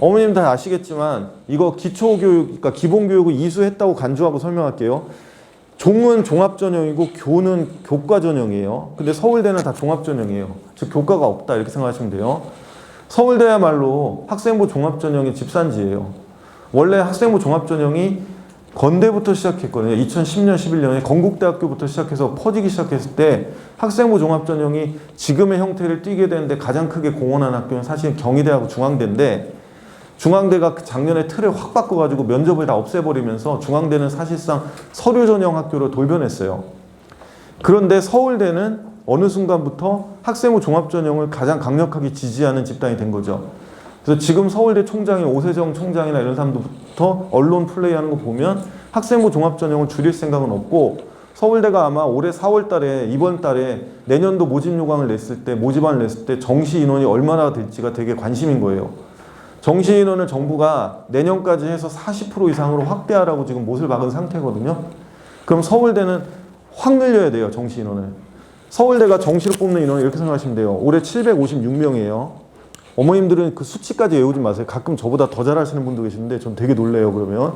어머님 다 아시겠지만 이거 기초교육, 그러니까 기본교육을 이수했다고 간주하고 설명할게요. 종은 종합전형이고 교는 교과전형이에요. 근데 서울대는 다 종합전형이에요. 즉 교과가 없다 이렇게 생각하시면 돼요. 서울대야말로 학생부 종합전형의 집산지예요. 원래 학생부 종합전형이 건대부터 시작했거든요. 2010년, 11년에 건국대학교부터 시작해서 퍼지기 시작했을 때 학생부 종합전형이 지금의 형태를 띠게 되는데 가장 크게 공헌한 학교는 사실 경희대하고 중앙대인데, 중앙대가 작년에 틀을 확 바꿔가지고 면접을 다 없애버리면서 중앙대는 사실상 서류 전형 학교로 돌변했어요. 그런데 서울대는 어느 순간부터 학생부 종합전형을 가장 강력하게 지지하는 집단이 된 거죠. 그래서 지금 서울대 총장이 오세정 총장이나 이런 사람들부터 언론 플레이하는 거 보면 학생부 종합전형을 줄일 생각은 없고, 서울대가 아마 올해 4월 달에, 이번 달에 내년도 모집 요강을 냈을 때, 모집안을 냈을 때 정시 인원이 얼마나 될지가 되게 관심인 거예요. 정시 인원을 정부가 내년까지 해서 40% 이상으로 확대하라고 지금 못을 박은 상태거든요. 그럼 서울대는 확 늘려야 돼요, 정시 인원을. 서울대가 정시로 뽑는 인원을 이렇게 생각하시면 돼요. 올해 756명이에요. 어머님들은 그 수치까지 외우지 마세요. 가끔 저보다 더 잘하시는 분도 계시는데 전 되게 놀래요. 그러면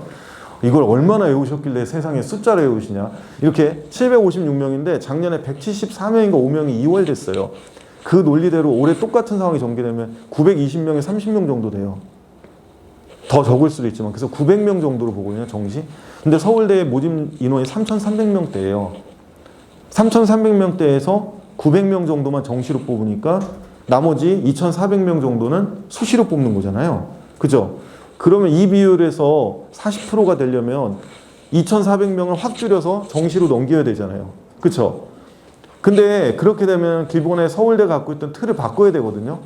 이걸 얼마나 외우셨길래 세상에 숫자를 외우시냐. 이렇게 756명인데 작년에 174명인가 5명이 2월 됐어요. 그 논리대로 올해 똑같은 상황이 전개되면 920명에 30명 정도 돼요. 더 적을 수도 있지만. 그래서 900명 정도로 보거든요, 정시. 근데 서울대의 모집 인원이 3,300명대예요. 3,300명대에서 900명 정도만 정시로 뽑으니까 나머지 2,400명 정도는 수시로 뽑는 거잖아요. 그죠? 그러면 이 비율에서 40%가 되려면 2,400명을 확 줄여서 정시로 넘겨야 되잖아요. 그쵸? 근데 그렇게 되면 기본에 서울대가 갖고 있던 틀을 바꿔야 되거든요.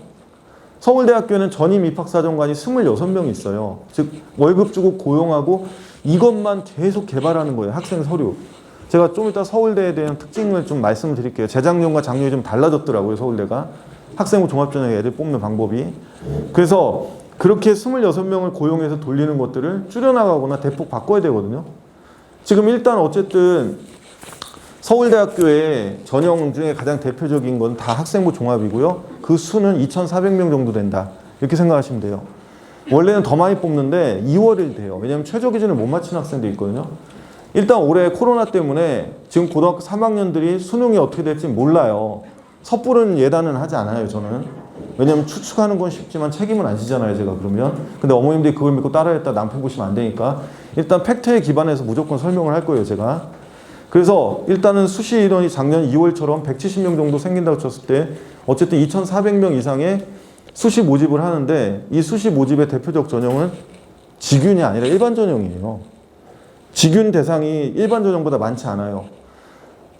서울대학교는 전임 입학사정관이 26명이 있어요. 즉 월급 주고 고용하고 이것만 계속 개발하는 거예요. 학생 서류. 제가 좀 이따 서울대에 대한 특징을 좀 말씀을 드릴게요. 재작년과 작년이 좀 달라졌더라고요, 서울대가. 학생부 종합전형 애들 뽑는 방법이. 그래서 그렇게 26명을 고용해서 돌리는 것들을 줄여나가거나 대폭 바꿔야 되거든요. 지금 일단 어쨌든 서울대학교의 전형 중에 가장 대표적인 건 다 학생부 종합이고요. 그 수는 2,400명 정도 된다. 이렇게 생각하시면 돼요. 원래는 더 많이 뽑는데 2월일 돼요. 왜냐하면 최저 기준을 못 맞춘 학생도 있거든요. 일단 올해 코로나 때문에 지금 고등학교 3학년들이 수능이 어떻게 될지 몰라요. 섣부른 예단은 하지 않아요, 저는. 왜냐면 추측하는 건 쉽지만 책임은 안 지잖아요, 제가 그러면. 근데 어머님들이 그걸 믿고 따라했다 낭패 보시면 안 되니까 일단 팩트에 기반해서 무조건 설명을 할 거예요, 제가. 그래서 일단은 수시 인원이 작년 2월처럼 170명 정도 생긴다고 쳤을 때 어쨌든 2,400명 이상의 수시 모집을 하는데, 이 수시 모집의 대표적 전형은 직윤이 아니라 일반 전형이에요. 직윤 대상이 일반 전형보다 많지 않아요.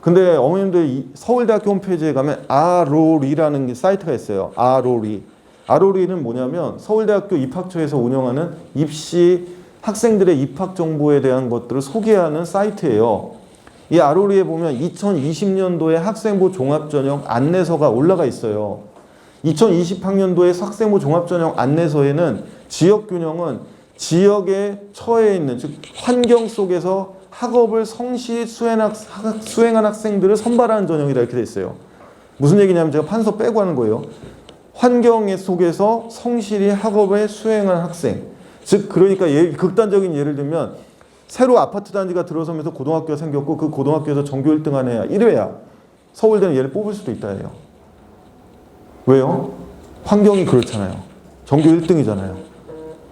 근데 어머님들 서울대학교 홈페이지에 가면 아로리라는 사이트가 있어요. 아로리는 뭐냐면 서울대학교 입학처에서 운영하는 입시 학생들의 입학 정보에 대한 것들을 소개하는 사이트예요. 이 아로리에 보면 2020년도에 학생부 종합전형 안내서가 올라가 있어요. 2020학년도에 학생부 종합전형 안내서에는 지역균형은 지역에 처해 있는, 즉 환경 속에서 학업을 성실히 수행한 학생들을 선발하는 전형이다 이렇게 돼 있어요. 무슨 얘기냐면 제가 판서 빼고 하는 거예요. 환경 속에서 성실히 학업을 수행한 학생. 즉 그러니까 극단적인 예를 들면 새로 아파트 단지가 들어서면서 고등학교가 생겼고 그 고등학교에서 전교 1등한 애야 1회야. 서울대는 얘를 뽑을 수도 있다 해요. 왜요? 환경이 그렇잖아요. 전교 1등이잖아요.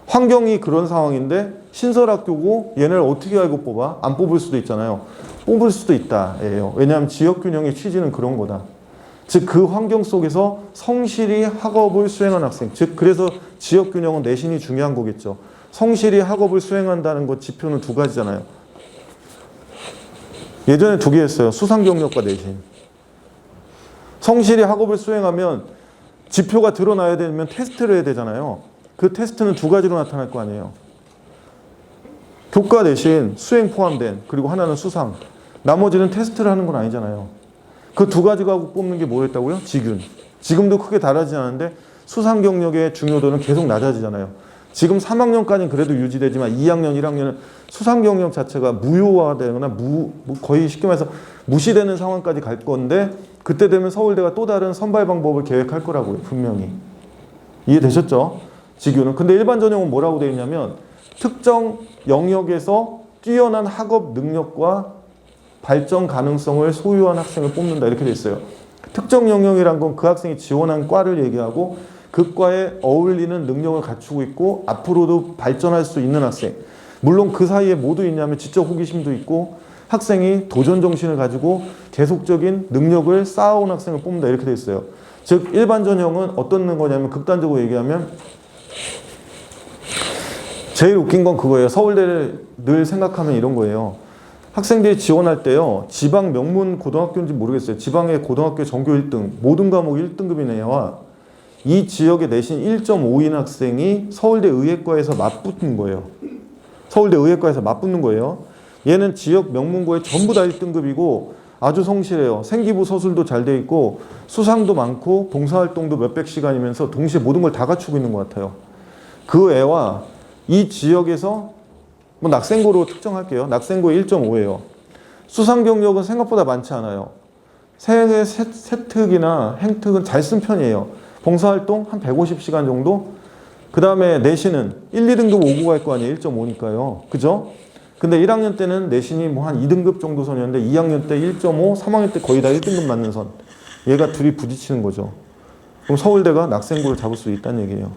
환경이 그런 상황인데 신설학교고 얘네를 어떻게 알고 뽑아? 안 뽑을 수도 있잖아요. 뽑을 수도 있다 예요. 왜냐하면 지역균형의 취지는 그런 거다. 즉 그 환경 속에서 성실히 학업을 수행한 학생. 즉 그래서 지역균형은 내신이 중요한 거겠죠. 성실히 학업을 수행한다는 것 지표는 두 가지잖아요. 예전에 두 개 했어요. 수상경력과 내신. 성실히 학업을 수행하면 지표가 드러나야 되면 테스트를 해야 되잖아요. 그 테스트는 두 가지로 나타날 거 아니에요. 교과 내신, 수행 포함된, 그리고 하나는 수상. 나머지는 테스트를 하는 건 아니잖아요. 그 두 가지 가지고 뽑는 게 뭐였다고요? 직윤. 지금도 크게 다르지 않은데 수상 경력의 중요도는 계속 낮아지잖아요. 지금 3학년까지는 그래도 유지되지만 2학년, 1학년은 수상 경력 자체가 무효화되거나 거의 쉽게 말해서 무시되는 상황까지 갈 건데, 그때 되면 서울대가 또 다른 선발 방법을 계획할 거라고요, 분명히. 이해되셨죠? 직유는. 근데 일반 전형은 뭐라고 되어 있냐면 특정 영역에서 뛰어난 학업 능력과 발전 가능성을 소유한 학생을 뽑는다 이렇게 되어 있어요. 특정 영역이란 건 그 학생이 지원한 과를 얘기하고 그 과에 어울리는 능력을 갖추고 있고 앞으로도 발전할 수 있는 학생. 물론 그 사이에 뭐도 있냐면 지적 호기심도 있고 학생이 도전 정신을 가지고 계속적인 능력을 쌓아온 학생을 뽑는다 이렇게 되어 있어요. 즉 일반 전형은 어떤 거냐면 극단적으로 얘기하면 제일 웃긴 건 그거예요. 서울대를 늘 생각하면 이런 거예요. 학생들이 지원할 때요. 지방 명문 고등학교인지 모르겠어요. 지방의 고등학교 전교 1등, 모든 과목 1등급인 애와 이 지역의 내신 1.5인 학생이 서울대 의예과에서 맞붙는 거예요. 서울대 의예과에서 맞붙는 거예요. 얘는 지역 명문고에 전부 다 1등급이고 아주 성실해요. 생기부 서술도 잘 돼 있고 수상도 많고 봉사활동도 몇백 시간이면서 동시에 모든 걸 다 갖추고 있는 것 같아요. 그 애와 이 지역에서 뭐 낙생고로 특정할게요. 낙생고 1.5예요. 수상 경력은 생각보다 많지 않아요. 세특이나 행특은 잘 쓴 편이에요. 봉사활동 한 150시간 정도? 그 다음에 내신은 1, 2등급 오고 갈 거 아니에요. 1.5니까요. 그죠? 근데 1학년 때는 내신이 뭐 한 2등급 정도 선이었는데 2학년 때 1.5, 3학년 때 거의 다 1등급 맞는 선. 얘가 둘이 부딪히는 거죠. 그럼 서울대가 낙생고를 잡을 수 있다는 얘기예요.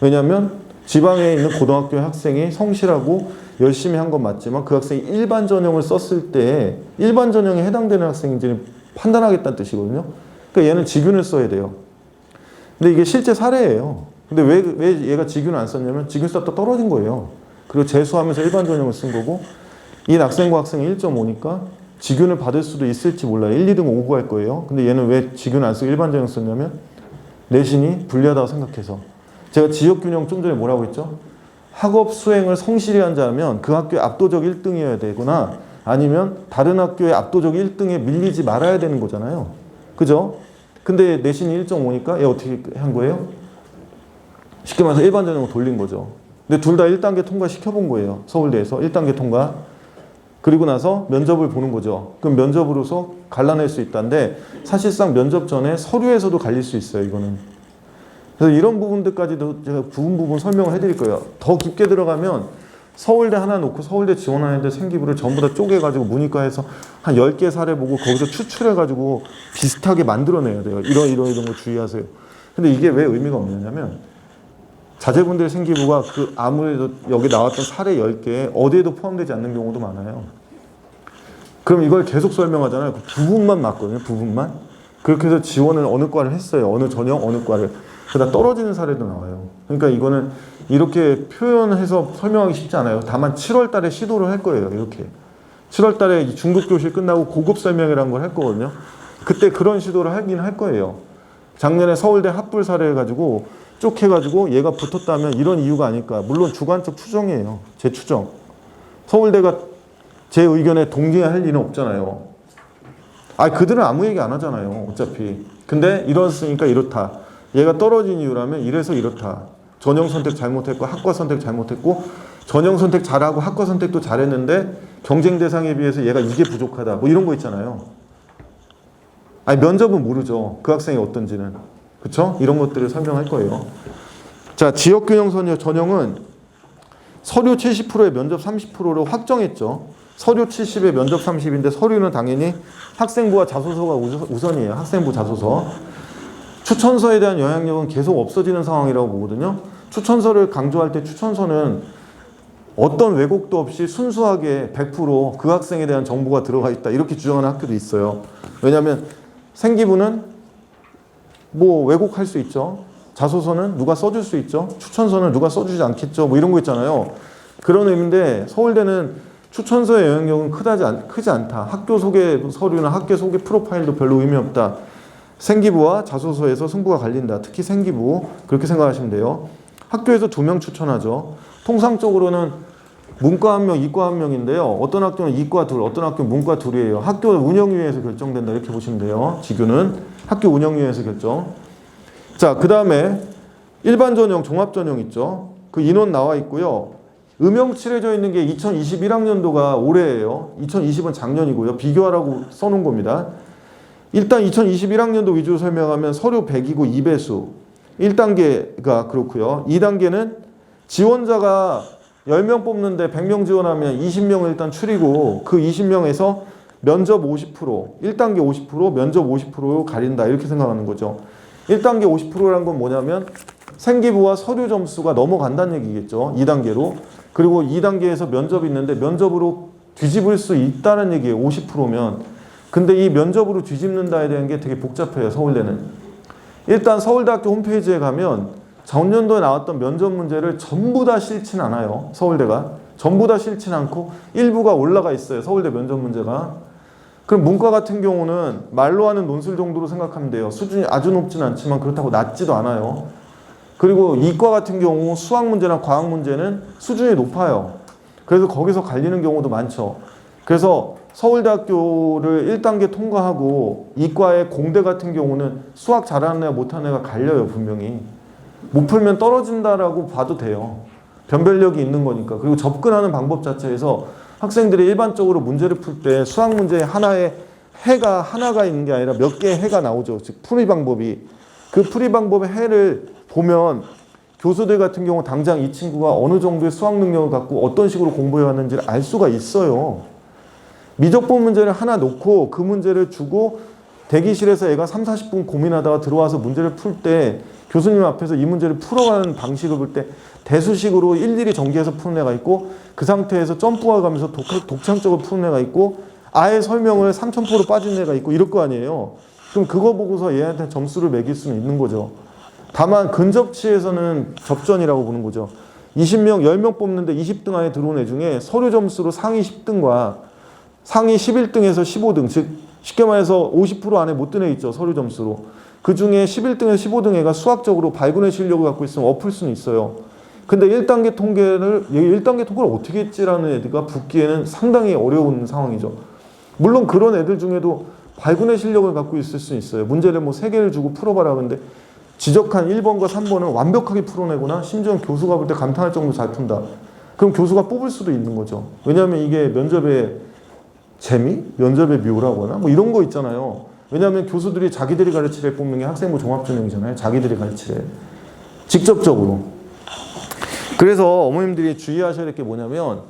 왜냐하면 지방에 있는 고등학교 학생이 성실하고 열심히 한 건 맞지만 그 학생이 일반 전형을 썼을 때 일반 전형에 해당되는 학생인지는 판단하겠다는 뜻이거든요. 그러니까 얘는 직윤을 써야 돼요. 근데 이게 실제 사례예요. 근데 왜 얘가 직윤을 안 썼냐면 직윤 썼다 떨어진 거예요. 그리고 재수하면서 일반 전형을 쓴 거고 이 낙생고 학생이 1.5니까 직윤을 받을 수도 있을지 몰라요. 1, 2등 오고 갈 거예요. 근데 얘는 왜 직윤을 안 쓰고 일반 전형 썼냐면 내신이 불리하다고 생각해서. 제가 지역균형 좀 전에 뭐라고 했죠? 학업 수행을 성실히 한 자면 그 학교의 압도적 1등이어야 되거나 아니면 다른 학교의 압도적 1등에 밀리지 말아야 되는 거잖아요. 그죠? 근데 내신이 1.5니까 얘 어떻게 한 거예요? 쉽게 말해서 일반 전형으로 돌린 거죠. 근데 둘 다 1단계 통과 시켜본 거예요. 서울대에서 1단계 통과. 그리고 나서 면접을 보는 거죠. 그럼 면접으로서 갈라낼 수 있다는데 사실상 면접 전에 서류에서도 갈릴 수 있어요. 이거는. 그래서 이런 부분들까지도 제가 부분 설명을 해드릴 거예요. 더 깊게 들어가면 서울대 하나 놓고 서울대 지원하는 애들 생기부를 전부 다 쪼개가지고 문이과에서 한 10개 사례 보고 거기서 추출해가지고 비슷하게 만들어내야 돼요. 이런 거 주의하세요. 근데 이게 왜 의미가 없느냐면 자제분들의 생기부가 그 아무래도 여기 나왔던 사례 10개에 어디에도 포함되지 않는 경우도 많아요. 그럼 이걸 계속 설명하잖아요. 그 부분만 맞거든요. 부분만. 그렇게 해서 지원을 어느 과를 했어요. 어느 전형, 어느 과를. 그러다 떨어지는 사례도 나와요. 그러니까 이거는 이렇게 표현해서 설명하기 쉽지 않아요. 다만 7월 달에 시도를 할 거예요. 이렇게. 7월 달에 중급 교실 끝나고 고급 설명이라는 걸 할 거거든요. 그때 그런 시도를 하긴 할 거예요. 작년에 서울대 합불 사례 해가지고 쭉 해가지고 얘가 붙었다면 이런 이유가 아닐까. 물론 주관적 추정이에요. 제 추정. 서울대가 제 의견에 동의할 리는 없잖아요. 그들은 아무 얘기 안 하잖아요. 어차피. 근데 이렇으니까 이렇다. 얘가 떨어진 이유라면 이래서 이렇다. 전형 선택 잘못했고 학과 선택 잘못했고 전형 선택 잘하고 학과 선택도 잘했는데 경쟁 대상에 비해서 얘가 이게 부족하다. 뭐 이런 거 있잖아요. 면접은 모르죠. 그 학생이 어떤지는. 그쵸? 이런 것들을 설명할 거예요. 자, 지역균형 전형은 서류 70%에 면접 30%로 확정했죠. 서류 70에 면접 30인데 서류는 당연히 학생부와 자소서가 우선이에요. 학생부 자소서. 추천서에 대한 영향력은 계속 없어지는 상황이라고 보거든요. 추천서를 강조할 때 추천서는 어떤 왜곡도 없이 순수하게 100% 그 학생에 대한 정보가 들어가 있다. 이렇게 주장하는 학교도 있어요. 왜냐하면 생기부는 뭐 왜곡할 수 있죠. 자소서는 누가 써줄 수 있죠. 추천서는 누가 써주지 않겠죠. 뭐 이런 거 있잖아요. 그런 의미인데 서울대는 추천서의 영향력은 크지 않다. 학교 소개 서류나 학교 소개 프로파일도 별로 의미 없다. 생기부와 자소서에서 승부가 갈린다. 특히 생기부. 그렇게 생각하시면 돼요. 학교에서 2명 추천하죠. 통상적으로는 문과 1명, 이과 1명인데요. 어떤 학교는 이과 2, 어떤 학교는 문과 2이에요. 학교 운영위에서 결정된다. 이렇게 보시면 돼요. 지규는 학교 운영위에서 결정. 자, 그 다음에 일반 전형, 종합 전형 있죠. 그 인원 나와 있고요. 음영 칠해져 있는 게 2021학년도가 올해예요. 2020은 작년이고요. 비교하라고 써놓은 겁니다. 일단 2021학년도 위주로 설명하면 서류 100이고 2배수. 1단계가 그렇고요. 2단계는 지원자가 10명 뽑는데 100명 지원하면 20명을 일단 추리고 그 20명에서 면접 50%, 1단계 50%, 면접 50%로 가린다. 이렇게 생각하는 거죠. 1단계 50%라는 건 뭐냐면 생기부와 서류 점수가 넘어간다는 얘기겠죠. 2단계로. 그리고 2단계에서 면접이 있는데 면접으로 뒤집을 수 있다는 얘기예요. 50%면. 근데 이 면접으로 뒤집는다에 대한 게 되게 복잡해요. 서울대는. 일단 서울대학교 홈페이지에 가면 전년도에 나왔던 면접 문제를 전부 다 실진 않아요. 서울대가. 전부 다 실진 않고 일부가 올라가 있어요. 서울대 면접 문제가. 그럼 문과 같은 경우는 말로 하는 논술 정도로 생각하면 돼요. 수준이 아주 높진 않지만 그렇다고 낮지도 않아요. 그리고 이과 같은 경우 수학 문제나 과학 문제는 수준이 높아요. 그래서 거기서 갈리는 경우도 많죠. 그래서 서울대학교를 1단계 통과하고 이과의 공대 같은 경우는 수학 잘하는 애가 못하는 애가 갈려요. 분명히. 못 풀면 떨어진다라고 봐도 돼요. 변별력이 있는 거니까. 그리고 접근하는 방법 자체에서 학생들이 일반적으로 문제를 풀 때 수학 문제에 하나의 해가 하나가 있는 게 아니라 몇 개의 해가 나오죠. 즉 풀이 방법이. 그 풀이 방법의 해를 보면 교수들 같은 경우 당장 이 친구가 어느 정도의 수학 능력을 갖고 어떤 식으로 공부해 왔는지를 알 수가 있어요. 미적분 문제를 하나 놓고 그 문제를 주고 대기실에서 애가 30-40분 고민하다가 들어와서 문제를 풀 때 교수님 앞에서 이 문제를 풀어가는 방식을 볼 때 대수식으로 일일이 전개해서 푸는 애가 있고 그 상태에서 점프해 가면서 독창적으로 푸는 애가 있고 아예 설명을 3000%로 빠진 애가 있고 이럴 거 아니에요. 그럼 그거 보고서 얘한테 점수를 매길 수는 있는 거죠. 다만 근접치에서는 접전이라고 보는 거죠. 20명, 10명 뽑는데 20등 안에 들어온 애 중에 서류 점수로 상위 10등과 상위 11등에서 15등, 즉 쉽게 말해서 50% 안에 못 든 애 있죠. 서류 점수로. 그 중에 11등에서 15등 애가 수학적으로 발군의 실력을 갖고 있으면 엎을 수는 있어요. 근데 1단계 통계를 1단계 통과를 어떻게 했지라는 애들가 붙기에는 상당히 어려운 상황이죠. 물론 그런 애들 중에도 발군의 실력을 갖고 있을 수 있어요. 문제를 뭐 3개를 주고 풀어봐라. 근데 지적한 1번과 3번은 완벽하게 풀어내거나 심지어 교수가 볼 때 감탄할 정도로 잘 푼다. 그럼 교수가 뽑을 수도 있는 거죠. 왜냐하면 이게 면접의 재미? 면접의 묘라거나 뭐 이런 거 있잖아요. 왜냐하면 교수들이 자기들이 가르칠 애 뽑는 게 학생부 종합전형이잖아요. 자기들이 가르칠 애. 직접적으로. 그래서 어머님들이 주의하셔야 될 게 뭐냐면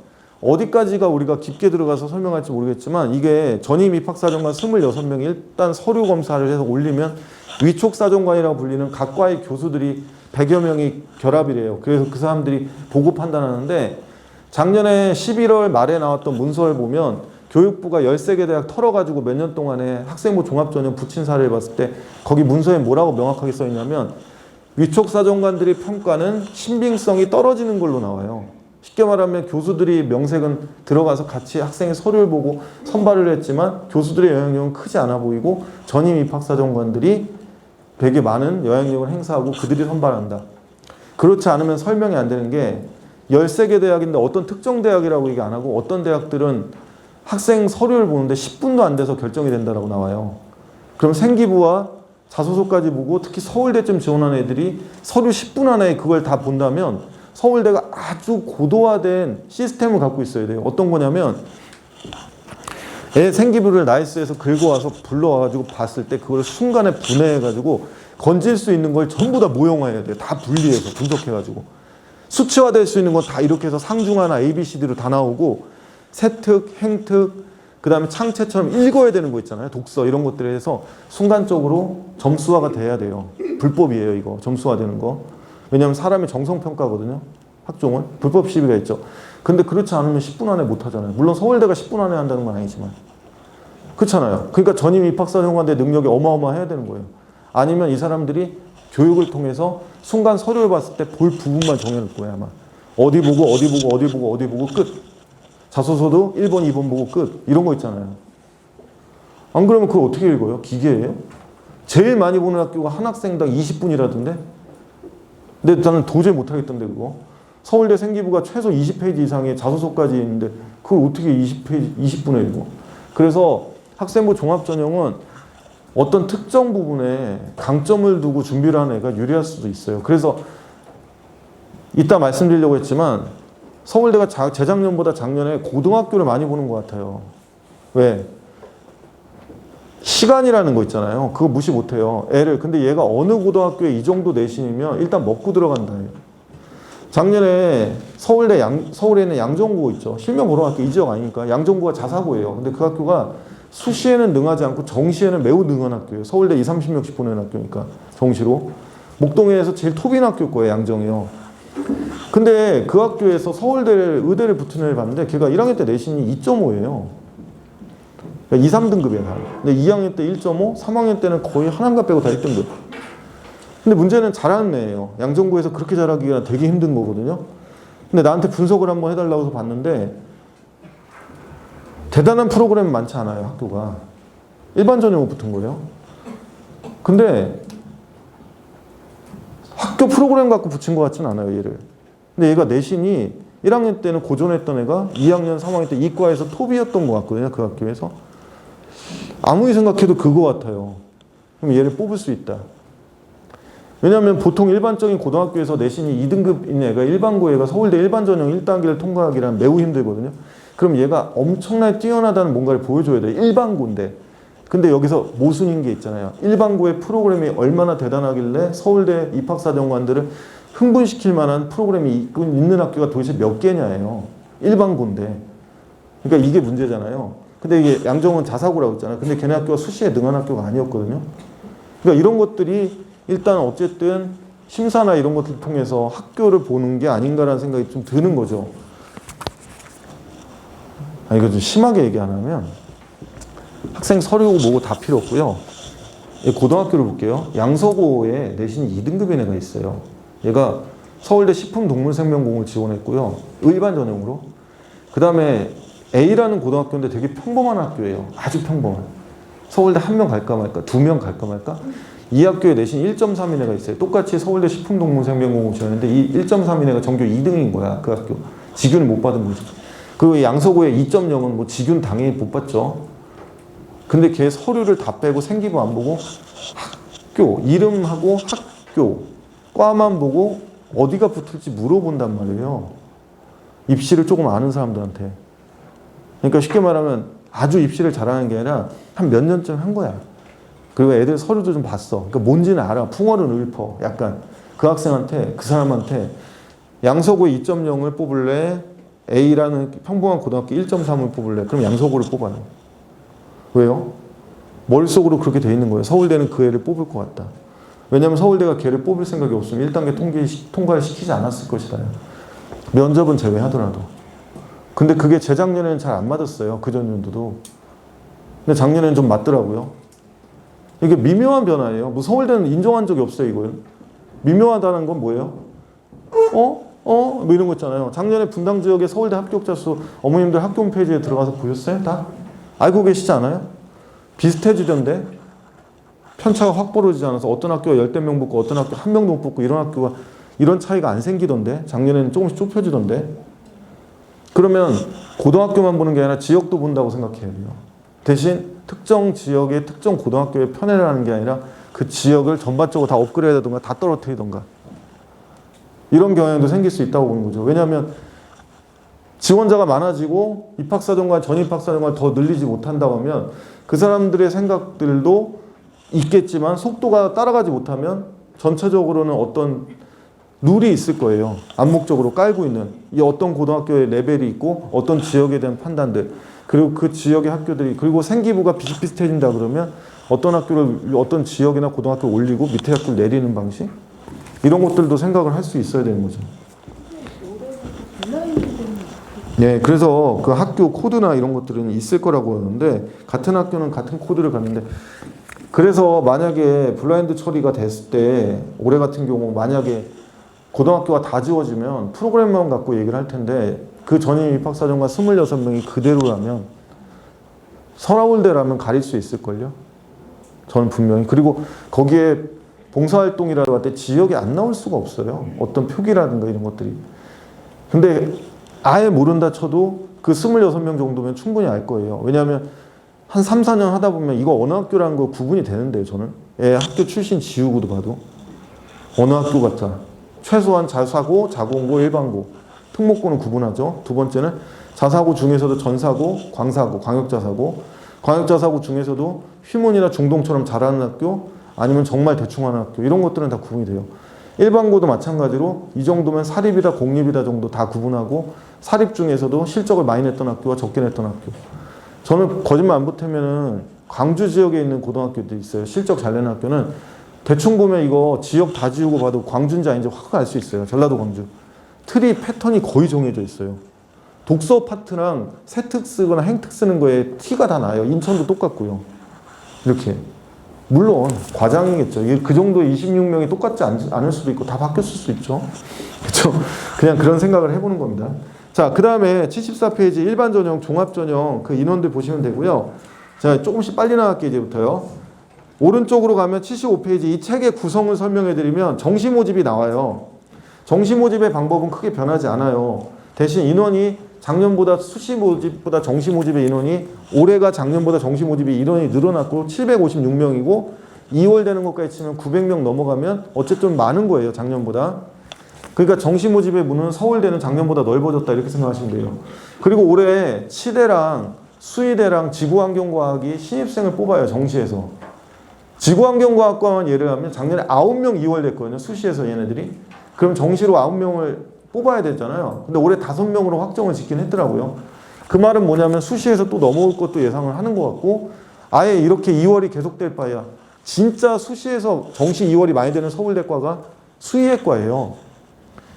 어디까지가 우리가 깊게 들어가서 설명할지 모르겠지만 이게 전임 입학사정관 26명이 일단 서류 검사를 해서 올리면 위촉사정관이라고 불리는 각 과의 교수들이 100여 명이 결합이래요. 그래서 그 사람들이 보고 판단하는데 작년에 11월 말에 나왔던 문서를 보면 교육부가 13개 대학 털어가지고 몇 년 동안에 학생부 종합전형 붙인 사례를 봤을 때 거기 문서에 뭐라고 명확하게 써있냐면 위촉사정관들의 평가는 신빙성이 떨어지는 걸로 나와요. 쉽게 말하면 교수들이 명색은 들어가서 같이 학생의 서류를 보고 선발을 했지만 교수들의 영향력은 크지 않아 보이고 전임 입학사정관들이 되게 많은 영향력을 행사하고 그들이 선발한다. 그렇지 않으면 설명이 안 되는 게 13개 대학인데 어떤 특정 대학이라고 얘기 안 하고 어떤 대학들은 학생 서류를 보는데 10분도 안 돼서 결정이 된다고 나와요. 그럼 생기부와 자소서까지 보고 특히 서울대쯤 지원한 애들이 서류 10분 안에 그걸 다 본다면 서울대가 아주 고도화된 시스템을 갖고 있어야 돼요. 어떤 거냐면 애 생기부를 나이스에서 긁어와서 불러와가지고 봤을 때 그걸 순간에 분해해가지고 건질 수 있는 걸 전부 다 모형화해야 돼요. 다 분리해서 분석해가지고 수치화될 수 있는 건 다 이렇게 해서 상중하나 ABCD로 다 나오고 세특, 행특, 그 다음에 창체처럼 읽어야 되는 거 있잖아요. 독서 이런 것들에 해서 순간적으로 점수화가 돼야 돼요. 불법이에요. 이거 점수화되는 거. 왜냐하면 사람이 정성평가거든요. 학종은. 불법 시비가 있죠. 근데 그렇지 않으면 10분 안에 못 하잖아요. 물론 서울대가 10분 안에 한다는 건 아니지만. 그렇잖아요. 그러니까 전임 입학사정관의 능력이 어마어마해야 되는 거예요. 아니면 이 사람들이 교육을 통해서 순간 서류를 봤을 때 볼 부분만 정해놓을 거예요. 아마. 어디 보고 어디 보고 어디 보고 어디 보고 끝. 자소서도 1번, 2번 보고 끝. 이런 거 있잖아요. 안 그러면 그걸 어떻게 읽어요? 기계예요? 제일 많이 보는 학교가 한 학생당 20분이라던데? 근데 나는 도저히 못하겠던데 그거. 서울대 생기부가 최소 20페이지 이상의 자소서까지 있는데 그걸 어떻게 20분에 읽어? 그래서 학생부 종합전형은 어떤 특정 부분에 강점을 두고 준비를 하는 애가 유리할 수도 있어요. 그래서 이따 말씀드리려고 했지만 서울대가 재작년보다 작년에 고등학교를 많이 보는 것 같아요. 왜? 시간이라는 거 있잖아요. 그거 무시 못해요. 애를. 근데 얘가 어느 고등학교에 이 정도 내신이면 일단 먹고 들어간다. 작년에 서울에 있는 양정고 있죠. 실명고등학교 이 지역 아니니까. 양정고가 자사고예요. 근데 그 학교가 수시에는 능하지 않고 정시에는 매우 능한 학교예요. 서울대 20, 30명씩 보내는 학교니까. 정시로. 목동에서 제일 톱인 학교일 거예요. 양정이요. 근데 그 학교에서 의대를 붙은 애를 봤는데 걔가 1학년 때 내신이 2.5예요. 2, 3등급이에요. 근데 2학년 때 1.5, 3학년 때는 거의 하나인가 빼고 다 1등급. 근데 문제는 잘하는 애예요. 양정고에서 그렇게 잘하기가 되게 힘든 거거든요. 근데 나한테 분석을 한번 해달라고 해서 봤는데 대단한 프로그램 많지 않아요. 학교가. 일반 전형으로 붙은 거예요. 근데 학교 프로그램 갖고 붙인 것 같진 않아요. 얘를. 근데 얘가 내신이 1학년 때는 고전했던 애가 2학년, 3학년 때 이과에서 톱이었던 것 같거든요. 그 학교에서. 아무리 생각해도 그거 같아요. 그럼 얘를 뽑을 수 있다. 왜냐하면 보통 일반적인 고등학교에서 내신이 2등급인 애가 일반고 애가 서울대 일반 전형 1단계를 통과하기란 매우 힘들거든요. 그럼 얘가 엄청나게 뛰어나다는 뭔가를 보여줘야 돼요. 일반고인데. 근데 여기서 모순인 게 있잖아요. 일반고의 프로그램이 얼마나 대단하길래 서울대 입학사정관들을 흥분시킬 만한 프로그램이 있는 학교가 도대체 몇 개냐예요. 일반고인데. 그러니까 이게 문제잖아요. 근데 이게 양정은 자사고라고 했잖아요. 근데 걔네 학교가 수시에 능한 학교가 아니었거든요. 그러니까 이런 것들이 일단 어쨌든 심사나 이런 것들을 통해서 학교를 보는 게 아닌가라는 생각이 좀 드는 거죠. 이거 좀 심하게 얘기 안 하면 학생 서류 뭐고 다 필요 없고요. 고등학교를 볼게요. 양서고에 내신이 2등급인 애가 있어요. 얘가 서울대 식품동물생명공을 지원했고요. 일반 전형으로. 그 다음에 A라는 고등학교인데 되게 평범한 학교예요. 아주 평범한. 서울대 한 명 갈까 말까, 2명 갈까 말까. 이 학교에 내신 1.3인 애가 있어요. 똑같이 서울대 식품동물생명공을 지원했는데 이 1.3인 애가 전교 2등인 거야. 그 학교. 직윤을 못 받은 거지. 그리고 양서고의 2.0은 뭐 직윤 당연히 못 받죠. 근데 걔 서류를 다 빼고 생기부 안 보고 학교, 이름하고 학교, 과만 보고 어디가 붙을지 물어본단 말이에요. 입시를 조금 아는 사람들한테. 그러니까 쉽게 말하면 아주 입시를 잘하는 게 아니라 한 몇 년쯤 한 거야. 그리고 애들 서류도 좀 봤어. 그러니까 뭔지는 알아. 풍어는 읊어. 약간 그 학생한테, 그 사람한테 양서고의 2.0을 뽑을래? A라는 평범한 고등학교 1.3을 뽑을래? 그럼 양서고를 뽑아요. 왜요? 머릿속으로 그렇게 돼 있는 거예요. 서울대는 그 애를 뽑을 것 같다. 왜냐하면 서울대가 걔를 뽑을 생각이 없으면 1단계 통과를 시키지 않았을 것이다. 면접은 제외하더라도. 근데 그게 재작년에는 잘 안 맞았어요. 그 전년도도. 근데 작년에는 좀 맞더라고요. 이게 미묘한 변화예요. 뭐 서울대는 인정한 적이 없어요, 이거는. 미묘하다는 건 뭐예요? 뭐 이런 거 있잖아요. 작년에 분당 지역의 서울대 합격자 수 어머님들 학교 홈페이지에 들어가서 보셨어요? 다? 알고 계시지 않아요? 비슷해지던데? 편차가 확 벌어지지 않아서 어떤 학교가 10명 붙고 어떤 학교 1명도 못 붙고 이런 학교가 이런 차이가 안 생기던데? 작년에는 조금씩 좁혀지던데? 그러면 고등학교만 보는 게 아니라 지역도 본다고 생각해야 돼요. 대신 특정 지역의 특정 고등학교에 편애를 하는 게 아니라 그 지역을 전반적으로 다 업그레이드하든가 다 떨어뜨리든가 이런 경향도 생길 수 있다고 보는 거죠. 왜냐하면 지원자가 많아지고 입학사정관, 전입학사정관 더 늘리지 못한다고 하면 그 사람들의 생각들도 있겠지만 속도가 따라가지 못하면 전체적으로는 어떤 룰이 있을 거예요. 암묵적으로 깔고 있는 이 어떤 고등학교의 레벨이 있고 어떤 지역에 대한 판단들 그리고 그 지역의 학교들이 그리고 생기부가 비슷비슷해진다 그러면 어떤 학교를 어떤 지역이나 고등학교를 올리고 밑에 학교를 내리는 방식 이런 것들도 생각을 할 수 있어야 되는 거죠. 네, 그래서 그 학교 코드나 이런 것들은 있을 거라고 하는데 같은 학교는 같은 코드를 갖는데 그래서 만약에 블라인드 처리가 됐을 때 올해 같은 경우 만약에 고등학교가 다 지워지면 프로그램만 갖고 얘기를 할 텐데 그 전임 입학사정관 26명이 그대로라면 서울대라면 가릴 수 있을걸요? 저는 분명히. 그리고 거기에 봉사활동이라고 할 때 지역이 안 나올 수가 없어요. 어떤 표기라든가 이런 것들이. 근데 아예 모른다 쳐도 그 26명 정도면 충분히 알 거예요. 왜냐하면 한 3, 4년 하다 보면 이거 어느 학교라는 거 구분이 되는데요, 저는. 학교 출신 지우고도 봐도. 어느 학교 같아. 최소한 자사고, 자공고, 일반고. 특목고는 구분하죠. 두 번째는 자사고 중에서도 전사고, 광사고, 광역자사고. 광역자사고 중에서도 휘문이나 중동처럼 잘하는 학교 아니면 정말 대충 하는 학교 이런 것들은 다 구분이 돼요. 일반고도 마찬가지로 이 정도면 사립이다 공립이다 정도 다 구분하고 사립 중에서도 실적을 많이 냈던 학교와 적게 냈던 학교. 저는 거짓말 안 보태면은 광주 지역에 있는 고등학교도 있어요. 실적 잘 내는 학교는 대충 보면 이거 지역 다 지우고 봐도 광주인지 아닌지 확 알 수 있어요. 전라도 광주. 틀이 패턴이 거의 정해져 있어요. 독서 파트랑 세특 쓰거나 행특 쓰는 거에 티가 다 나요. 인천도 똑같고요. 이렇게. 물론 과장이겠죠. 그 정도의 26명이 똑같지 않을 수도 있고 다 바뀌었을 수 있죠. 그렇죠? 그냥 그런 생각을 해보는 겁니다. 자, 그 다음에 74페이지 일반 전형, 종합 전형 그 인원들 보시면 되고요. 자, 조금씩 빨리 나갈게요. 이제부터요. 오른쪽으로 가면 75페이지 이 책의 구성을 설명해 드리면 정시 모집이 나와요. 정시 모집의 방법은 크게 변하지 않아요. 대신 인원이 작년보다 수시 모집보다 정시 모집의 인원이 올해가 작년보다 정시 모집의 인원이 늘어났고 756명이고 2월 되는 것까지 치면 900명 넘어가면 어쨌든 많은 거예요. 작년보다. 그러니까 정시 모집의 문은 서울대는 작년보다 넓어졌다 이렇게 생각하시면 돼요. 그리고 올해 치대랑 수의대랑 지구환경과학이 신입생을 뽑아요. 정시에서. 지구환경과학과만 예를 하면 작년에 9명 2월 됐거든요. 수시에서 얘네들이. 그럼 정시로 9명을 뽑아야 되잖아요. 근데 올해 5명으로 확정을 짓긴 했더라고요. 그 말은 뭐냐면 수시에서 또 넘어올 것도 예상을 하는 것 같고 아예 이렇게 2월이 계속될 바에야 진짜 수시에서 정시 2월이 많이 되는 서울대과가 수의대과예요.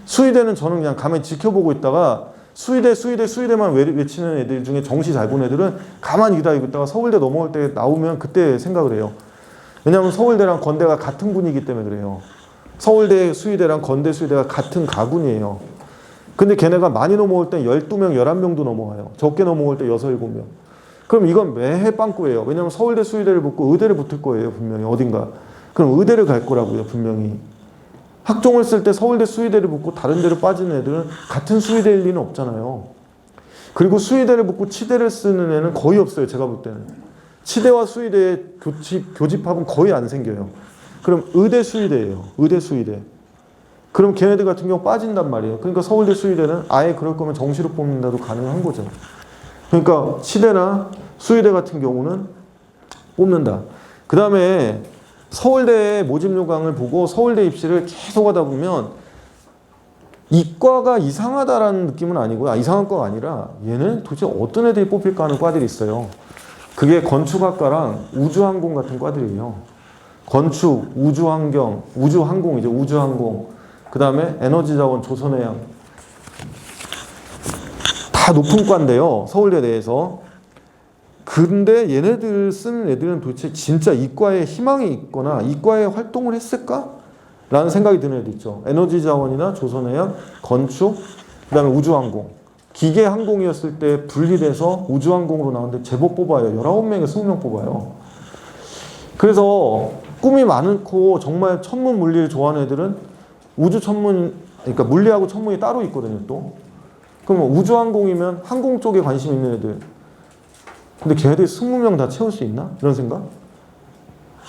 수의대는 저는 그냥 가만히 지켜보고 있다가 수의대만 외치는 애들 중에 정시 잘 본 애들은 가만히 기다리고 있다가 서울대 넘어올 때 나오면 그때 생각을 해요. 왜냐하면 서울대랑 건대가 같은 군이기 때문에 그래요. 서울대 수의대랑 건대 수의대가 같은 가군이에요. 근데 걔네가 많이 넘어올 땐 12명, 11명도 넘어와요. 적게 넘어올 때 6, 7명. 그럼 이건 매해 빵꾸예요. 왜냐면 서울대 수의대를 붙고 의대를 붙을 거예요. 분명히 어딘가. 그럼 의대를 갈 거라고요. 분명히. 학종을 쓸 때 서울대 수의대를 붙고 다른 데로 빠지는 애들은 같은 수의대일 리는 없잖아요. 그리고 수의대를 붙고 치대를 쓰는 애는 거의 없어요. 제가 볼 때는. 치대와 수의대의 교집합은 거의 안 생겨요. 그럼 의대 수의대예요. 의대 수의대. 그럼 걔네들 같은 경우 빠진단 말이에요. 그러니까 서울대 수의대는 아예 그럴 거면 정시로 뽑는다도 가능한 거죠. 그러니까 치대나 수의대 같은 경우는 뽑는다. 그 다음에 서울대 모집 요강을 보고 서울대 입시를 계속 하다 보면 이과가 이상하다라는 느낌은 아니고요. 이상한 과가 아니라 얘는 도대체 어떤 애들이 뽑힐까 하는 과들이 있어요. 그게 건축학과랑 우주항공 같은 과들이에요. 건축, 우주환경, 우주항공이죠. 우주항공. 그 다음에 에너지자원, 조선해양. 다 높은 과인데요. 서울대 내에서. 근데 얘네들 쓰는 애들은 도대체 진짜 이과에 희망이 있거나 이과에 활동을 했을까? 라는 생각이 드는 애들 있죠. 에너지자원이나 조선해양, 건축, 그 다음에 우주항공. 기계항공이었을 때 분리돼서 우주항공으로 나오는데 제법 뽑아요. 19명에 20명 뽑아요. 그래서 꿈이 많고 정말 천문 물리를 좋아하는 애들은 우주 천문, 그러니까 물리하고 천문이 따로 있거든요, 또. 그럼 우주항공이면 항공 쪽에 관심 있는 애들. 근데 걔네들이 20명 다 채울 수 있나? 이런 생각?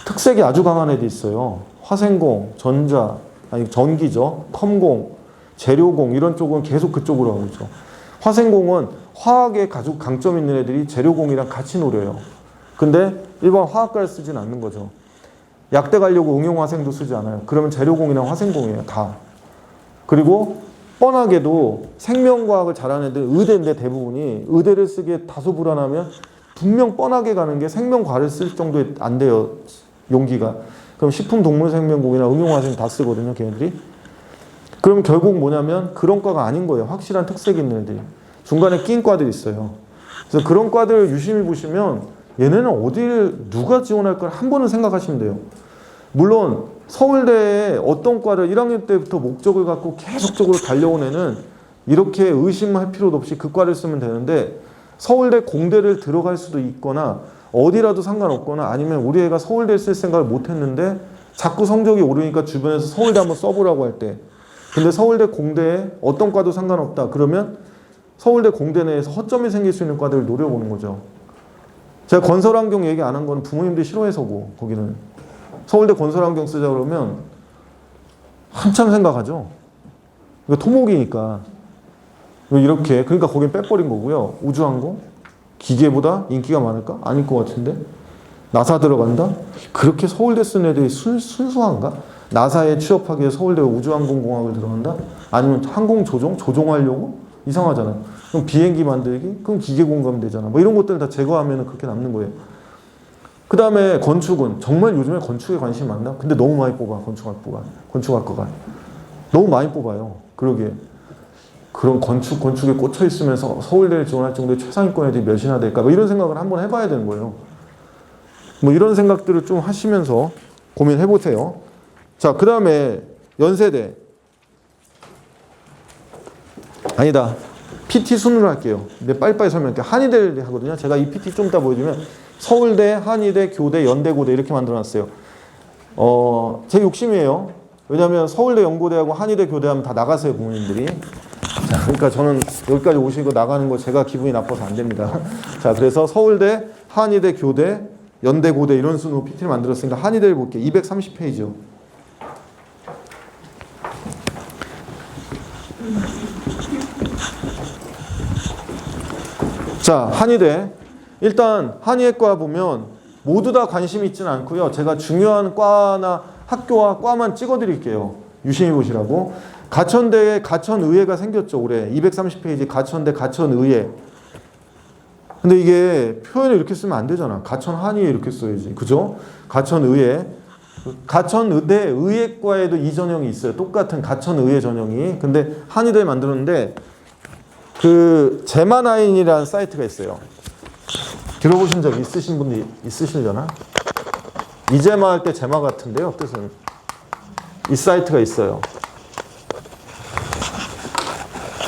특색이 아주 강한 애들이 있어요. 화생공, 전자, 아니 전기죠. 컴공, 재료공 이런 쪽은 계속 그쪽으로 가고 있죠. 화생공은 화학에 아주 강점 있는 애들이 재료공이랑 같이 노려요. 근데 일반 화학과를 쓰진 않는 거죠. 약대 가려고 응용화생도 쓰지 않아요. 그러면 재료공이랑 화생공이에요. 다. 그리고 뻔하게도 생명과학을 잘하는 애들 의대인데 대부분이 의대를 쓰기에 다소 불안하면 분명 뻔하게 가는 게 생명과를 쓸 정도에 안 돼요. 용기가. 그럼 식품동물생명공이나 응용화생 다 쓰거든요. 걔네들이. 그럼 결국 뭐냐면 그런 과가 아닌 거예요. 확실한 특색이 있는 애들이. 중간에 낀 과들이 있어요. 그래서 그런 과들을 유심히 보시면 얘네는 어디를 누가 지원할까 한 번은 생각하시면 돼요. 물론 서울대에 어떤 과를 1학년 때부터 목적을 갖고 계속적으로 달려온 애는 이렇게 의심할 필요도 없이 그 과를 쓰면 되는데 서울대 공대를 들어갈 수도 있거나 어디라도 상관없거나 아니면 우리 애가 서울대에 쓸 생각을 못했는데 자꾸 성적이 오르니까 주변에서 서울대 한번 써보라고 할 때 근데 서울대 공대에 어떤 과도 상관없다 그러면 서울대 공대 내에서 허점이 생길 수 있는 과들을 노려보는 거죠. 제가 건설환경 얘기 안 한 건 부모님들이 싫어해서고 거기는 서울대 건설환경 쓰자 그러면 한참 생각하죠. 이거 토목이니까 이렇게 그러니까 거긴 빼버린 거고요. 우주항공, 기계보다 인기가 많을까? 아닐 것 같은데. 나사 들어간다? 그렇게 서울대 쓴 애들이 순수한가? 나사에 취업하기 위해 서울대 우주항공공학을 들어간다? 아니면 항공조종? 조종하려고? 이상하잖아요. 그럼 비행기 만들기? 그럼 기계공감 되잖아. 뭐 이런 것들 다 제거하면 그렇게 남는 거예요. 그 다음에 건축은 정말 요즘에 건축에 관심이 많나? 근데 너무 많이 뽑아. 건축학과가 너무 많이 뽑아요. 그러게 그런 건축에 꽂혀 있으면서 서울대를 지원할 정도의 최상위권 애들이 몇이나 될까? 뭐 이런 생각을 한번 해봐야 되는 거예요. 뭐 이런 생각들을 좀 하시면서 고민해 보세요. 자, 그 다음에 연세대. 아니다. PT 순으로 할게요. 근데 빨리빨리 설명할게요. 한의대를 하거든요. 제가 이 PT 좀 이따 보여주면 서울대, 한의대, 교대, 연대, 고대 이렇게 만들어놨어요. 제 욕심이에요. 왜냐하면 서울대, 연고대하고 한의대, 교대하면 다 나가세요, 부모님들이. 자, 그러니까 저는 여기까지 오시고 나가는 거 제가 기분이 나빠서 안 됩니다. 자, 그래서 서울대, 한의대, 교대, 연대, 고대 이런 순으로 PT를 만들었으니까 한의대를 볼게요. 230페이지요. 자, 한의대. 일단 한의학과 보면 모두 다 관심이 있지는 않고요. 제가 중요한 과나 학교와 과만 찍어드릴게요. 유심히 보시라고. 가천대에 가천의회가 생겼죠. 올해 230페이지 가천대 가천의회. 근데 이게 표현을 이렇게 쓰면 안 되잖아. 가천한의회 이렇게 써야지. 그죠? 가천의회. 가천의대 의예과에도 이 전형이 있어요. 똑같은 가천의회 전형이. 근데 한의대에 만들었는데 그 제마나인이라는 사이트가 있어요. 들어보신 적 있으신 분이 있으시려나? 이제마 할 때 제마 같은데요. 뜻은 이 사이트가 있어요.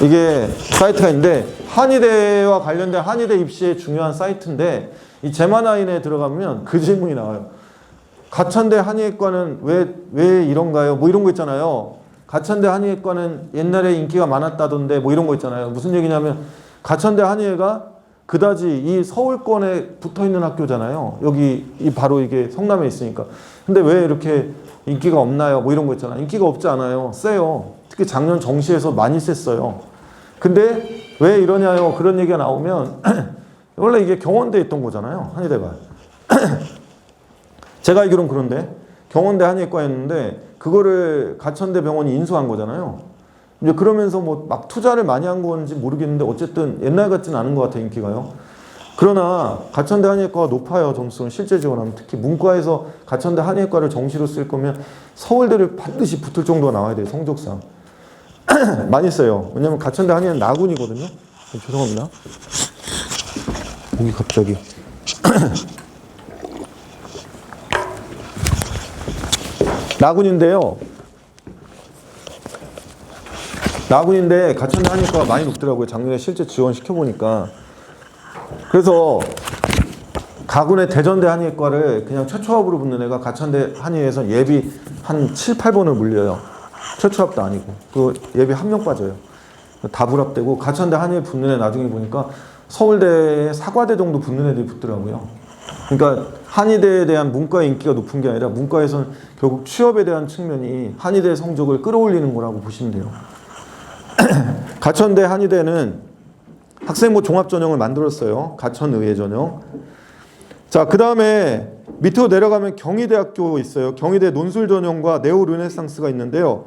이게 사이트가 있는데 한의대와 관련된 한의대 입시의 중요한 사이트인데 이 제마나인에 들어가면 그 질문이 나와요. 가천대 한의학과는 왜 이런가요? 뭐 이런 거 있잖아요. 가천대 한의학과는 옛날에 인기가 많았다던데 뭐 이런 거 있잖아요. 무슨 얘기냐면 가천대 한의회가 그다지 이 서울권에 붙어있는 학교잖아요. 여기 바로 이게 성남에 있으니까. 근데 왜 이렇게 인기가 없나요? 뭐 이런 거 있잖아요. 인기가 없지 않아요. 세요. 특히 작년 정시에서 많이 셌어요. 근데 왜 이러냐요? 그런 얘기가 나오면 원래 이게 경원대에 있던 거잖아요. 한의대가. 제가 알기로는 그런데 경원대 한의과였는데 그거를 가천대 병원이 인수한 거잖아요. 이제 그러면서 뭐 막 투자를 많이 한 건지 모르겠는데 어쨌든 옛날 같지는 않은 것 같아요, 인기가요. 그러나 가천대 한의과가 높아요, 점수는. 실제 지원하면. 특히 문과에서 가천대 한의과를 정시로 쓸 거면 서울대를 반드시 붙을 정도가 나와야 돼요, 성적상. 많이 써요. 왜냐면 가천대 한의는 나군이거든요. 죄송합니다. 목이 갑자기. 나군인데요. 나군인데 가천대 한의과가 많이 높더라고요. 작년에 실제 지원 시켜보니까. 그래서 가군의 대전대 한의과를 그냥 최초합으로 붙는 애가 가천대 한의에서 예비 한 7, 8번을 물려요. 최초합도 아니고. 그 예비 한 명 빠져요. 다 불합되고 가천대 한의에 붙는 애 나중에 보니까 서울대 사과대 정도 붙는 애들이 붙더라고요. 그러니까 한의대에 대한 문과 인기가 높은 게 아니라 문과에서는 결국 취업에 대한 측면이 한의대 성적을 끌어올리는 거라고 보시면 돼요. 가천대 한의대는 학생부 종합 전형을 만들었어요. 가천의회 전형. 자, 그 다음에 밑으로 내려가면 경희대학교 있어요. 경희대 논술 전형과 네오 르네상스가 있는데요.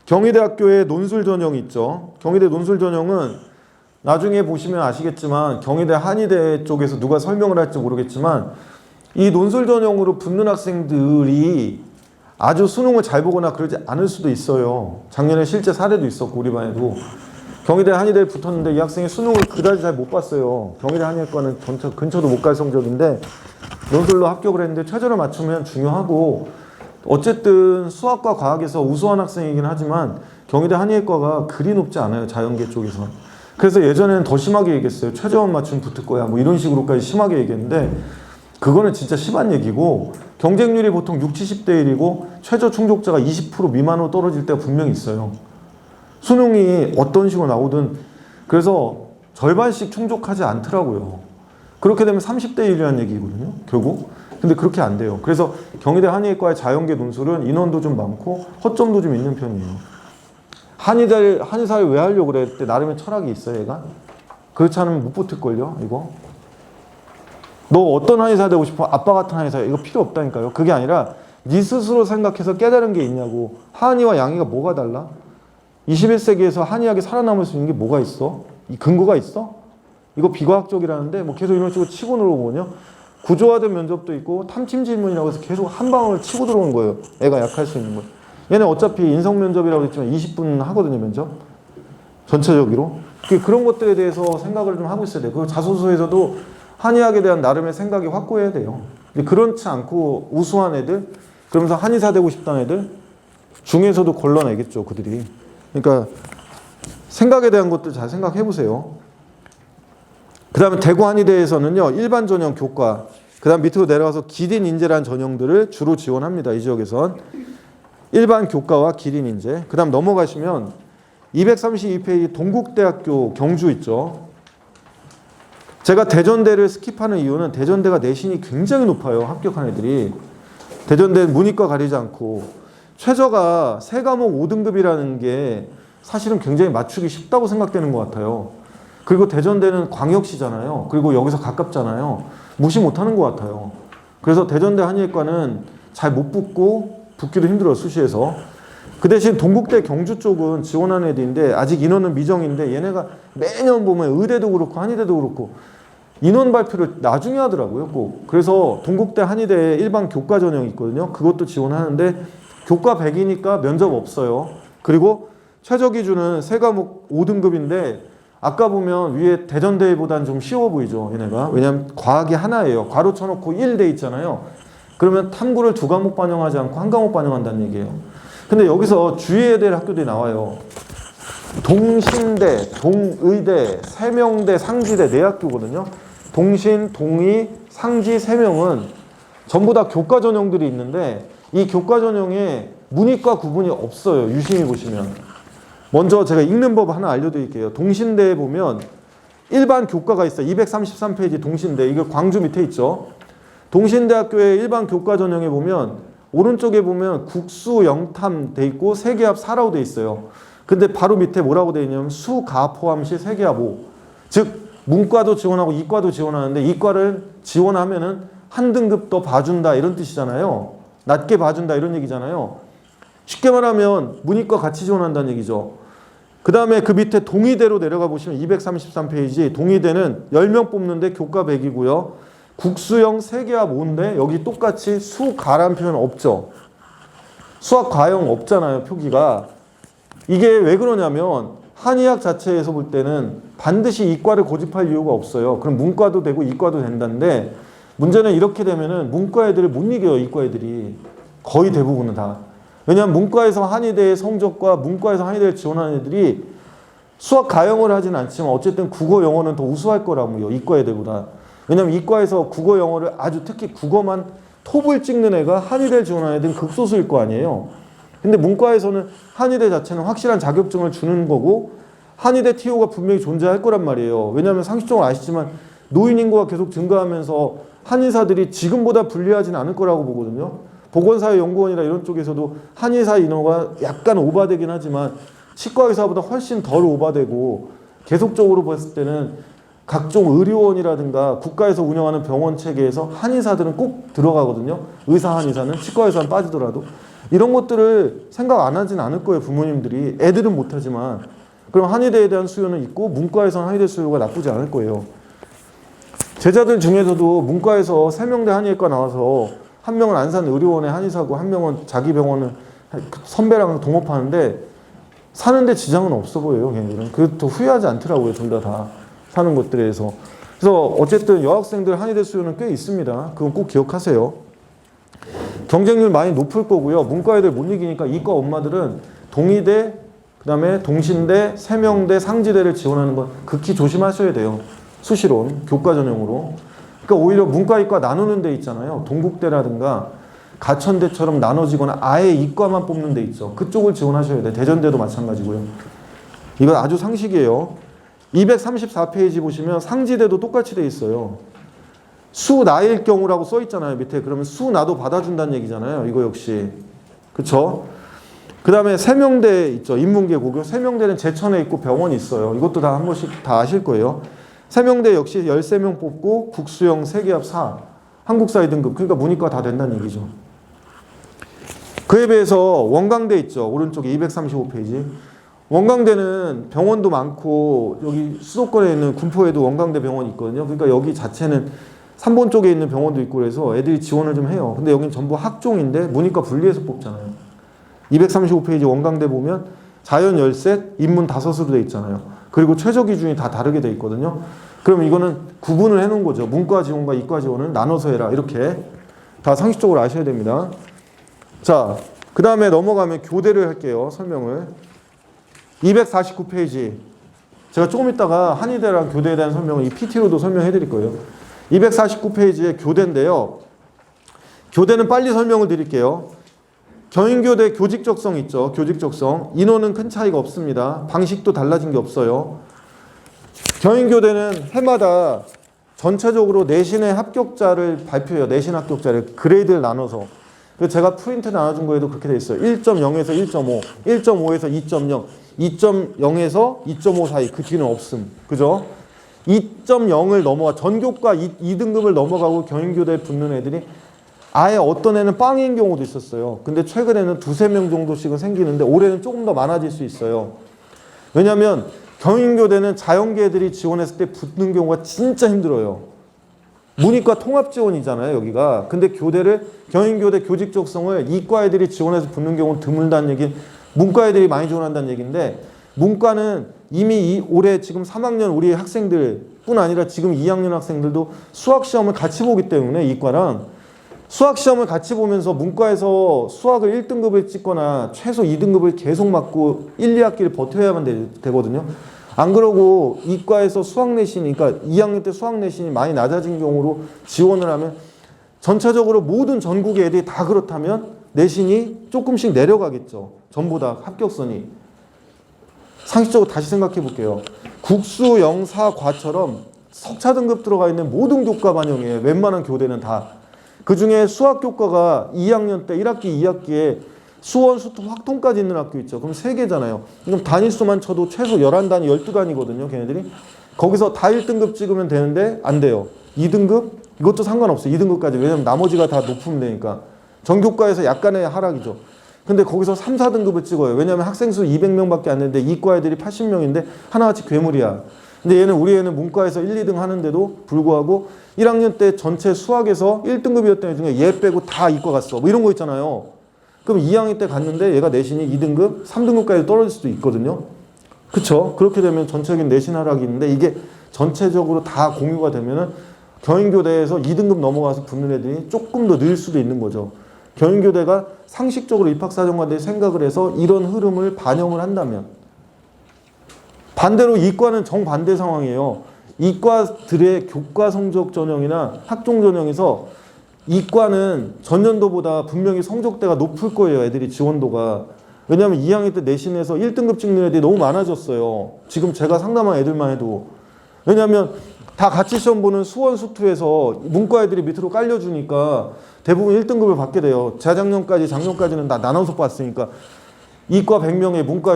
경희대학교에 논술 전형이 있죠. 경희대 논술 전형은 나중에 보시면 아시겠지만 경희대 한의대 쪽에서 누가 설명을 할지 모르겠지만 이 논술 전형으로 붙는 학생들이 아주 수능을 잘 보거나 그러지 않을 수도 있어요. 작년에 실제 사례도 있었고 우리 반에도 경희대 한의대에 붙었는데 이 학생이 수능을 그다지 잘 못 봤어요. 경희대 한의학과는 근처도 못 갈 성적인데 논술로 합격을 했는데 최저를 맞추면 중요하고 어쨌든 수학과 과학에서 우수한 학생이긴 하지만 경희대 한의학과가 그리 높지 않아요. 자연계 쪽에서. 그래서 예전에는 더 심하게 얘기했어요. 최저만 맞추면 붙을 거야. 뭐 이런 식으로까지 심하게 얘기했는데 그거는 진짜 심한 얘기고 경쟁률이 보통 60, 70대 1이고 최저 충족자가 20% 미만으로 떨어질 때가 분명히 있어요. 수능이 어떤 식으로 나오든 그래서 절반씩 충족하지 않더라고요. 그렇게 되면 30대 1이라는 얘기거든요. 결국. 근데 그렇게 안 돼요. 그래서 경희대 한의과의 자연계 논술은 인원도 좀 많고 허점도 좀 있는 편이에요. 한의사를 왜 하려고 그랬대? 나름의 철학이 있어요, 얘가? 그렇지 않으면 못 붙을걸요, 이거? 너 어떤 한의사 되고 싶어? 아빠 같은 한의사. 이거 필요 없다니까요. 그게 아니라 네 스스로 생각해서 깨달은 게 있냐고. 한의와 양의가 뭐가 달라? 21세기에서 한의학이 살아남을 수 있는 게 뭐가 있어? 이 근거가 있어? 이거 비과학적이라는데 뭐 계속 이런 식으로 치고 들어오거든요. 구조화된 면접도 있고 탐침 질문이라고 해서 계속 한 방울 치고 들어오는 거예요. 애가 약할 수 있는 거. 얘는 어차피 인성 면접이라고 했지만 20분 하거든요, 면접. 전체적으로. 그런 것들에 대해서 생각을 좀 하고 있어야 돼요. 그리고 자소서에서도 한의학에 대한 나름의 생각이 확고해야 돼요. 근데 그렇지 않고 우수한 애들, 그러면서 한의사 되고 싶다는 애들 중에서도 걸러내겠죠, 그들이. 그러니까 생각에 대한 것들 잘 생각해 보세요. 그 다음에 대구 한의대에서는요, 일반 전형 교과, 그 다음 밑으로 내려가서 기린 인재라는 전형들을 주로 지원합니다. 이 지역에선. 일반 교과와 기린 인재. 그 다음 넘어가시면 232페이지 동국대학교 경주 있죠. 제가 대전대를 스킵하는 이유는 대전대가 내신이 굉장히 높아요. 합격한 애들이. 대전대는 문이과 가리지 않고 최저가 3과목 5등급이라는 게 사실은 굉장히 맞추기 쉽다고 생각되는 것 같아요. 그리고 대전대는 광역시잖아요. 그리고 여기서 가깝잖아요. 무시 못하는 것 같아요. 그래서 대전대 한의과는 잘 못 붙고 붙기도 힘들어요. 수시에서. 그 대신 동국대 경주 쪽은 지원하는 애들인데 아직 인원은 미정인데 얘네가 매년 보면 의대도 그렇고 한의대도 그렇고 인원 발표를 나중에 하더라고요. 꼭. 그래서 동국대 한의대에 일반 교과 전형이 있거든요. 그것도 지원하는데 교과 100이니까 면접 없어요. 그리고 최저 기준은 3과목 5등급인데 아까 보면 위에 대전대보다는 좀 쉬워 보이죠. 얘네가. 왜냐하면 과학이 하나예요. 괄호 쳐놓고 1대 있잖아요. 그러면 탐구를 2과목 반영하지 않고 1과목 반영한다는 얘기예요. 근데 여기서 주의해야 될 학교들이 나와요. 동신대, 동의대, 세명대, 상지대 4학교거든요. 동신, 동의, 상지 3명은 전부 다 교과 전형들이 있는데 이 교과 전형에 문이과 구분이 없어요. 유심히 보시면. 먼저 제가 읽는 법 하나 알려드릴게요. 동신대에 보면 일반 교과가 있어요. 233페이지 동신대. 이거 광주 밑에 있죠. 동신대학교의 일반 교과 전형에 보면 오른쪽에 보면 국수 영탐 돼 있고 세계합 4라고 돼 있어요. 근데 바로 밑에 뭐라고 돼 있냐면 수가 포함시 세계합 5. 즉 문과도 지원하고 이과도 지원하는데 이과를 지원하면은 한 등급 더 봐준다 이런 뜻이잖아요. 낮게 봐준다 이런 얘기잖아요. 쉽게 말하면 문이과 같이 지원한다는 얘기죠. 그 다음에 그 밑에 동의대로 내려가 보시면 233페이지 동의대는 10명 뽑는데 교과 100이고요. 국수형 세계합 5인데 여기 똑같이 수가란 표현 없죠. 수학 과형 없잖아요. 표기가. 이게 왜 그러냐면 한의학 자체에서 볼 때는 반드시 이과를 고집할 이유가 없어요. 그럼 문과도 되고 이과도 된다는데 문제는 이렇게 되면은 문과 애들을 못 이겨요. 이과 애들이. 거의 대부분은 다. 왜냐하면 문과에서 한의대의 성적과 문과에서 한의대를 지원하는 애들이 수학 가형을 하진 않지만 어쨌든 국어 영어는 더 우수할 거라고요. 이과 애들보다. 왜냐하면 이과에서 국어 영어를 아주 특히 국어만 톱을 찍는 애가 한의대를 지원하는 애들은 극소수일 거 아니에요. 근데 문과에서는 한의대 자체는 확실한 자격증을 주는 거고 한의대 TO가 분명히 존재할 거란 말이에요. 왜냐하면 상식적으로 아시지만 노인 인구가 계속 증가하면서 한의사들이 지금보다 불리하진 않을 거라고 보거든요. 보건사회연구원이나 이런 쪽에서도 한의사 인허가 약간 오바되긴 하지만 치과 의사보다 훨씬 덜 오바되고 계속적으로 봤을 때는 각종 의료원이라든가 국가에서 운영하는 병원 체계에서 한의사들은 꼭 들어가거든요. 의사 한의사는 치과 의사는 빠지더라도 이런 것들을 생각 안 하진 않을 거예요. 부모님들이. 애들은 못하지만 그럼 한의대에 대한 수요는 있고 문과에서는 한의대 수요가 나쁘지 않을 거예요. 제자들 중에서도 문과에서 3명대 한의과 나와서 한 명은 안산 의료원의 한의사고 한 명은 자기 병원을 선배랑 동업하는데 사는데 지장은 없어 보여요. 걔네들은. 그것도 후회하지 않더라고요. 둘 다 사는 것들에 대해서. 그래서 어쨌든 여학생들 한의대 수요는 꽤 있습니다. 그건 꼭 기억하세요. 경쟁률 많이 높을 거고요. 문과 애들 못 이기니까 이과 엄마들은 동의대, 그 다음에 동신대, 세명대, 상지대를 지원하는 건 극히 조심하셔야 돼요. 수시론, 교과 전형으로. 그러니까 오히려 문과, 이과 나누는 데 있잖아요. 동국대라든가 가천대처럼 나눠지거나 아예 이과만 뽑는 데 있죠. 그쪽을 지원하셔야 돼요. 대전대도 마찬가지고요. 이건 아주 상식이에요. 234페이지 보시면 상지대도 똑같이 돼 있어요. 수나일 경우라고 써 있잖아요. 밑에. 그러면 수나도 받아준다는 얘기잖아요. 이거 역시. 그쵸? 그 다음에 세명대 있죠. 인문계 고교. 세명대는 제천에 있고 병원이 있어요. 이것도 다 한 번씩 다 아실 거예요. 세명대 역시 13명 뽑고 국수형 3개합 4. 한국사 2등급. 그러니까 문이과 다 된다는 얘기죠. 그에 비해서 원광대 있죠. 오른쪽에 235페이지. 원광대는 병원도 많고 여기 수도권에 있는 군포에도 원광대 병원이 있거든요. 그러니까 여기 자체는 3번 쪽에 있는 병원도 있고 그래서 애들이 지원을 좀 해요. 근데 여긴 전부 학종인데 문이과 분리해서 뽑잖아요. 235페이지 원광대 보면 자연 13, 인문 5으로 돼 있잖아요. 그리고 최저 기준이 다 다르게 돼 있거든요. 그럼 이거는 구분을 해놓은 거죠. 문과 지원과 이과 지원은 나눠서 해라. 이렇게 다 상식적으로 아셔야 됩니다. 자, 그 다음에 넘어가면 교대를 할게요. 설명을. 249페이지. 제가 조금 있다가 한의대랑 교대에 대한 설명을 이 PT로도 설명해 드릴 거예요. 249페이지에 교대인데요. 교대는 빨리 설명을 드릴게요. 경인교대 교직적성 있죠. 교직적성. 인원은 큰 차이가 없습니다. 방식도 달라진 게 없어요. 경인교대는 해마다 전체적으로 내신의 합격자를 발표해요. 내신 합격자를 그레이드를 나눠서. 그래서 제가 프린트 나눠준 거에도 그렇게 돼 있어요. 1.0에서 1.5, 1.5에서 2.0, 2.0에서 2.5 사이. 그 뒤는 없음. 그죠? 2.0을 넘어가 전교과 2등급을 넘어가고 경인교대에 붙는 애들이 아예 어떤 애는 빵인 경우도 있었어요. 근데 최근에는 2~3명 정도씩은 생기는데 올해는 조금 더 많아질 수 있어요. 왜냐하면 경인교대는 자연계들이 지원했을 때 붙는 경우가 진짜 힘들어요. 문이과 통합 지원이잖아요, 여기가. 근데 경인교대 교직적성을 이과 애들이 지원해서 붙는 경우는 드물다는 얘기, 문과 애들이 많이 지원한다는 얘기인데, 문과는 이미 올해 지금 3학년 우리 학생들 뿐 아니라 지금 2학년 학생들도 수학시험을 같이 보기 때문에 이과랑 수학시험을 같이 보면서 문과에서 수학을 1등급을 찍거나 최소 2등급을 계속 맞고 1, 2학기를 버텨야만 되거든요. 안 그러고 이과에서 수학 내신이, 그러니까 2학년 때 수학 내신이 많이 낮아진 경우로 지원을 하면 전체적으로 모든 전국의 애들이 다 그렇다면 내신이 조금씩 내려가겠죠. 전부 다 합격선이. 상식적으로 다시 생각해 볼게요. 국수, 영사, 과처럼 석차 등급 들어가 있는 모든 교과 반영이에요. 웬만한 교대는 다. 그 중에 수학 교과가 2학년 때 1학기, 2학기에 수원, 수토, 확통까지 있는 학교 있죠. 그럼 3개잖아요. 그럼 단위수만 쳐도 최소 11단위, 12단위거든요. 걔네들이. 거기서 다 1등급 찍으면 되는데 안 돼요. 2등급? 이것도 상관없어요. 2등급까지. 왜냐면 나머지가 다 높으면 되니까. 전교과에서 약간의 하락이죠. 근데 거기서 3, 4등급을 찍어요. 왜냐면 학생 수 200명밖에 안 되는데 이과 애들이 80명인데 하나같이 괴물이야. 근데 우리 애는 문과에서 1, 2등 하는데도 불구하고 1학년 때 전체 수학에서 1등급이었던 애 중에 얘 빼고 다 이과 갔어. 뭐 이런 거 있잖아요. 그럼 2학년 때 갔는데 얘가 내신이 2등급, 3등급까지 떨어질 수도 있거든요. 그쵸? 그렇게 되면 전체적인 내신 하락이 있는데 이게 전체적으로 다 공유가 되면은 경인교대에서 2등급 넘어가서 붙는 애들이 조금 더 늘 수도 있는 거죠. 경인교대가 상식적으로 입학사정관들이 생각을 해서 이런 흐름을 반영을 한다면, 반대로 이과는 정반대 상황이에요. 이과들의 교과 성적 전형이나 학종 전형에서 이과는 전년도보다 분명히 성적대가 높을 거예요. 애들이 지원도가. 왜냐하면 2학년 때 내신에서 1등급 찍는 애들이 너무 많아졌어요. 지금 제가 상담한 애들만 해도. 왜냐하면 다 같이 시험 보는 수원, 수투에서 문과 애들이 밑으로 깔려주니까 대부분 1등급을 받게 돼요. 작년까지는 다 나눠서 봤으니까. 이과 100명에 문과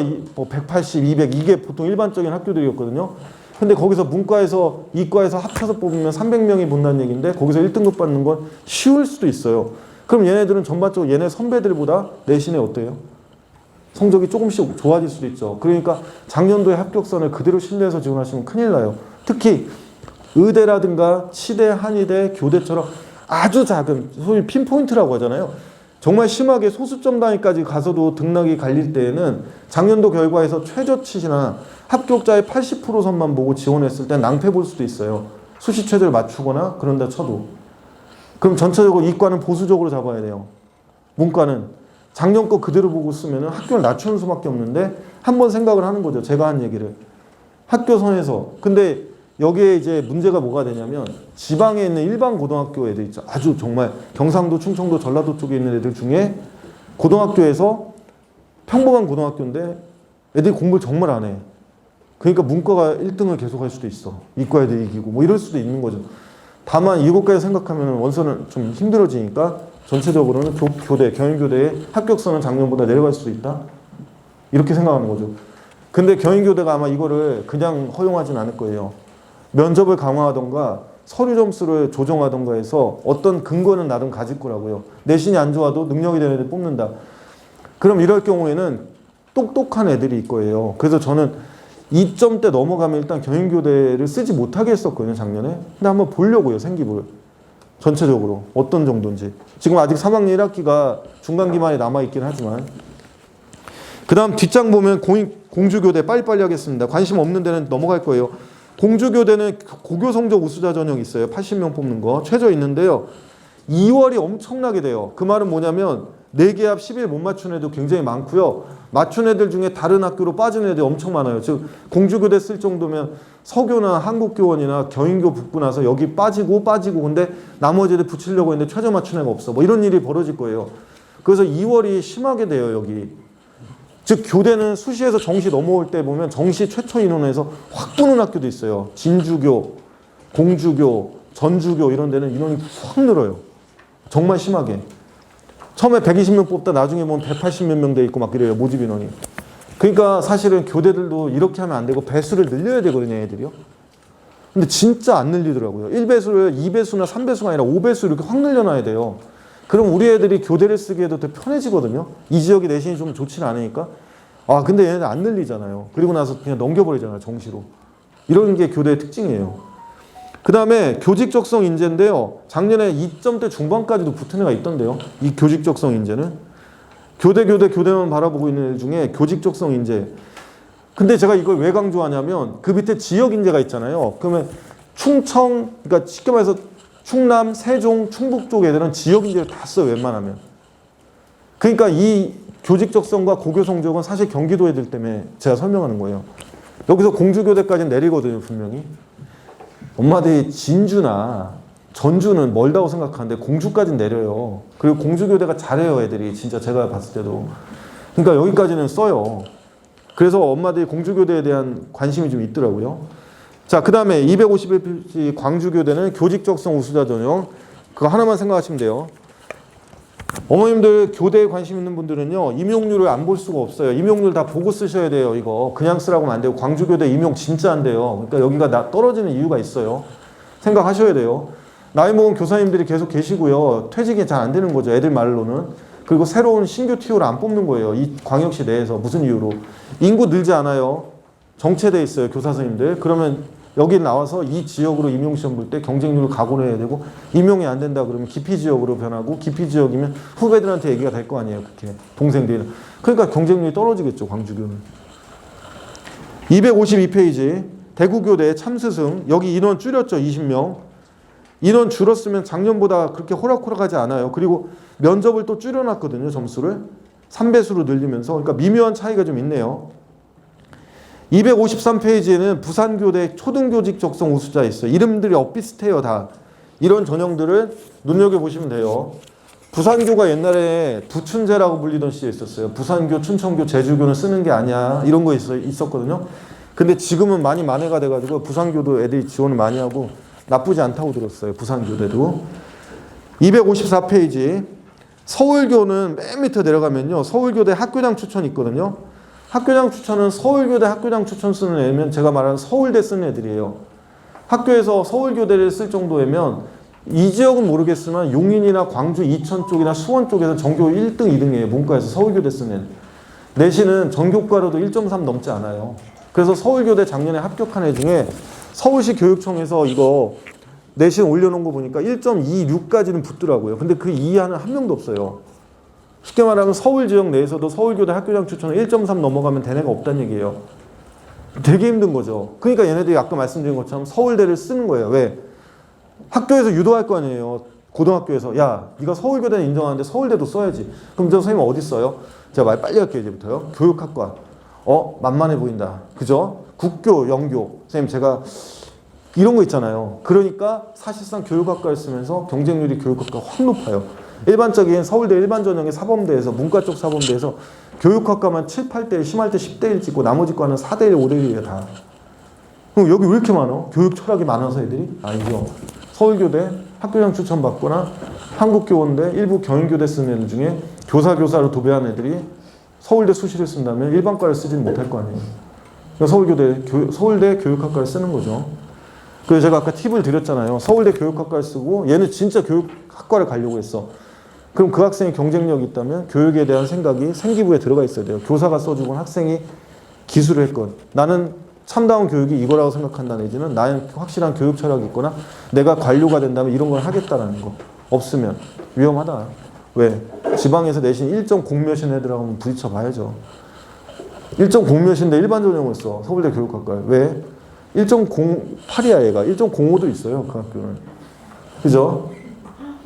180, 200 이게 보통 일반적인 학교들이었거든요. 근데 거기서 문과에서 이과에서 합쳐서 뽑으면 300명이 본다는 얘기인데 거기서 1등급 받는 건 쉬울 수도 있어요. 그럼 얘네들은 전반적으로 얘네 선배들보다 내신에 어때요? 성적이 조금씩 좋아질 수도 있죠. 그러니까 작년도의 합격선을 그대로 신뢰해서 지원하시면 큰일 나요. 특히 의대라든가 치대, 한의대, 교대처럼 아주 작은 소위 핀포인트라고 하잖아요. 정말 심하게 소수점 단위까지 가서도 등락이 갈릴 때에는 작년도 결과에서 최저치나 합격자의 80% 선만 보고 지원했을 때 낭패 볼 수도 있어요. 수시 최저를 맞추거나 그런다 쳐도. 그럼 전체적으로 이과는 보수적으로 잡아야 돼요. 문과는 작년 거 그대로 보고 쓰면 학교를 낮추는 수밖에 없는데 한번 생각을 하는 거죠. 제가 한 얘기를. 학교 선에서. 근데 여기에 이제 문제가 뭐가 되냐면 지방에 있는 일반 고등학교 애들 있죠. 아주 정말 경상도, 충청도, 전라도 쪽에 있는 애들 중에 고등학교에서 평범한 고등학교인데 애들이 공부를 정말 안 해. 그러니까 문과가 1등을 계속 할 수도 있어. 이과 애들이 이기고 뭐 이럴 수도 있는 거죠. 다만 이것까지 생각하면 원서는 좀 힘들어지니까 전체적으로는 교대, 경인교대의 합격선은 작년보다 내려갈 수도 있다. 이렇게 생각하는 거죠. 근데 경인교대가 아마 이거를 그냥 허용하진 않을 거예요. 면접을 강화하던가 서류 점수를 조정하던가 해서 어떤 근거는 나름 가질 거라고요. 내신이 안 좋아도 능력이 되는 애들 뽑는다. 그럼 이럴 경우에는 똑똑한 애들이 있을 거예요. 그래서 저는 2점대 넘어가면 일단 경인교대를 쓰지 못하게 했었거든요, 작년에. 근데 한번 보려고요, 생기부를. 전체적으로 어떤 정도인지. 지금 아직 3학년 1학기가 중간 기말에 남아있긴 하지만. 그 다음 뒷장 보면 공주교대 빨리빨리 하겠습니다. 관심 없는 데는 넘어갈 거예요. 공주교대는 고교 성적 우수자 전형 있어요. 80명 뽑는 거. 최저 있는데요. 2월이 엄청나게 돼요. 그 말은 뭐냐면 4개 합 10일 못 맞춘 애도 굉장히 많고요. 맞춘 애들 중에 다른 학교로 빠진 애들이 엄청 많아요. 즉 공주교대 쓸 정도면 서교나 한국교원이나 경인교 붙고 나서 여기 빠지고 근데 나머지 애들 붙이려고 했는데 최저 맞춘 애가 없어. 뭐 이런 일이 벌어질 거예요. 그래서 2월이 심하게 돼요, 여기. 즉 교대는 수시에서 정시 넘어올 때 보면 정시 최초 인원에서 확 부는 학교도 있어요. 진주교, 공주교, 전주교 이런 데는 인원이 확 늘어요. 정말 심하게. 처음에 120명 뽑다 나중에 보면 180몇 명 돼 있고 막 그래요, 모집 인원이. 그러니까 사실은 교대들도 이렇게 하면 안 되고 배수를 늘려야 되거든요, 애들이요. 근데 진짜 안 늘리더라고요. 1배수를 2배수나 3배수가 아니라 5배수 이렇게 확 늘려놔야 돼요. 그럼 우리 애들이 교대를 쓰기에도 더 편해지거든요. 이 지역이 내신이 좀 좋지는 않으니까. 아, 근데 얘네들 안 늘리잖아요. 그리고 나서 그냥 넘겨버리잖아요, 정시로. 이런 게 교대의 특징이에요. 그 다음에 교직적성 인재인데요. 작년에 2점대 중반까지도 붙은 애가 있던데요. 이 교직적성 인재는. 교대만 바라보고 있는 애 중에 교직적성 인재. 근데 제가 이걸 왜 강조하냐면 그 밑에 지역 인재가 있잖아요. 그러면 충청, 그러니까 쉽게 말해서 충남, 세종, 충북 쪽 애들은 지역 인재를 다 써요, 웬만하면. 그러니까 이 교직적성과 고교 성적은 사실 경기도 애들 때문에 제가 설명하는 거예요. 여기서 공주교대까지는 내리거든요, 분명히. 엄마들이 진주나 전주는 멀다고 생각하는데 공주까지는 내려요. 그리고 공주교대가 잘해요, 애들이. 진짜 제가 봤을 때도. 그러니까 여기까지는 써요. 그래서 엄마들이 공주교대에 대한 관심이 좀 있더라고요. 자, 그 다음에 251페이지 광주교대는 교직적성 우수자 전형. 그거 하나만 생각하시면 돼요. 어머님들 교대에 관심 있는 분들은요, 임용률을 안 볼 수가 없어요. 임용률 다 보고 쓰셔야 돼요, 이거. 그냥 쓰라고 하면 안 되고. 광주교대 임용 진짜 안 돼요. 그러니까 여기가 떨어지는 이유가 있어요. 생각하셔야 돼요. 나이 먹은 교사님들이 계속 계시고요. 퇴직이 잘 안 되는 거죠, 애들 말로는. 그리고 새로운 신규 TO를 안 뽑는 거예요, 이 광역시 내에서. 무슨 이유로? 인구 늘지 않아요. 정체돼 있어요, 교사 선생님들. 그러면 여기 나와서 이 지역으로 임용시험 볼 때 경쟁률을 각오해야 되고, 임용이 안 된다 그러면 기피지역으로 변하고, 기피지역이면 후배들한테 얘기가 될 거 아니에요, 그렇게. 동생들이. 그러니까 경쟁률이 떨어지겠죠, 광주교는. 252페이지 대구교대 참스승. 여기 인원 줄였죠, 20명. 인원 줄었으면 작년보다 그렇게 호락호락하지 않아요. 그리고 면접을 또 줄여놨거든요, 점수를. 3배수로 늘리면서. 그러니까 미묘한 차이가 좀 있네요. 253페이지에는 부산교대 초등교직 적성 우수자 있어요. 이름들이 엇비슷해요, 다. 이런 전형들을 눈여겨보시면 돼요. 부산교가 옛날에 부춘제라고 불리던 시절이 있었어요. 부산교, 춘천교, 제주교는 쓰는 게 아니야. 이런 거 있었거든요. 근데 지금은 많이 만회가 돼가지고 부산교도 애들이 지원을 많이 하고 나쁘지 않다고 들었어요, 부산교대도. 254페이지 서울교는 맨 밑에 내려가면요, 서울교대 학교장 추천이 있거든요. 학교장 추천은 서울교대 학교장 추천 쓰는 애면 제가 말하는 서울대 쓰는 애들이에요. 학교에서 서울교대를 쓸 정도면 이 지역은 모르겠지만 용인이나 광주, 이천 쪽이나 수원 쪽에서 전교 1등, 2등이에요. 문과에서 서울교대 쓰는 애들. 내신은 전교과로도 1.3 넘지 않아요. 그래서 서울교대 작년에 합격한 애 중에 서울시 교육청에서 이거 내신 올려놓은 거 보니까 1.26까지는 붙더라고요. 근데 그 이하는 한 명도 없어요. 쉽게 말하면 서울 지역 내에서도 서울교대 학교장 추천은 1.3 넘어가면 된 애가 없다는 얘기예요. 되게 힘든 거죠. 그러니까 얘네들이 아까 말씀드린 것처럼 서울대를 쓰는 거예요. 왜? 학교에서 유도할 거 아니에요. 고등학교에서. 야, 네가 서울교대는 인정하는데 서울대도 써야지. 그럼 저 선생님 어디 써요? 제가 말 빨리 할게요, 이제부터요. 교육학과. 만만해 보인다. 그죠? 국교, 영교. 선생님 제가 이런 거 있잖아요. 그러니까 사실상 교육학과를 쓰면서 경쟁률이 교육학과가 확 높아요. 일반적인 서울대 일반 전형의 사범대에서, 문과 쪽 사범대에서 교육학과만 7, 8대1, 심할 때 10대1 찍고 나머지 과는 4대1, 5대1이에요, 다. 그럼 여기 왜 이렇게 많아? 교육 철학이 많아서 애들이? 아니죠. 서울교대 학교장 추천받거나 한국교원대 일부 경인교대 쓰는 애들 중에 교사로 도배한 애들이 서울대 수시를 쓴다면 일반과를 쓰지는 못할 거 아니에요. 그러니까 서울대 교육학과를 쓰는 거죠. 그래서 제가 아까 팁을 드렸잖아요. 서울대 교육학과를 쓰고 얘는 진짜 교육학과를 가려고 했어. 그럼 그 학생이 경쟁력이 있다면 교육에 대한 생각이 생기부에 들어가 있어야 돼요. 교사가 써주건 학생이 기술을 했건. 나는 참다운 교육이 이거라고 생각한다 내지는 나는 확실한 교육 철학이 있거나 내가 관료가 된다면 이런 걸 하겠다라는 거. 없으면 위험하다. 왜? 지방에서 내신 1.0몇인 애들하고 부딪혀 봐야죠. 1.0몇인데 일반 전형을 써. 서울대 교육학과에. 왜? 1.08이야 얘가. 1.05도 있어요. 그 학교는. 그죠?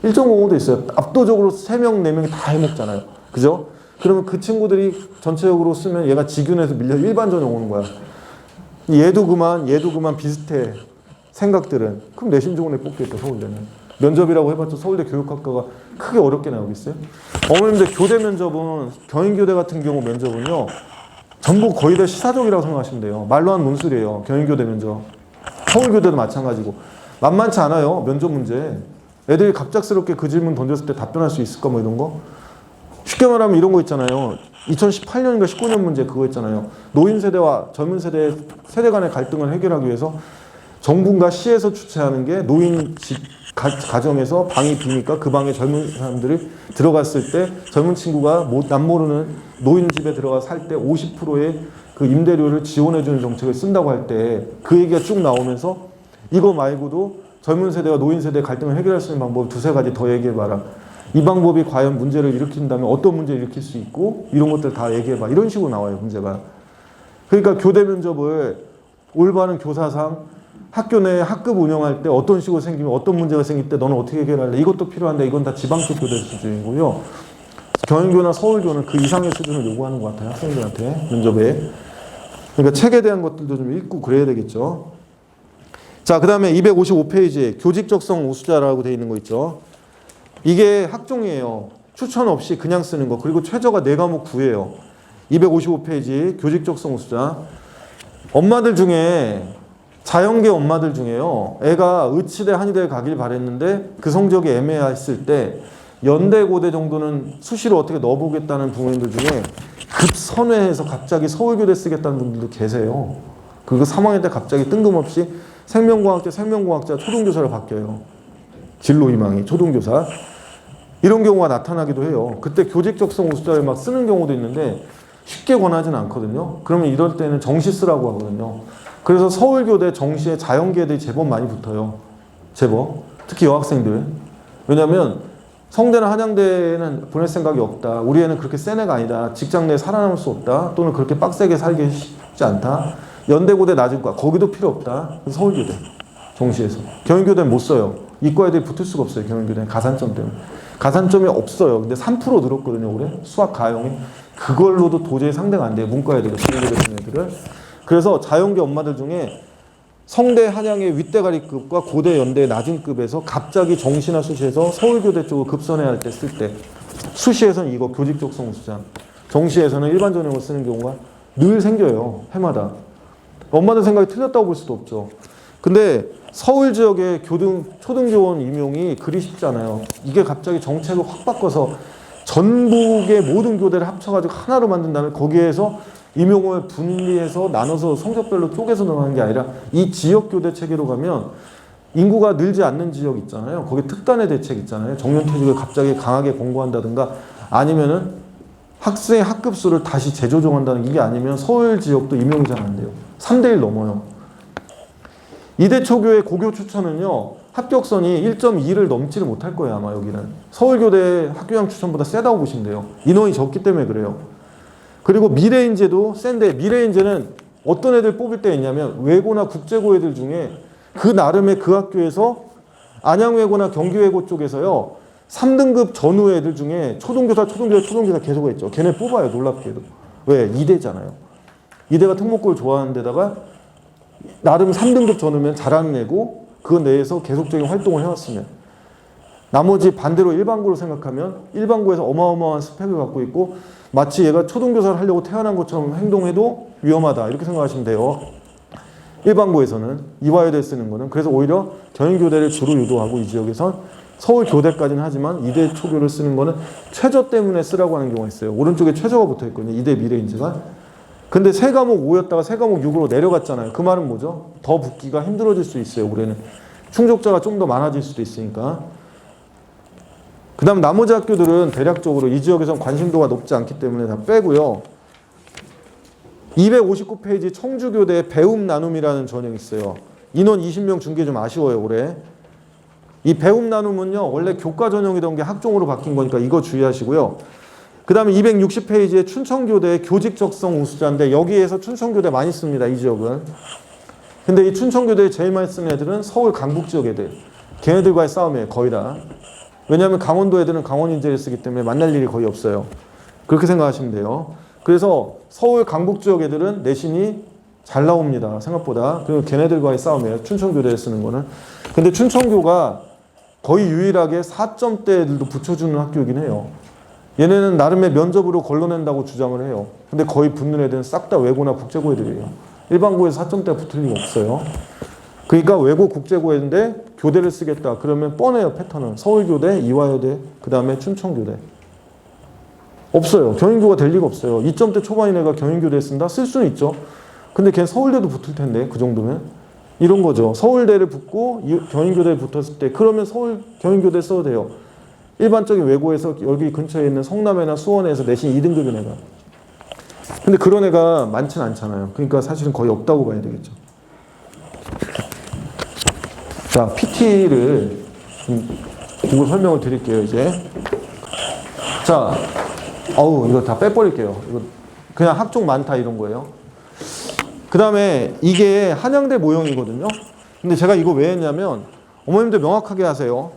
1.05도 있어요. 압도적으로 3명, 4명이 다 해먹잖아요. 그죠? 그러면 그 친구들이 전체적으로 쓰면 얘가 직윤에서 밀려 일반 전형 오는 거야. 얘도 그만 비슷해. 생각들은. 그럼 내신 좋은 애 뽑겠다, 서울대는. 면접이라고 해봤자 서울대 교육학과가 크게 어렵게 나오겠어요? 어머님들 교대 면접은, 경인교대 같은 경우 면접은요, 전부 거의 다 시사적이라고 생각하시면 돼요. 말로 한 문술이에요. 경인교대 면접. 서울교대도 마찬가지고. 만만치 않아요. 면접 문제. 애들이 갑작스럽게 그 질문 던졌을 때 답변할 수 있을까 뭐 이런 거. 쉽게 말하면 이런 거 있잖아요. 2018년인가 19년 문제 그거 있잖아요. 노인 세대와 젊은 세대 간의 갈등을 해결하기 위해서 정부가 시에서 주최하는 게 노인 집 가정에서 방이 비니까 그 방에 젊은 사람들이 들어갔을 때 젊은 친구가 남모르는 노인 집에 들어가 살 때 50%의 그 임대료를 지원해주는 정책을 쓴다고 할 때 그 얘기가 쭉 나오면서 이거 말고도 젊은 세대와 노인 세대의 갈등을 해결할 수 있는 방법 두세 가지 더 얘기해봐라. 이 방법이 과연 문제를 일으킨다면 어떤 문제를 일으킬 수 있고 이런 것들 다 얘기해봐. 이런 식으로 나와요, 문제가. 그러니까 교대 면접을 올바른 교사상 학교 내 학급 운영할 때 어떤 식으로 생기면 어떤 문제가 생길 때 너는 어떻게 해결할래? 이것도 필요한데 이건 다 지방급 교대 수준이고요. 경인교나 서울교는 그 이상의 수준을 요구하는 것 같아요. 학생들한테 면접에. 그러니까 책에 대한 것들도 좀 읽고 그래야 되겠죠. 자, 그 다음에 255페이지에 교직적성 우수자라고 되어 있는 거 있죠. 이게 학종이에요. 추천 없이 그냥 쓰는 거. 그리고 최저가 4과목 9예요. 255페이지 교직적성 우수자. 엄마들 중에 자연계 엄마들 중에요. 애가 의치대 한의대에 가길 바랬는데 그 성적이 애매했을 때 연대 고대 정도는 수시로 어떻게 넣어보겠다는 부모님들 중에 급선회해서 갑자기 서울교대 쓰겠다는 분들도 계세요. 그리고 3학년 때 갑자기 뜬금없이 생명공학자 초등교사로 바뀌어요. 진로 희망이 초등교사. 이런 경우가 나타나기도 해요. 그때 교직적성 우수자를 막 쓰는 경우도 있는데 쉽게 권하지는 않거든요. 그러면 이럴 때는 정시 쓰라고 하거든요. 그래서 서울교대 정시에 자연계들이 제법 많이 붙어요. 제법. 특히 여학생들. 왜냐면 성대나 한양대는 보낼 생각이 없다. 우리 애는 그렇게 센 애가 아니다. 직장 내에 살아남을 수 없다. 또는 그렇게 빡세게 살기 쉽지 않다. 연대고대 낮은 과 거기도 필요 없다. 서울교대 정시에서. 경인교대는 못 써요. 이과 애들이 붙을 수가 없어요. 경인교대는 가산점 때문에. 가산점이 없어요. 근데 3% 늘었거든요. 올해 수학 가용이. 그걸로도 도저히 상대가 안 돼요. 문과 애들, 경인교대 같은 애들을. 그래서 자연계 엄마들 중에 성대 한양의 윗대가리급과 고대 연대 낮은 급에서 갑자기 정시나 수시에서 서울교대 쪽으로 급선회 할 때 쓸 때 수시에서는 이거 교직적성 우수자, 정시에서는 일반 전형을 쓰는 경우가 늘 생겨요. 해마다. 엄마들 생각이 틀렸다고 볼 수도 없죠. 근데 서울 지역의 초등교원 임용이 그리 쉽지 않아요. 이게 갑자기 정책을 확 바꿔서 전국의 모든 교대를 합쳐가지고 하나로 만든 다음에 거기에서 임용을 분리해서 나눠서 성적별로 쪼개서 넣는 게 아니라 이 지역교대 체계로 가면 인구가 늘지 않는 지역 있잖아요. 거기 특단의 대책 있잖아요. 정년퇴직을 갑자기 강하게 권고한다든가 아니면은 학생의 학급수를 다시 재조정한다는 이게 아니면 서울 지역도 임용이 잘 안 돼요. 3대1 넘어요. 이대 초교의 고교 추천은요. 합격선이 1.2를 넘지를 못할 거예요. 아마 여기는. 서울교대 학교장 추천보다 세다고 보시면 돼요. 인원이 적기 때문에 그래요. 그리고 미래인재도 센데 미래인재는 어떤 애들 뽑을 때 있냐면 외고나 국제고 애들 중에 그 나름의 그 학교에서 안양외고나 경기외고 쪽에서요 3등급 전후 애들 중에 초등교사 계속 했죠. 걔네 뽑아요. 놀랍게도. 왜? 이대잖아요. 이대가 특목고를 좋아하는 데다가 나름 3등급 전후면 잘하는 애고 그 내에서 계속적인 활동을 해왔으면 나머지 반대로 일반고로 생각하면 일반고에서 어마어마한 스펙을 갖고 있고 마치 얘가 초등교사를 하려고 태어난 것처럼 행동해도 위험하다 이렇게 생각하시면 돼요. 일반고에서는 이화여대 쓰는 거는 그래서 오히려 경인교대를 주로 유도하고 이 지역에선 서울교대까지는 하지만 이대 초교를 쓰는 거는 최저 때문에 쓰라고 하는 경우가 있어요. 오른쪽에 최저가 붙어 있거든요. 이대 미래인재가. 근데 세 과목 5였다가 세 과목 6으로 내려갔잖아요. 그 말은 뭐죠? 더 붙기가 힘들어질 수 있어요. 올해는. 충족자가 좀 더 많아질 수도 있으니까. 그 다음 나머지 학교들은 대략적으로 이 지역에선 관심도가 높지 않기 때문에 다 빼고요. 259페이지 청주교대 배움 나눔이라는 전형이 있어요. 인원 20명 준 게 좀 아쉬워요, 올해. 이 배움 나눔은요, 원래 교과 전형이던 게 학종으로 바뀐 거니까 이거 주의하시고요. 그 다음에 260페이지에 춘천교대 교직 적성 우수자인데 여기에서 춘천교대 많이 씁니다, 이 지역은. 근데 이 춘천교대에 제일 많이 쓰는 애들은 서울 강북 지역 애들. 걔네들과의 싸움이에요, 거의 다. 왜냐하면 강원도 애들은 강원 인재를 쓰기 때문에 만날 일이 거의 없어요. 그렇게 생각하시면 돼요. 그래서 서울 강북 지역 애들은 내신이 잘 나옵니다, 생각보다. 그리고 걔네들과의 싸움이에요, 춘천교대에 쓰는 거는. 근데 춘천교가 거의 유일하게 4점대 애들도 붙여주는 학교이긴 해요. 얘네는 나름의 면접으로 걸러낸다고 주장을 해요. 근데 거의 붙는 애들은 싹 다 외고나 국제고 애들이에요. 일반고에서 4점대가 붙을 리가 없어요. 그러니까 외고 국제고인데 교대를 쓰겠다. 그러면 뻔해요, 패턴은. 서울교대, 이화여대, 그 다음에 춘천교대. 없어요. 경인교가 될 리가 없어요. 2점대 초반인 애가 경인교대에 쓴다? 쓸 수는 있죠. 근데 걔는 서울대도 붙을 텐데, 그 정도면. 이런 거죠. 서울대를 붙고 경인교대에 붙었을 때 그러면 경인교대 써도 돼요. 일반적인 외고에서 여기 근처에 있는 성남이나 수원에서 내신 2등급인 애가. 근데 그런 애가 많지는 않잖아요. 그러니까 사실은 거의 없다고 봐야 되겠죠. 자, PT를 보고 설명을 드릴게요, 이제. 자, 이거 다 빼버릴게요. 이거 그냥 학종 많다 이런 거예요. 그 다음에 이게 한양대 모형이거든요. 근데 제가 이거 왜 했냐면 어머님들 명확하게 하세요.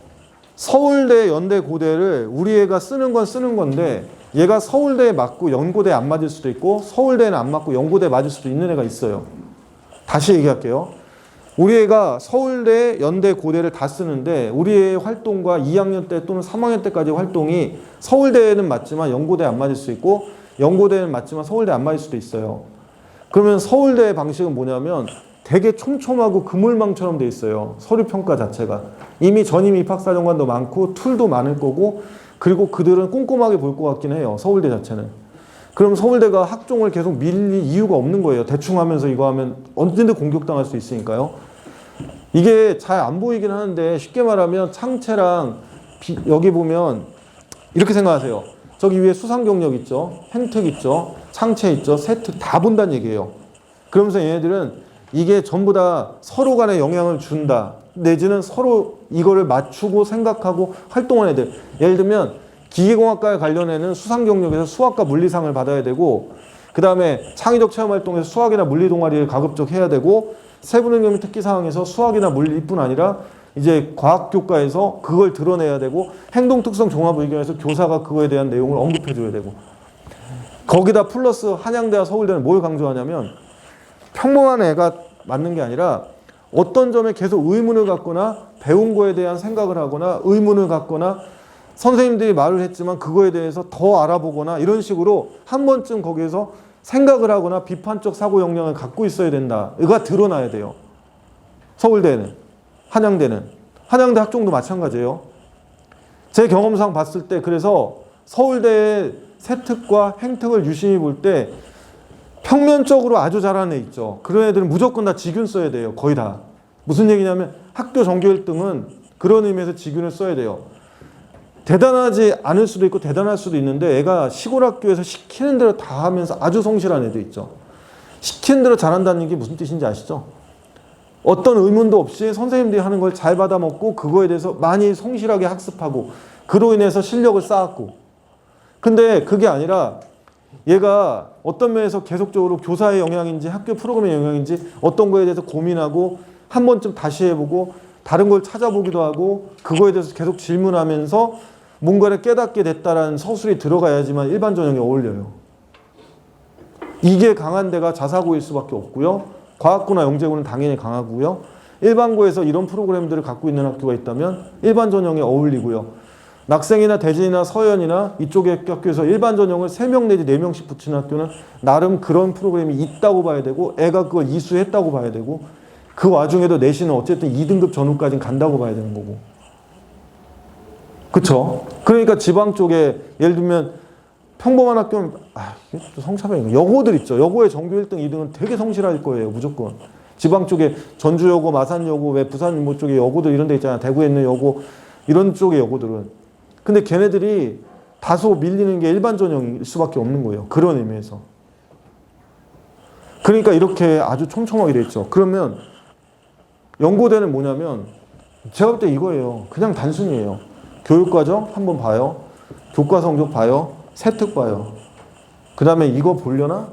서울대, 연대, 고대를 우리 애가 쓰는 건 쓰는 건데 얘가 서울대에 맞고 연고대에 안 맞을 수도 있고 서울대에는 안 맞고 연고대에 맞을 수도 있는 애가 있어요. 다시 얘기할게요. 우리 애가 서울대, 연대, 고대를 다 쓰는데 우리 애의 활동과 2학년 때 또는 3학년 때까지 활동이 서울대에는 맞지만 연고대에 안 맞을 수 있고 연고대에는 맞지만 서울대에 안 맞을 수도 있어요. 그러면 서울대의 방식은 뭐냐면 되게 촘촘하고 그물망처럼 돼 있어요. 서류 평가 자체가. 이미 전임 입학사정관도 많고 툴도 많을 거고 그리고 그들은 꼼꼼하게 볼 것 같긴 해요. 서울대 자체는. 그럼 서울대가 학종을 계속 밀릴 이유가 없는 거예요. 대충 하면서 이거 하면 언제든 공격당할 수 있으니까요. 이게 잘 안 보이긴 하는데 쉽게 말하면 창체랑 여기 보면 이렇게 생각하세요. 저기 위에 수상경력 있죠. 행특 있죠. 창체 있죠. 세특 다 본다는 얘기예요. 그러면서 얘네들은 이게 전부 다 서로 간에 영향을 준다. 내지는 서로 이거를 맞추고 생각하고 활동하는 애들. 예를 들면 기계공학과에 관련해는 수상경력에서 수학과 물리상을 받아야 되고 그 다음에 창의적 체험활동에서 수학이나 물리 동아리를 가급적 해야 되고 세부능력 및 특기사항에서 수학이나 물리뿐 아니라 이제 과학교과에서 그걸 드러내야 되고 행동특성 종합의견에서 교사가 그거에 대한 내용을 언급해줘야 되고 거기다 플러스 한양대와 서울대는 뭘 강조하냐면 평범한 애가 맞는 게 아니라 어떤 점에 계속 의문을 갖거나 배운 거에 대한 생각을 하거나 의문을 갖거나 선생님들이 말을 했지만 그거에 대해서 더 알아보거나 이런 식으로 한 번쯤 거기에서 생각을 하거나 비판적 사고 역량을 갖고 있어야 된다. 이거 드러나야 돼요. 서울대는. 한양대는. 한양대 학종도 마찬가지예요. 제 경험상 봤을 때 그래서 서울대의 세특과 행특을 유심히 볼 때 평면적으로 아주 잘하는 애 있죠. 그런 애들은 무조건 다 지균 써야 돼요. 거의 다. 무슨 얘기냐면 학교 전교 1등은 그런 의미에서 지균을 써야 돼요. 대단하지 않을 수도 있고 대단할 수도 있는데 애가 시골 학교에서 시키는 대로 다 하면서 아주 성실한 애도 있죠. 시키는 대로 잘한다는 게 무슨 뜻인지 아시죠? 어떤 의문도 없이 선생님들이 하는 걸 잘 받아먹고 그거에 대해서 많이 성실하게 학습하고 그로 인해서 실력을 쌓았고 근데 그게 아니라 얘가 어떤 면에서 계속적으로 교사의 영향인지 학교 프로그램의 영향인지 어떤 거에 대해서 고민하고 한 번쯤 다시 해보고 다른 걸 찾아보기도 하고 그거에 대해서 계속 질문하면서 뭔가를 깨닫게 됐다라는 서술이 들어가야지만 일반 전형에 어울려요. 이게 강한 데가 자사고일 수밖에 없고요. 과학고나 영재고는 당연히 강하고요. 일반고에서 이런 프로그램들을 갖고 있는 학교가 있다면 일반 전형에 어울리고요. 낙생이나 대진이나 서연이나 이쪽의 학교에서 일반 전형을 3명 내지 4명씩 붙이는 학교는 나름 그런 프로그램이 있다고 봐야 되고 애가 그걸 이수했다고 봐야 되고 그 와중에도 내신은 어쨌든 2등급 전후까지는 간다고 봐야 되는 거고. 그쵸? 그러니까 지방 쪽에 예를 들면 평범한 학교는 이게 또 성차별인가. 여고들 있죠. 여고의 전교 1등, 2등은 되게 성실할 거예요. 무조건. 지방 쪽에 전주여고, 마산여고, 왜 부산 뭐 쪽에 여고들 이런 데 있잖아요. 대구에 있는 여고 이런 쪽의 여고들은. 근데 걔네들이 다소 밀리는 게 일반 전형일 수밖에 없는 거예요. 그런 의미에서. 그러니까 이렇게 아주 촘촘하게 돼 있죠. 그러면 연고대는 뭐냐면 제가 볼 때 이거예요. 그냥 단순이에요. 교육과정 한번 봐요. 교과 성적 봐요. 세특 봐요. 그 다음에 이거 보려나?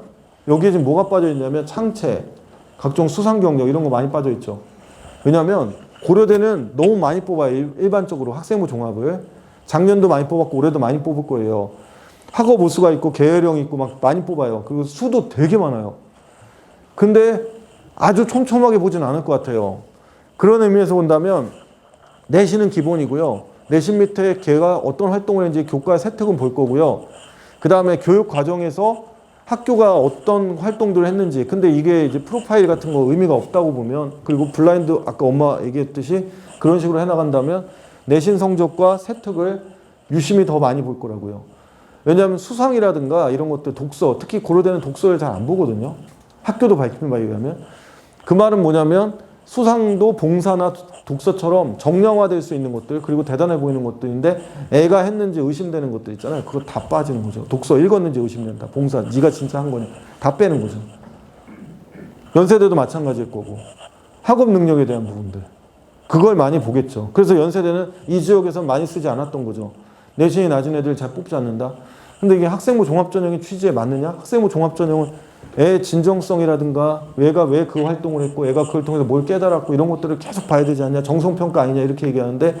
여기에 지금 뭐가 빠져 있냐면 창체, 각종 수상 경력 이런 거 많이 빠져 있죠. 왜냐하면 고려대는 너무 많이 뽑아요. 일반적으로 학생부 종합을. 작년도 많이 뽑았고 올해도 많이 뽑을 거예요. 학업 우수가 있고 계열형 있고 막 많이 뽑아요. 그리고 수도 되게 많아요. 근데 아주 촘촘하게 보진 않을 것 같아요. 그런 의미에서 본다면 내신은 기본이고요. 내신 밑에 걔가 어떤 활동을 했는지 교과 세특은 볼 거고요. 그 다음에 교육 과정에서 학교가 어떤 활동들을 했는지. 근데 이게 이제 프로파일 같은 거 의미가 없다고 보면, 그리고 블라인드 아까 엄마 얘기했듯이 그런 식으로 해나간다면 내신 성적과 세특을 유심히 더 많이 볼 거라고요. 왜냐하면 수상이라든가 이런 것들, 독서, 특히 고려대는 독서를 잘 안 보거든요. 학교도 밝히는 바에 의하면. 그 말은 뭐냐면 수상도 봉사나 독서처럼 정량화될 수 있는 것들, 그리고 대단해 보이는 것들인데 애가 했는지 의심되는 것들 있잖아요. 그거 다 빠지는 거죠. 독서 읽었는지 의심된다. 봉사, 네가 진짜 한 거냐. 다 빼는 거죠. 연세대도 마찬가지일 거고. 학업 능력에 대한 부분들. 그걸 많이 보겠죠. 그래서 연세대는 이 지역에서 많이 쓰지 않았던 거죠. 내신이 낮은 애들 잘 뽑지 않는다. 근데 이게 학생부 종합전형의 취지에 맞느냐? 학생부 종합전형은 애의 진정성이라든가 얘가 왜 그 활동을 했고 애가 그걸 통해서 뭘 깨달았고 이런 것들을 계속 봐야 되지 않냐, 정성평가 아니냐 이렇게 얘기하는데,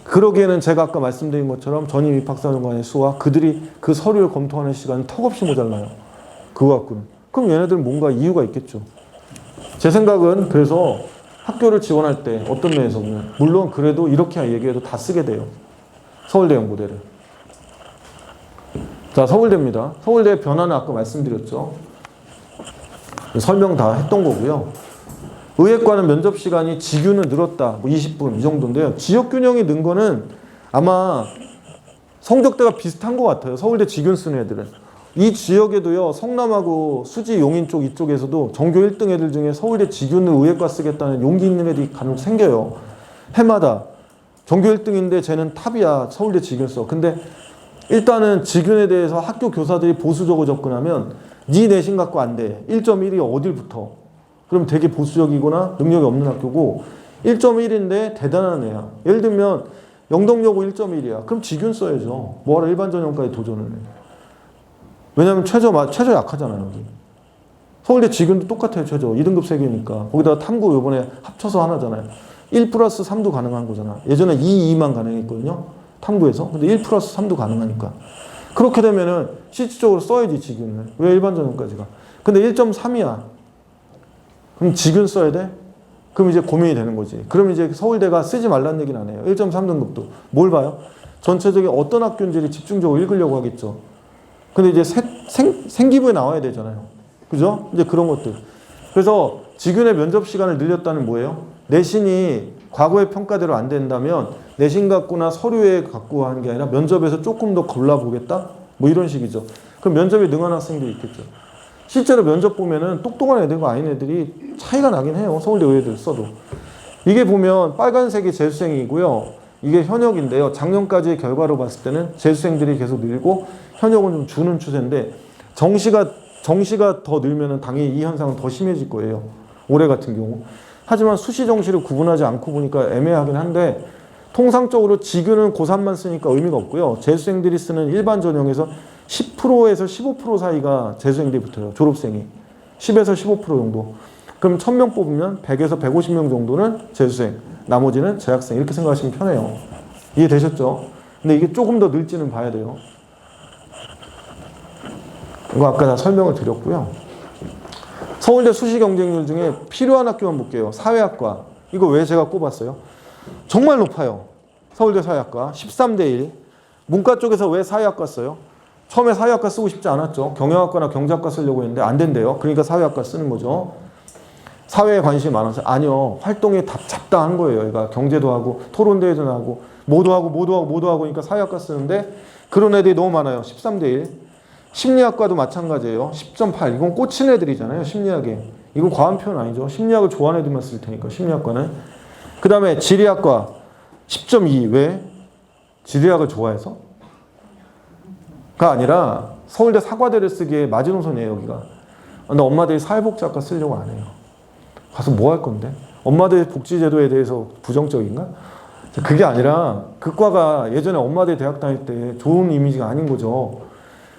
그러기에는 제가 아까 말씀드린 것처럼 전임 입학사정관의 수와 그들이 그 서류를 검토하는 시간은 턱없이 모자라요. 그거 갖고는. 그럼 얘네들은 뭔가 이유가 있겠죠. 제 생각은 그래서 학교를 지원할 때 어떤 면에서 보면 물론 그래도 이렇게 얘기해도 다 쓰게 돼요. 서울대 연고대를. 자, 서울대입니다. 서울대 변화는 아까 말씀드렸죠. 설명 다 했던 거고요. 의예과는 면접 시간이 지규는 늘었다. 뭐 20분 이 정도인데요. 지역 균형이 는 거는 아마 성적대가 비슷한 것 같아요. 서울대 지균 쓰는 애들은. 이 지역에도요. 성남하고 수지 용인 쪽 이쪽에서도 전교 1등 애들 중에 서울대 지균을 의예과 쓰겠다는 용기 있는 애들이 간혹 생겨요. 해마다. 전교 1등인데 쟤는 탑이야. 서울대 지균 써. 근데 일단은 지균에 대해서 학교 교사들이 보수적으로 접근하면 네 내신 갖고 안 돼. 1.1이 어딜 붙어. 그럼 되게 보수적이거나 능력이 없는 학교고 1.1인데 대단한 애야. 예를 들면 영덕여고 1.1이야. 그럼 지균 써야죠. 뭐하러 일반 전형까지 도전을 해. 왜냐면 최저 약하잖아요. 여기. 서울대 지균도 똑같아요. 최저. 2등급 세계니까. 거기다가 탐구 이번에 합쳐서 하나잖아요. 1+3도 가능한 거잖아. 예전에 2만 가능했거든요. 탐구에서. 근데 1+3도 가능하니까. 그렇게 되면은 실질적으로 써야지 지균을. 왜 일반 전형까지 가? 근데 1.3이야. 그럼 지균 써야 돼? 그럼 이제 고민이 되는 거지. 그럼 이제 서울대가 쓰지 말라는 얘기는 안 해요. 1.3등급도. 뭘 봐요? 전체적인 어떤 학교인지를 집중적으로 읽으려고 하겠죠. 근데 이제 생기부에 나와야 되잖아요. 그죠? 이제 그런 것들. 그래서 지균의 면접 시간을 늘렸다는 뭐예요? 내신이 과거의 평가대로 안 된다면 내신 갖고나 서류에 갖고 하는 게 아니라 면접에서 조금 더 골라보겠다? 뭐 이런 식이죠. 그럼 면접에 능한 학생들이 있겠죠. 실제로 면접 보면은 똑똑한 애들과 아닌 애들이 차이가 나긴 해요. 서울대 의대들 써도. 이게 보면 빨간색이 재수생이고요. 이게 현역인데요. 작년까지의 결과로 봤을 때는 재수생들이 계속 늘고 현역은 좀 주는 추세인데 정시가 더 늘면은 당연히 이 현상은 더 심해질 거예요. 올해 같은 경우. 하지만 수시 정시를 구분하지 않고 보니까 애매하긴 한데 통상적으로 지규는 고3만 쓰니까 의미가 없고요. 재수생들이 쓰는 일반 전형에서 10%에서 15% 사이가 재수생들이 붙어요. 졸업생이. 10에서 15% 정도. 그럼 1000명 뽑으면 100에서 150명 정도는 재수생, 나머지는 재학생 이렇게 생각하시면 편해요. 이해되셨죠? 근데 이게 조금 더 늘지는 봐야 돼요. 이거 아까 다 설명을 드렸고요. 서울대 수시 경쟁률 중에 필요한 학교만 볼게요. 사회학과. 이거 왜 제가 꼽았어요? 정말 높아요. 서울대 사회학과 13대 1. 문과 쪽에서 왜 사회학과 써요? 처음에 사회학과 쓰고 싶지 않았죠. 경영학과나 경제학과 쓰려고 했는데 안 된대요. 그러니까 사회학과 쓰는 거죠. 사회에 관심이 많아서. 아니요. 활동이 잡다한 거예요. 얘가 경제도 하고 토론대회도 하고 모두 하고 그러니까 사회학과 쓰는데 그런 애들이 너무 많아요. 13대 1. 심리학과도 마찬가지예요. 10.8. 이건 꽂힌 애들이잖아요. 심리학에. 이건 과한 표현 아니죠. 심리학을 좋아하는 애들만 쓸 테니까, 심리학과는. 그 다음에 지리학과 10.2. 왜? 지리학을 좋아해서? 가 아니라 서울대 사과대를 쓰기에 마지노선이에요, 여기가. 근데 엄마들이 사회복지학과 쓰려고 안 해요. 가서 뭐 할 건데? 엄마들 복지제도에 대해서 부정적인가? 그게 아니라 그 과가 예전에 엄마들 대학 다닐 때 좋은 이미지가 아닌 거죠.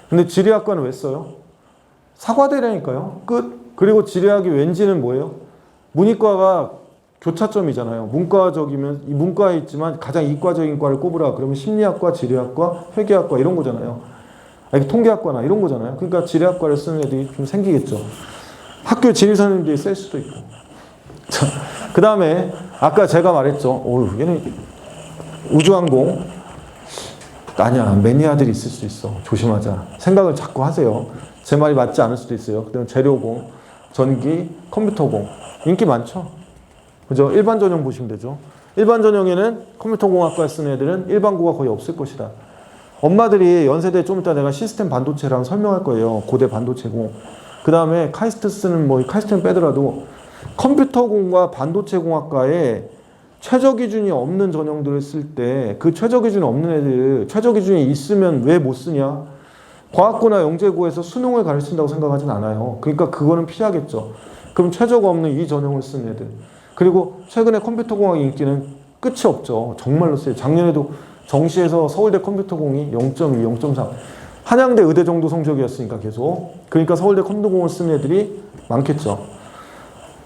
근데 지리학과는 왜 써요? 사과대라니까요. 끝. 그리고 지리학이 왠지는 뭐예요? 문이과가 교차점이잖아요. 문과적이면 이 문과에 있지만 가장 이과적인 과를 꼽으라. 그러면 심리학과, 지리학과, 회계학과 이런 거잖아요. 아니, 통계학과나 이런 거잖아요. 그러니까 지리학과를 쓰는 애들이 좀 생기겠죠. 학교 지리선생님들이 쓸 수도 있고. 그 다음에 아까 제가 말했죠. 얘는 우주항공 아니야. 매니아들이 있을 수 있어. 조심하자. 생각을 자꾸 하세요. 제 말이 맞지 않을 수도 있어요. 그다음에 재료공, 전기, 컴퓨터공 인기 많죠. 그죠? 일반 전형 보시면 되죠. 일반 전형에는 컴퓨터공학과에 쓰는 애들은 일반고가 거의 없을 것이다. 엄마들이 연세대 좀 이따 내가 시스템 반도체랑 설명할 거예요. 고대 반도체공. 그 다음에 카이스트 쓰는 카이스트는 빼더라도 컴퓨터공과 반도체공학과에 최저 기준이 없는 전형들을 쓸 때 그 최저 기준이 없는 애들 최저 기준이 있으면 왜 못 쓰냐? 과학고나 영재고에서 수능을 가르친다고 생각하진 않아요. 그러니까 그거는 피하겠죠. 그럼 최저가 없는 이 전형을 쓰는 애들. 그리고 최근에 컴퓨터공학 인기는 끝이 없죠. 정말로 세요. 작년에도 정시에서 서울대 컴퓨터공이 0.2, 0.3. 한양대 의대 정도 성적이었으니까 계속. 그러니까 서울대 컴퓨터공을 쓰는 애들이 많겠죠.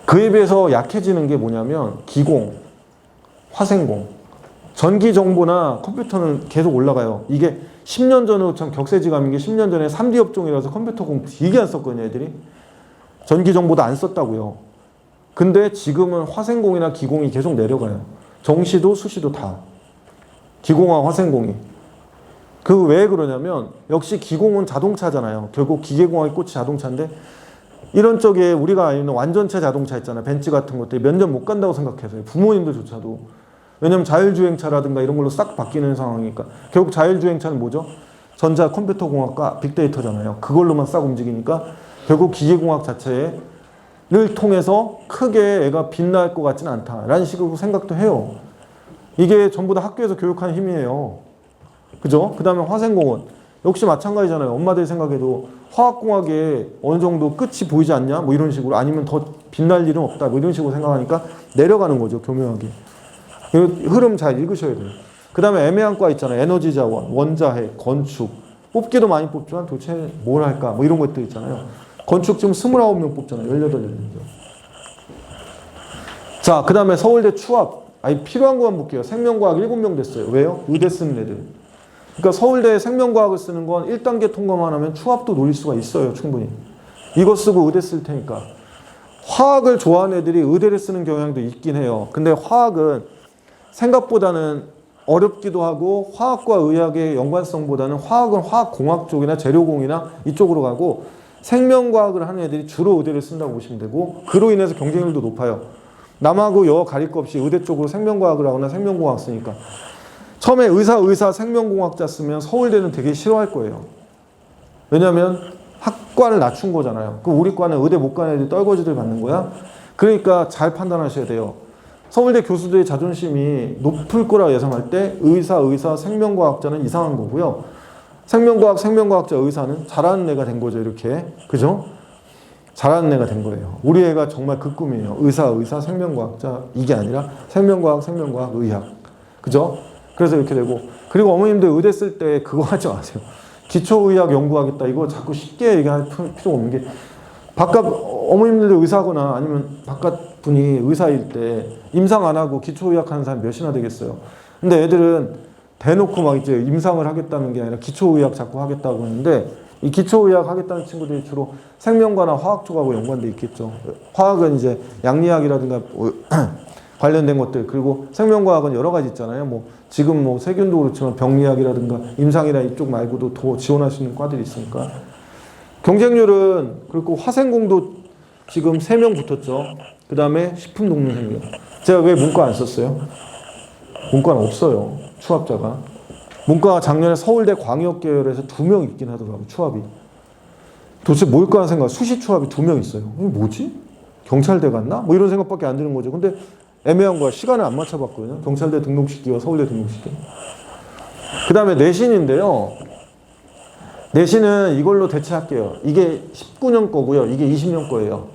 그에 비해서 약해지는 게 뭐냐면 기공, 화생공, 전기 정보나 컴퓨터는 계속 올라가요. 이게 10년 전으로 참 격세지감인 게 10년 전에 3D 업종이라서 컴퓨터공 되게 안 썼거든요, 애들이. 전기 정보도 안 썼다고요. 근데 지금은 화생공이나 기공이 계속 내려가요. 정시도 수시도 다. 기공과 화생공이. 그 왜 그러냐면 역시 기공은 자동차잖아요. 결국 기계공학의 꽃이 자동차인데 이런 쪽에 우리가 알는 완전체 자동차 있잖아요. 벤츠 같은 것들이 몇 년 못 간다고 생각해서요. 부모님들조차도. 왜냐면 자율주행차라든가 이런 걸로 싹 바뀌는 상황이니까. 결국 자율주행차는 뭐죠? 전자 컴퓨터공학과 빅데이터잖아요. 그걸로만 싹 움직이니까 결국 기계공학 자체를 통해서 크게 애가 빛날 것 같지는 않다라는 식으로 생각도 해요. 이게 전부 다 학교에서 교육하는 힘이에요. 그죠? 그 다음에 화생공은 역시 마찬가지잖아요. 엄마들 생각에도 화학공학에 어느 정도 끝이 보이지 않냐? 뭐 이런 식으로. 아니면 더 빛날 일은 없다. 뭐 이런 식으로 생각하니까 내려가는 거죠. 교묘하게. 흐름 잘 읽으셔야 돼요. 그 다음에 애매한 과 있잖아요. 에너지 자원, 원자핵, 건축. 뽑기도 많이 뽑지만 도대체 뭘 할까? 뭐 이런 것들 있잖아요. 건축 지금 29명 뽑잖아요. 18명. 자, 그 다음에 서울대 추합. 필요한 것만 볼게요. 생명과학 7명 됐어요. 왜요? 의대 쓰는 애들. 그러니까 서울대 생명과학을 쓰는 건 1단계 통과만 하면 추합도 노릴 수가 있어요. 충분히. 이거 쓰고 의대 쓸 테니까. 화학을 좋아하는 애들이 의대를 쓰는 경향도 있긴 해요. 근데 화학은 생각보다는 어렵기도 하고 화학과 의학의 연관성보다는 화학은 화학공학 쪽이나 재료공이나 이쪽으로 가고 생명과학을 하는 애들이 주로 의대를 쓴다고 보시면 되고 그로 인해서 경쟁률도 높아요. 남하고 여 가릴 것 없이 의대 쪽으로 생명과학을 하거나 생명공학 쓰니까 처음에 의사 생명공학자 쓰면 서울대는 되게 싫어할 거예요. 왜냐하면 학과를 낮춘 거잖아요. 그럼 우리 과는 의대 못 가는 애들이 떨거지들 받는 거야. 그러니까 잘 판단하셔야 돼요. 서울대 교수들의 자존심이 높을 거라 예상할 때 의사, 생명과학자는 이상한 거고요. 생명과학자, 의사는 잘하는 애가 된 거죠. 이렇게. 그죠? 잘하는 애가 된 거예요. 우리 애가 정말 그 꿈이에요. 의사, 생명과학자. 이게 아니라 생명과학, 의학. 그죠? 그래서 이렇게 되고. 그리고 어머님들 의대 쓸 때 그거 하지 마세요. 기초의학 연구하겠다. 이거 자꾸 쉽게 얘기할 필요가 없는 게 바깥 어머님들도 의사거나 아니면 바깥 분이 의사일 때 임상 안 하고 기초의학 하는 사람 몇이나 되겠어요. 근데 애들은 대놓고 막 이제 임상을 하겠다는 게 아니라 기초의학 자꾸 하겠다고 하는데 이 기초의학 하겠다는 친구들이 주로 생명과나 화학 쪽하고 연관돼 있겠죠. 화학은 이제 양리학이라든가 관련된 것들 그리고 생명과학은 여러 가지 있잖아요. 뭐 지금 뭐 세균도 그렇지만 병리학이라든가 임상이나 이쪽 말고도 더 지원할 수 있는 과들이 있으니까 경쟁률은 그리고 화생공도 지금 3명 붙었죠. 그 다음에 식품동물생명. 제가 왜 문과 안 썼어요? 문과는 없어요. 추합자가. 문과가 작년에 서울대 광역계열에서 2명 있긴 하더라고요. 추합이. 도대체 뭘까 생각, 수시 추합이 2명 있어요. 이게 뭐지? 경찰대 갔나? 뭐 이런 생각밖에 안 드는 거죠. 근데 애매한 거야. 시간을 안 맞춰봤거든요. 경찰대 등록시키고 서울대 등록시키고. 그 다음에 내신인데요. 내신은 이걸로 대체할게요. 이게 19년 거고요. 이게 20년 거예요.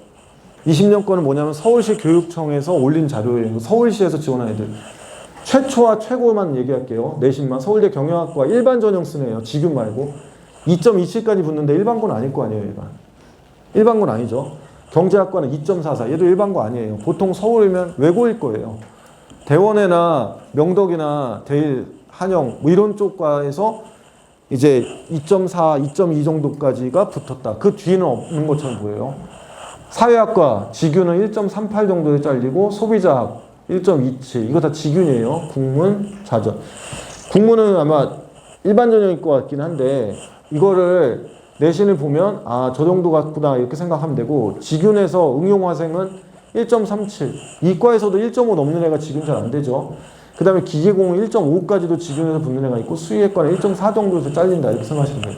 20년 거는 뭐냐면 서울시 교육청에서 올린 자료예요. 서울시에서 지원한 애들. 최초와 최고만 얘기할게요. 내신만. 서울대 경영학과 일반 전형 쓰네요. 지균 말고. 2.27까지 붙는데 일반고는 아닐 거 아니에요. 일반고는 아니죠. 경제학과는 2.44. 얘도 일반고 아니에요. 보통 서울이면 외고일 거예요. 대원외나 명덕이나 대일, 한영 뭐 이런 쪽과에서 이제 2.4, 2.2 정도까지가 붙었다. 그 뒤는 없는 것처럼 보여요. 사회학과 지균은 1.38 정도에 잘리고 소비자학 1.27 이거 다 지균이에요. 국문, 자전. 국문은 아마 일반 전형일 것 같긴 한데 이거를 내신을 보면 아, 저 정도 같구나 이렇게 생각하면 되고 지균에서 응용화생은 1.37 이과에서도 1.5 넘는 애가 지균 잘 안 되죠. 그 다음에 기계공은 1.5까지도 지균에서 붙는 애가 있고 수의학과는 1.4 정도에서 잘린다 이렇게 생각하시면 돼요.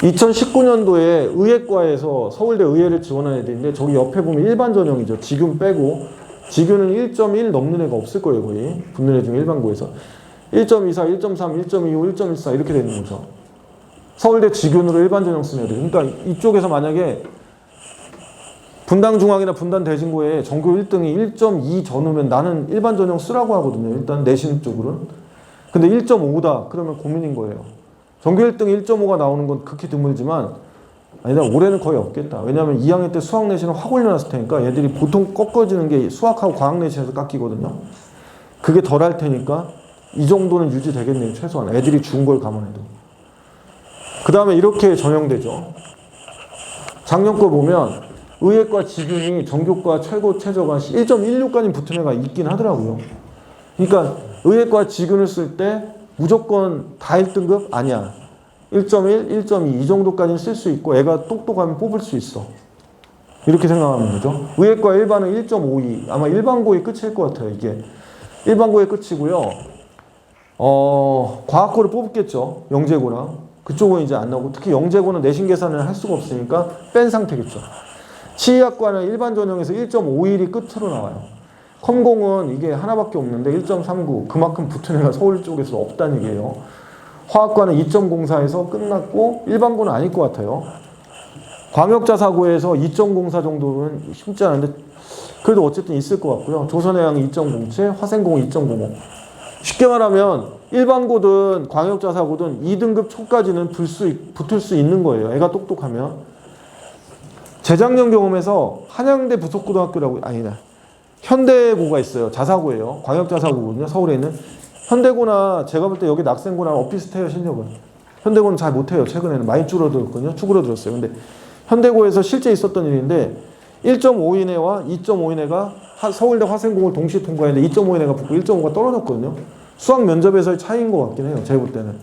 2019년도에 의예과에서 서울대 의예를 지원한 애들인데 저기 옆에 보면 일반 전형이죠. 지균 빼고 지균은 1.1 넘는 애가 없을 거예요. 거의 붙는 애 중에 일반고에서 1.24, 1.3, 1.25, 1.14 이렇게 되는 거죠. 서울대 지균으로 일반 전형 쓰는 애들. 그러니까 이쪽에서 만약에 분당중앙이나 분당대진고에 전교 1등이 1.2 전후면 나는 일반 전형 쓰라고 하거든요. 일단 내신 쪽으로는. 근데 1.5다 그러면 고민인 거예요. 전교 1등이 1.5가 나오는 건 극히 드물지만 아니다 올해는 거의 없겠다. 왜냐하면 2학년 때 수학 내신은 확 올려놨을 테니까 얘들이 보통 꺾어지는 게 수학하고 과학 내신에서 깎이거든요. 그게 덜 할 테니까 이 정도는 유지되겠네요. 최소한 애들이 준 걸 감안해도. 그 다음에 이렇게 전형되죠. 작년 거 보면 의예과 지균이 전교과 최고 최저가 1.16까지 붙은 애가 있긴 하더라고요. 그러니까 의예과 지균을 쓸 때 무조건 다 1등급? 아니야. 1.1, 1.2 이 정도까지는 쓸 수 있고 애가 똑똑하면 뽑을 수 있어. 이렇게 생각하면 되죠. 의예과 일반은 1.52 아마 일반고의 끝일 것 같아요. 이게 일반고의 끝이고요. 과학고를 뽑겠죠. 영재고랑. 그쪽은 이제 안 나오고 특히 영재고는 내신 계산을 할 수가 없으니까 뺀 상태겠죠. 치의학과는 일반 전형에서 1.51이 끝으로 나와요. 컴공은 이게 하나밖에 없는데 1.39 그만큼 붙은 애가 서울 쪽에서 없다는 얘기예요. 화학과는 2.04에서 끝났고 일반고는 아닐 것 같아요. 광역자사고에서 2.04 정도는 쉽지 않은데 그래도 어쨌든 있을 것 같고요. 조선해양이 2.07, 화생공은 2.05. 쉽게 말하면 일반고든 광역자사고든 2등급 초까지는 붙을 수 있는 거예요. 애가 똑똑하면. 재작년 경험에서 한양대 부속고등학교라고 아니다. 현대고가 있어요. 자사고예요. 광역자사고거든요. 서울에 있는. 현대고나 제가 볼 때 여기 낙생고나 비슷해요. 실력은. 현대고는 잘 못해요. 최근에는 많이 줄어들었거든요. 쭈그러들었어요. 근데 현대고에서 실제 있었던 일인데 1.5인 애와 2.5인 애가 서울대 화생공을 동시에 통과했는데 2.5인 애가 붙고 1.5가 떨어졌거든요. 수학 면접에서의 차이인 것 같긴 해요. 제가 볼 때는.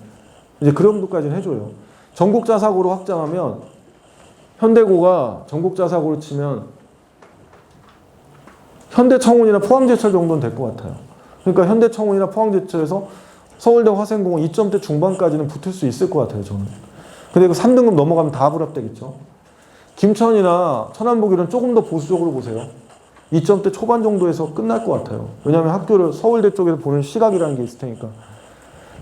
이제 그 정도까지는 해줘요. 전국자사고로 확장하면 현대고가 전국자사고로 치면 현대청운이나 포항제철 정도는 될 것 같아요. 그러니까 현대청운이나 포항제철에서 서울대 화생공은 2점대 중반까지는 붙을 수 있을 것 같아요. 저는. 근데 그 3등급 넘어가면 다 불합되겠죠. 김천이나 천안보기는 조금 더 보수적으로 보세요. 2점대 초반 정도에서 끝날 것 같아요. 왜냐하면 학교를 서울대 쪽에서 보는 시각이라는 게 있을 테니까.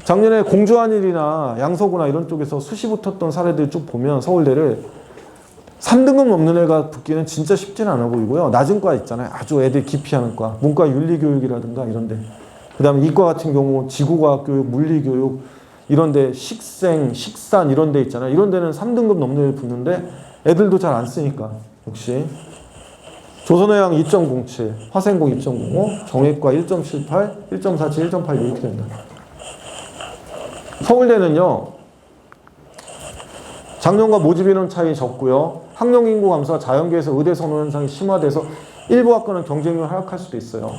작년에 공주한일이나 양서구나 이런 쪽에서 수시 붙었던 사례들 쭉 보면 서울대를 3등급 넘는 애가 붙기는 진짜 쉽지는 않아 보이고요. 낮은 과 있잖아요. 아주 애들 기피하는 과. 문과 윤리교육이라든가 이런데. 그 다음에 이과 같은 경우 지구과학교육, 물리교육 이런데 식생, 식산 이런 데 있잖아요. 이런 데는 3등급 넘는 애 붙는데 애들도 잘 안 쓰니까. 역시. 조선해양 2.07, 화생공 2.05, 정외과 1.78, 1.47, 1.8 이렇게 된다. 서울대는요. 작년과 모집 인원 차이 적고요. 학령 인구 감소와 자연계에서 의대 선호 현상이 심화돼서 일부 학과는 경쟁률 하락할 수도 있어요.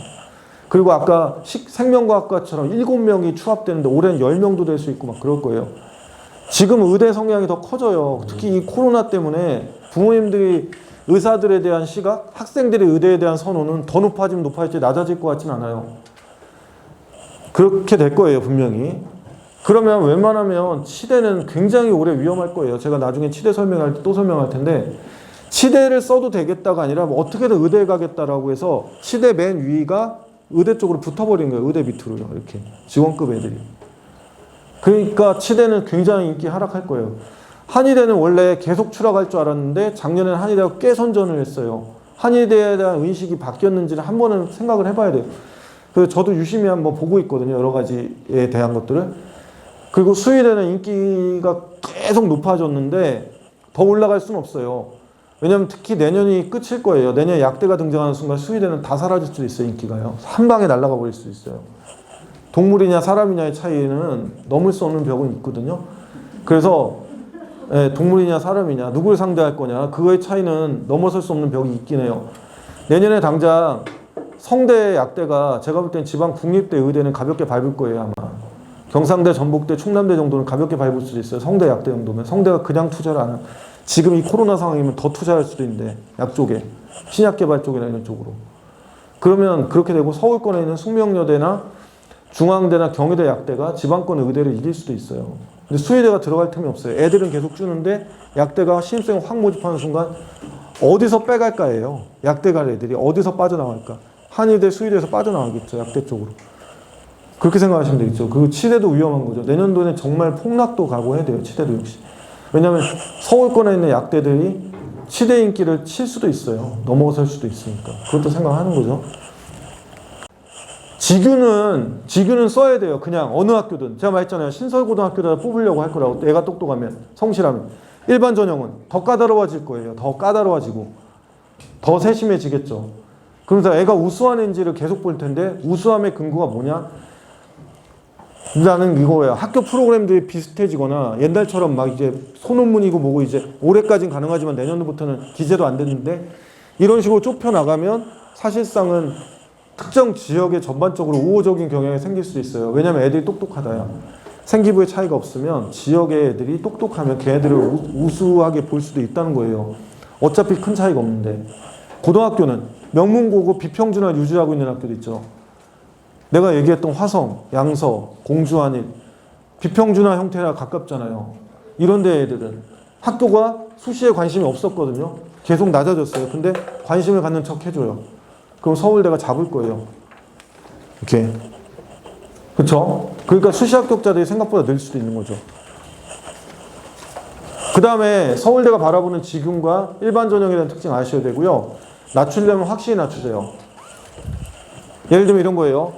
그리고 아까 생명과학과처럼 7명이 추합되는데 올해는 10명도 될 수 있고 막 그럴 거예요. 지금 의대 성향이 더 커져요. 특히 이 코로나 때문에 부모님들이 의사들에 대한 시각, 학생들의 의대에 대한 선호는 더 높아질지 낮아질 것 같지는 않아요. 그렇게 될 거예요, 분명히. 그러면 웬만하면 치대는 굉장히 오래 위험할 거예요. 제가 나중에 치대 설명할 때 또 설명할 텐데, 치대를 써도 되겠다가 아니라 뭐 어떻게든 의대에 가겠다라고 해서 치대 맨 위가 의대 쪽으로 붙어버린 거예요. 의대 밑으로요. 이렇게 직원급 애들이. 그러니까 치대는 굉장히 인기 하락할 거예요. 한의대는 원래 계속 추락할 줄 알았는데 작년에는 한의대가 꽤 선전을 했어요. 한의대에 대한 인식이 바뀌었는지는 한 번은 생각을 해봐야 돼요. 그래서 저도 유심히 한번 보고 있거든요. 여러 가지에 대한 것들을. 그리고 수의대는 인기가 계속 높아졌는데 더 올라갈 수는 없어요. 왜냐하면 특히 내년이 끝일 거예요. 내년 약대가 등장하는 순간 수의대는 다 사라질 수도 있어요. 인기가요. 한 방에 날아가 버릴 수 있어요. 동물이냐 사람이냐의 차이는 넘을 수 없는 벽은 있거든요. 그래서 동물이냐 사람이냐 누굴 상대할 거냐 그거의 차이는 넘어설 수 없는 벽이 있긴 해요. 내년에 당장 성대 약대가 제가 볼 땐 지방 국립대 의대는 가볍게 밟을 거예요. 아마 경상대 전북대 충남대 정도는 가볍게 밟을 수도 있어요. 성대 약대 정도면. 성대가 그냥 투자를 안 해요. 지금 이 코로나 상황이면 더 투자할 수도 있는데 약 쪽에 신약 개발 쪽이나 이런 쪽으로. 그러면 그렇게 되고 서울권에 있는 숙명여대나 중앙대나 경희대 약대가 지방권 의대를 이길 수도 있어요. 근데 수의대가 들어갈 틈이 없어요. 애들은 계속 주는데 약대가 신입생 확 모집하는 순간 어디서 빼갈까예요. 약대 갈 애들이 어디서 빠져나갈까. 한의대, 수의대에서 빠져나가겠죠. 약대 쪽으로. 그렇게 생각하시면 되겠죠. 그 치대도 위험한 거죠. 내년도에는 정말 폭락도 각오해야 돼요. 치대도 역시. 왜냐하면 서울권에 있는 약대들이 치대 인기를 칠 수도 있어요. 넘어설 수도 있으니까. 그것도 생각하는 거죠. 지규는 써야 돼요. 그냥 어느 학교든. 제가 말했잖아요. 신설고등학교에다 뽑으려고 할 거라고. 애가 똑똑하면, 성실하면. 일반 전형은 더 까다로워질 거예요. 더 까다로워지고. 더 세심해지겠죠. 그러면서 애가 우수한 애인지를 계속 볼 텐데 우수함의 근거가 뭐냐? 나는 이거예요. 학교 프로그램들이 비슷해지거나 옛날처럼 막 이제 소논문이고 뭐고 이제 올해까지는 가능하지만 내년도부터는 기재도 안 됐는데 이런 식으로 좁혀 나가면 사실상은 특정 지역에 전반적으로 우호적인 경향이 생길 수 있어요. 왜냐하면 애들이 똑똑하다야. 생기부의 차이가 없으면 지역의 애들이 똑똑하면 걔네들을 우수하게 볼 수도 있다는 거예요. 어차피 큰 차이가 없는데. 고등학교는 명문고고 비평준화 유지하고 있는 학교도 있죠. 내가 얘기했던 화성, 양서, 공주한일 비평준화 형태라 가깝잖아요. 이런 데 애들은 학교가 수시에 관심이 없었거든요. 계속 낮아졌어요. 근데 관심을 갖는 척 해줘요. 그럼 서울대가 잡을 거예요. 이렇게. 그쵸? 그러니까 수시 합격자들이 생각보다 늘 수도 있는 거죠. 그 다음에 서울대가 바라보는 지균과 일반 전형에 대한 특징 아셔야 되고요. 낮추려면 확실히 낮추세요. 예를 들면 이런 거예요.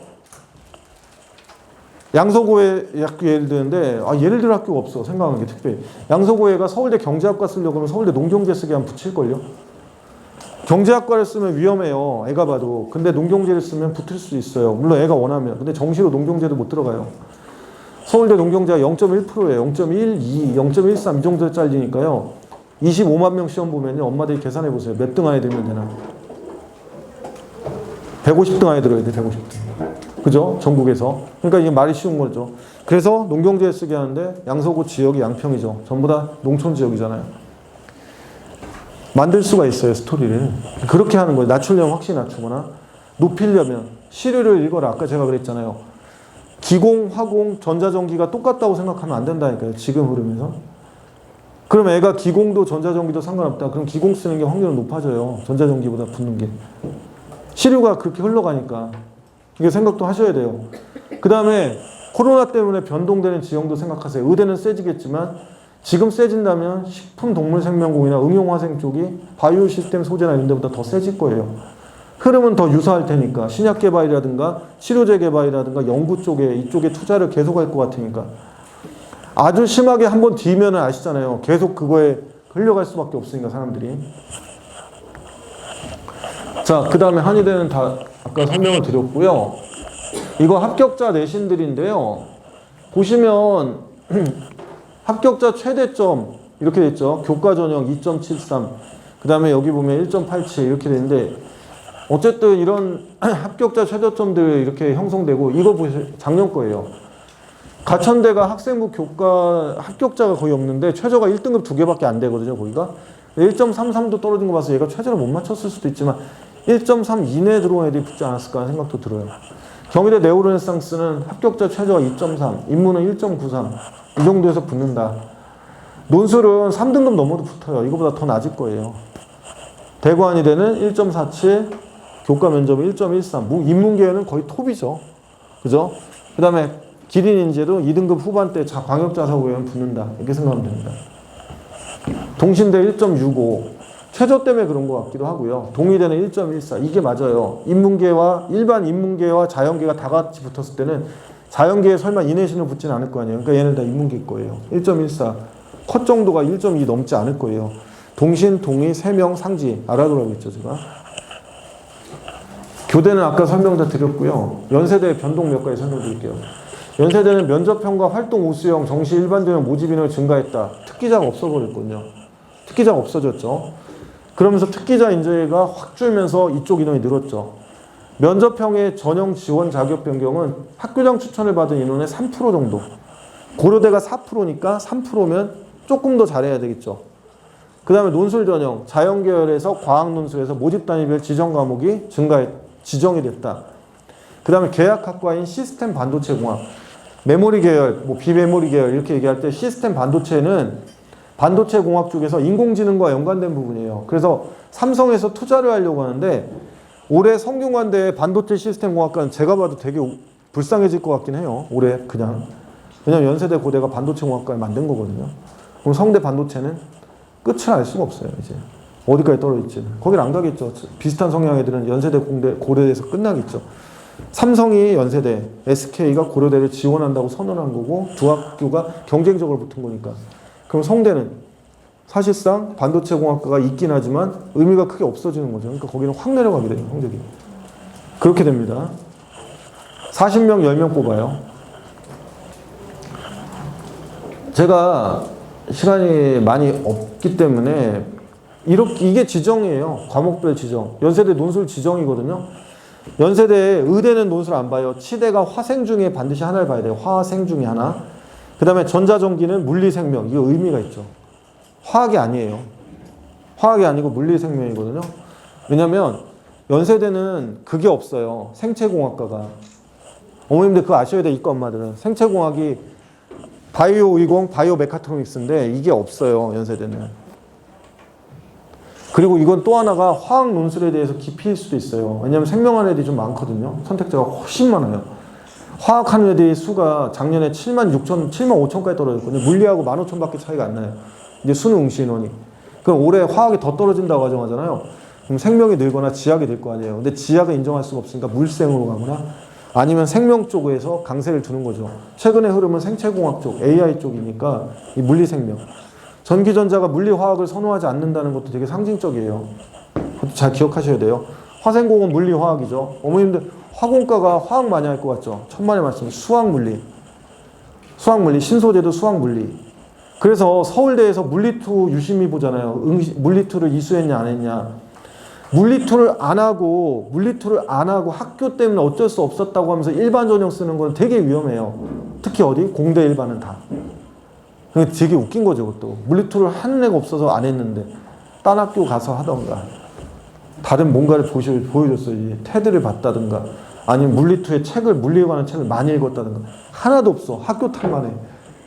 양서고에 학교 예를 드는데 예를 들 학교가 없어. 생각하는 게 특별히. 양서고에가 서울대 경제학과 쓰려고 하면 서울대 농경제 쓰게 하면 붙일걸요. 경제학과를 쓰면 위험해요. 애가 봐도. 근데 농경제를 쓰면 붙을 수 있어요. 물론 애가 원하면. 근데 정시로 농경제도 못 들어가요. 서울대 농경제가 0.1%예요. 0.12, 0.13 이 정도 잘리니까요. 25만 명 시험 보면요. 엄마들이 계산해 보세요. 몇 등 안에 들면 되나. 150등 안에 들어야 돼. 150등. 그죠? 전국에서. 그러니까 이게 말이 쉬운 거죠. 그래서 농경제에 쓰게 하는데 양서구 지역이 양평이죠. 전부 다 농촌 지역이잖아요. 만들 수가 있어요. 스토리를. 그렇게 하는 거예요. 낮추려면 확실히 낮추거나 높이려면 시류를 읽어라. 아까 제가 그랬잖아요. 기공, 화공, 전자전기가 똑같다고 생각하면 안 된다니까요. 지금 흐름에서. 그럼 애가 기공도 전자전기도 상관없다. 그럼 기공 쓰는 게 확률은 높아져요. 전자전기보다 붙는 게. 시류가 그렇게 흘러가니까. 이게 생각도 하셔야 돼요. 그 다음에 코로나 때문에 변동되는 지형도 생각하세요. 의대는 세지겠지만 지금 세진다면 식품동물생명공이나 응용화생 쪽이 바이오 시스템 소재나 이런 데보다 더 세질 거예요. 흐름은 더 유사할 테니까 신약 개발이라든가 치료제 개발이라든가 연구 쪽에 이쪽에 투자를 계속할 것 같으니까 아주 심하게 한번 뒤면 아시잖아요. 계속 그거에 흘려갈 수밖에 없으니까 사람들이. 자, 그 다음에 한의대는 다 아까 설명을 드렸고요. 이거 합격자 내신들인데요. 보시면 합격자 최대점 이렇게 됐죠. 교과 전형 2.73 그 다음에 여기 보면 1.87 이렇게 되는데 어쨌든 이런 합격자 최저점들 이렇게 형성되고 이거 보세요. 작년 거예요. 가천대가 학생부 교과 합격자가 거의 없는데 최저가 1등급 2개밖에 안 되거든요. 거기가 1.33도 떨어진 거 봐서 얘가 최저를 못 맞췄을 수도 있지만 1.3 이내에 들어온 애들이 붙지 않았을까 하는 생각도 들어요. 경희대 네오르네상스는 합격자 최저가 2.3, 인문은 1.93 이 정도에서 붙는다. 논술은 3등급 넘어도 붙어요. 이거보다 더 낮을 거예요. 대구한의대는 1.47, 교과 면접은 1.13, 인문계는 거의 톱이죠. 그죠? 그 다음에 기린인재도 2등급 후반대 광역자사고에는 붙는다. 이렇게 생각하면 됩니다. 동신대 1.65, 최저 때문에 그런 것 같기도 하고요. 동의대는 1.14, 이게 맞아요. 일반 인문계와 자연계가 다 같이 붙었을 때는 자연계에 설마 인내신을 붙지는 않을 거 아니에요. 그러니까 얘는 다 인문계일 거예요. 1.14, 컷 정도가 1.2 넘지 않을 거예요. 동신, 동의, 세명, 상지 알아두라고 했죠 제가. 교대는 아까 설명 다 드렸고요. 연세대 변동 몇 가지 설명드릴게요. 연세대는 면접형과 활동 우수형, 정시 일반대형 모집 인원이 증가했다. 특기자가 없어버렸거든요. 특기자가 없어졌죠. 그러면서 특기자 인재가 확 줄면서 이쪽 인원이 늘었죠. 면접형의 전형 지원 자격 변경은 학교장 추천을 받은 인원의 3% 정도. 고려대가 4%니까 3%면 조금 더 잘해야 되겠죠. 그 다음에 논술 전형, 자연계열에서 과학논술에서 모집 단위별 지정 과목이 지정이 됐다. 그 다음에 계약학과인 시스템 반도체 공학, 메모리 계열, 비메모리 계열 이렇게 얘기할 때 시스템 반도체는 반도체 공학 쪽에서 인공지능과 연관된 부분이에요. 그래서 삼성에서 투자를 하려고 하는데 올해 성균관대 반도체 시스템 공학과는 제가 봐도 되게 불쌍해질 것 같긴 해요. 올해 그냥. 왜냐면 연세대 고대가 반도체 공학과를 만든 거거든요. 그럼 성대 반도체는 끝을 알 수가 없어요. 이제 어디까지 떨어질지는. 거긴 안 가겠죠. 비슷한 성향 애들은 연세대 고대에서 끝나겠죠. 삼성이 연세대, SK가 고려대를 지원한다고 선언한 거고 두 학교가 경쟁적으로 붙은 거니까. 그럼 성대는 사실상 반도체 공학과가 있긴 하지만 의미가 크게 없어지는 거죠. 그러니까 거기는 확 내려가게 돼요. 성적이. 그렇게 됩니다. 40명, 10명 뽑아요. 제가 시간이 많이 없기 때문에 이게 지정이에요. 과목별 지정. 연세대 논술 지정이거든요. 연세대 의대는 논술 안 봐요. 치대가 화생 중에 반드시 하나를 봐야 돼요. 화생 중에 하나. 그 다음에 전자전기는 물리생명. 이거 의미가 있죠. 화학이 아니에요. 화학이 아니고 물리생명이거든요. 왜냐면 연세대는 그게 없어요. 생체공학과가. 어머님들 그거 아셔야 돼. 이과 엄마들은. 생체공학이 바이오 의공, 바이오 메카트로닉스인데 이게 없어요. 연세대는. 그리고 이건 또 하나가 화학 논술에 대해서 기피일 수도 있어요. 왜냐하면 생명하는 애들이 좀 많거든요. 선택자가 훨씬 많아요. 화학하는 애들의 수가 작년에 7만 5천까지 떨어졌거든요. 물리하고 15,000밖에 차이가 안 나요. 이제 수능 응시 인원이. 그럼 올해 화학이 더 떨어진다고 가정하잖아요. 그럼 생명이 늘거나 지학이 될 거 아니에요. 근데 지학을 인정할 수가 없으니까 물생으로 가거나 아니면 생명 쪽에서 강세를 두는 거죠. 최근의 흐름은 생체공학 쪽, AI 쪽이니까 이 물리생명. 전기전자가 물리화학을 선호하지 않는다는 것도 되게 상징적이에요. 그것도 잘 기억하셔야 돼요. 화생공은 물리화학이죠. 어머님들 화공과가 화학 많이 할 것 같죠? 천만의 말씀. 수학물리. 수학물리. 신소재도 수학물리. 그래서 서울대에서 물리2 유심히 보잖아요. 물리2를 이수했냐 안 했냐. 물리2를 안 하고 학교 때문에 어쩔 수 없었다고 하면서 일반 전형 쓰는 건 되게 위험해요. 특히 어디? 공대 일반은 다. 되게 웃긴 거죠, 그것도. 물리2를 하는 애가 없어서 안 했는데 딴 학교 가서 하던가 다른 뭔가를 보여줬어요. 테드를 봤다든가 아니면 물리2의 물리에 관한 책을 많이 읽었다든가 하나도 없어. 학교 탓만 해.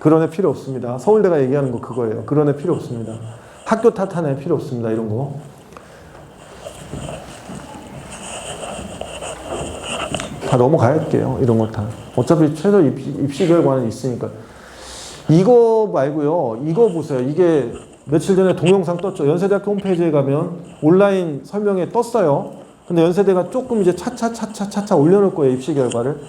그런 애 필요 없습니다. 서울대가 얘기하는 거 그거예요. 그런 애 필요 없습니다. 학교 탓하는 애 필요 없습니다. 이런 거. 다 넘어가야 할게요. 이런 거 다. 어차피 최저 입시 결과는 있으니까. 이거 말고요. 이거 보세요. 이게 며칠 전에 동영상 떴죠. 연세대학교 홈페이지에 가면 온라인 설명에 떴어요. 근데 연세대가 조금 이제 차차 올려놓을 거예요. 입시 결과를.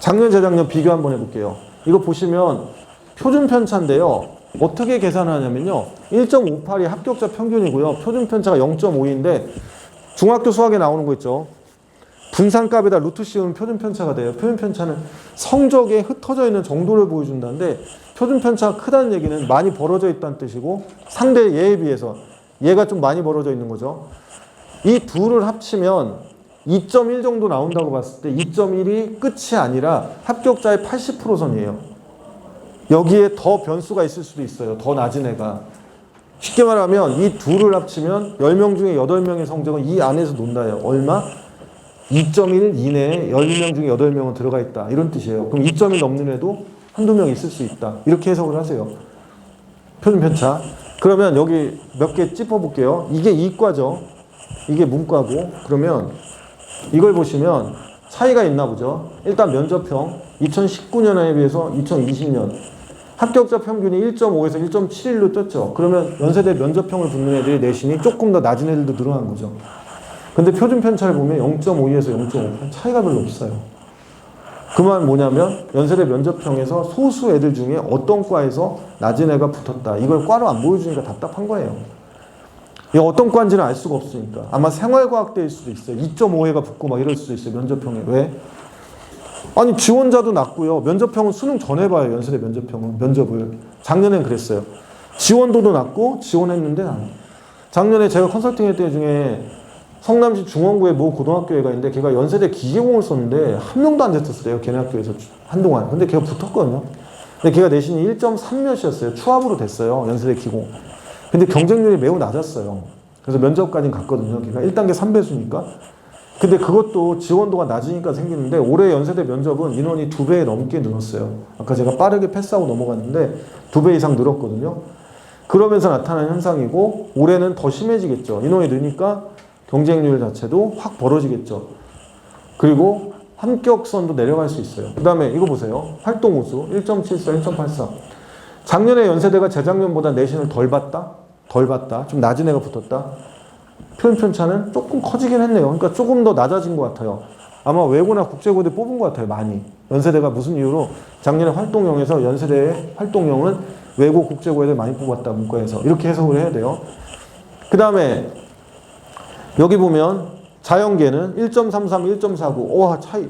작년, 재작년 비교 한번 해볼게요. 이거 보시면 표준 편차인데요. 어떻게 계산하냐면요. 1.58이 합격자 평균이고요. 표준 편차가 0.5인데 중학교 수학에 나오는 거 있죠. 분산값에다 루트 씌우면 표준 편차가 돼요. 표준 편차는 성적에 흩어져 있는 정도를 보여준다는데 표준 편차가 크다는 얘기는 많이 벌어져 있다는 뜻이고 상대 얘에 비해서 얘가 좀 많이 벌어져 있는 거죠. 이 둘을 합치면 2.1 정도 나온다고 봤을 때 2.1이 끝이 아니라 합격자의 80% 선이에요. 여기에 더 변수가 있을 수도 있어요. 더 낮은 애가. 쉽게 말하면 이 둘을 합치면 10명 중에 8명의 성적은 이 안에서 논다예요. 얼마? 2.1 이내에 10명 중에 8명은 들어가 있다. 이런 뜻이에요. 그럼 2.1 넘는 애도 한두 명 있을 수 있다. 이렇게 해석을 하세요. 표준 편차. 그러면 여기 몇 개 짚어볼게요. 이게 이과죠. 이게 문과고. 그러면 이걸 보시면 차이가 있나 보죠. 일단 면접형 2019년에 비해서 2020년 합격자 평균이 1.5에서 1.71로 떴죠. 그러면 연세대 면접형을 붙는 애들의 내신이 조금 더 낮은 애들도 늘어난 거죠. 근데 표준 편차를 보면 0.52에서 0.5 차이가 별로 없어요. 그 말 뭐냐면 연세대 면접형에서 소수 애들 중에 어떤 과에서 낮은 애가 붙었다. 이걸 과로 안 보여주니까 답답한 거예요. 이게 어떤 과인지는 알 수가 없으니까. 아마 생활과학대일 수도 있어요. 2.5회가 붙고 막 이럴 수도 있어요. 면접형에. 왜? 아니 지원자도 낮고요. 면접형은 수능 전에 봐요. 연세대 면접형은. 면접을. 작년엔 그랬어요. 지원도도 낮고 지원했는데 안 해요. 작년에 제가 컨설팅 했던 애 중에 성남시 중원구에 모 고등학교가 있는데 걔가 연세대 기계공을 썼는데 한 명도 안 됐었어요. 걔네 학교에서 한동안. 근데 걔가 붙었거든요. 근데 걔가 내신이 1.3 몇이었어요. 추합으로 됐어요. 연세대 기공. 근데 경쟁률이 매우 낮았어요. 그래서 면접까지 갔거든요. 걔가 1단계 3배수니까. 근데 그것도 지원도가 낮으니까 생기는데 올해 연세대 면접은 인원이 2배 넘게 늘었어요. 아까 제가 빠르게 패스하고 넘어갔는데 2배 이상 늘었거든요. 그러면서 나타난 현상이고 올해는 더 심해지겠죠. 인원이 느니까 경쟁률 자체도 확 벌어지겠죠. 그리고 합격선도 내려갈 수 있어요. 그 다음에 이거 보세요. 활동 우수 1.74, 1.84. 작년에 연세대가 재작년보다 내신을 덜 봤다? 덜 봤다. 좀 낮은 애가 붙었다. 표준 편차는 조금 커지긴 했네요. 그러니까 조금 더 낮아진 것 같아요. 아마 외고나 국제고대 뽑은 것 같아요. 많이. 연세대가 무슨 이유로 작년에 활동형에서 연세대의 활동형은 외고 국제고대를 많이 뽑았다. 문과에서. 이렇게 해석을 해야 돼요. 그 다음에 여기 보면 자연계는 1.33, 1.49. 와, 차이.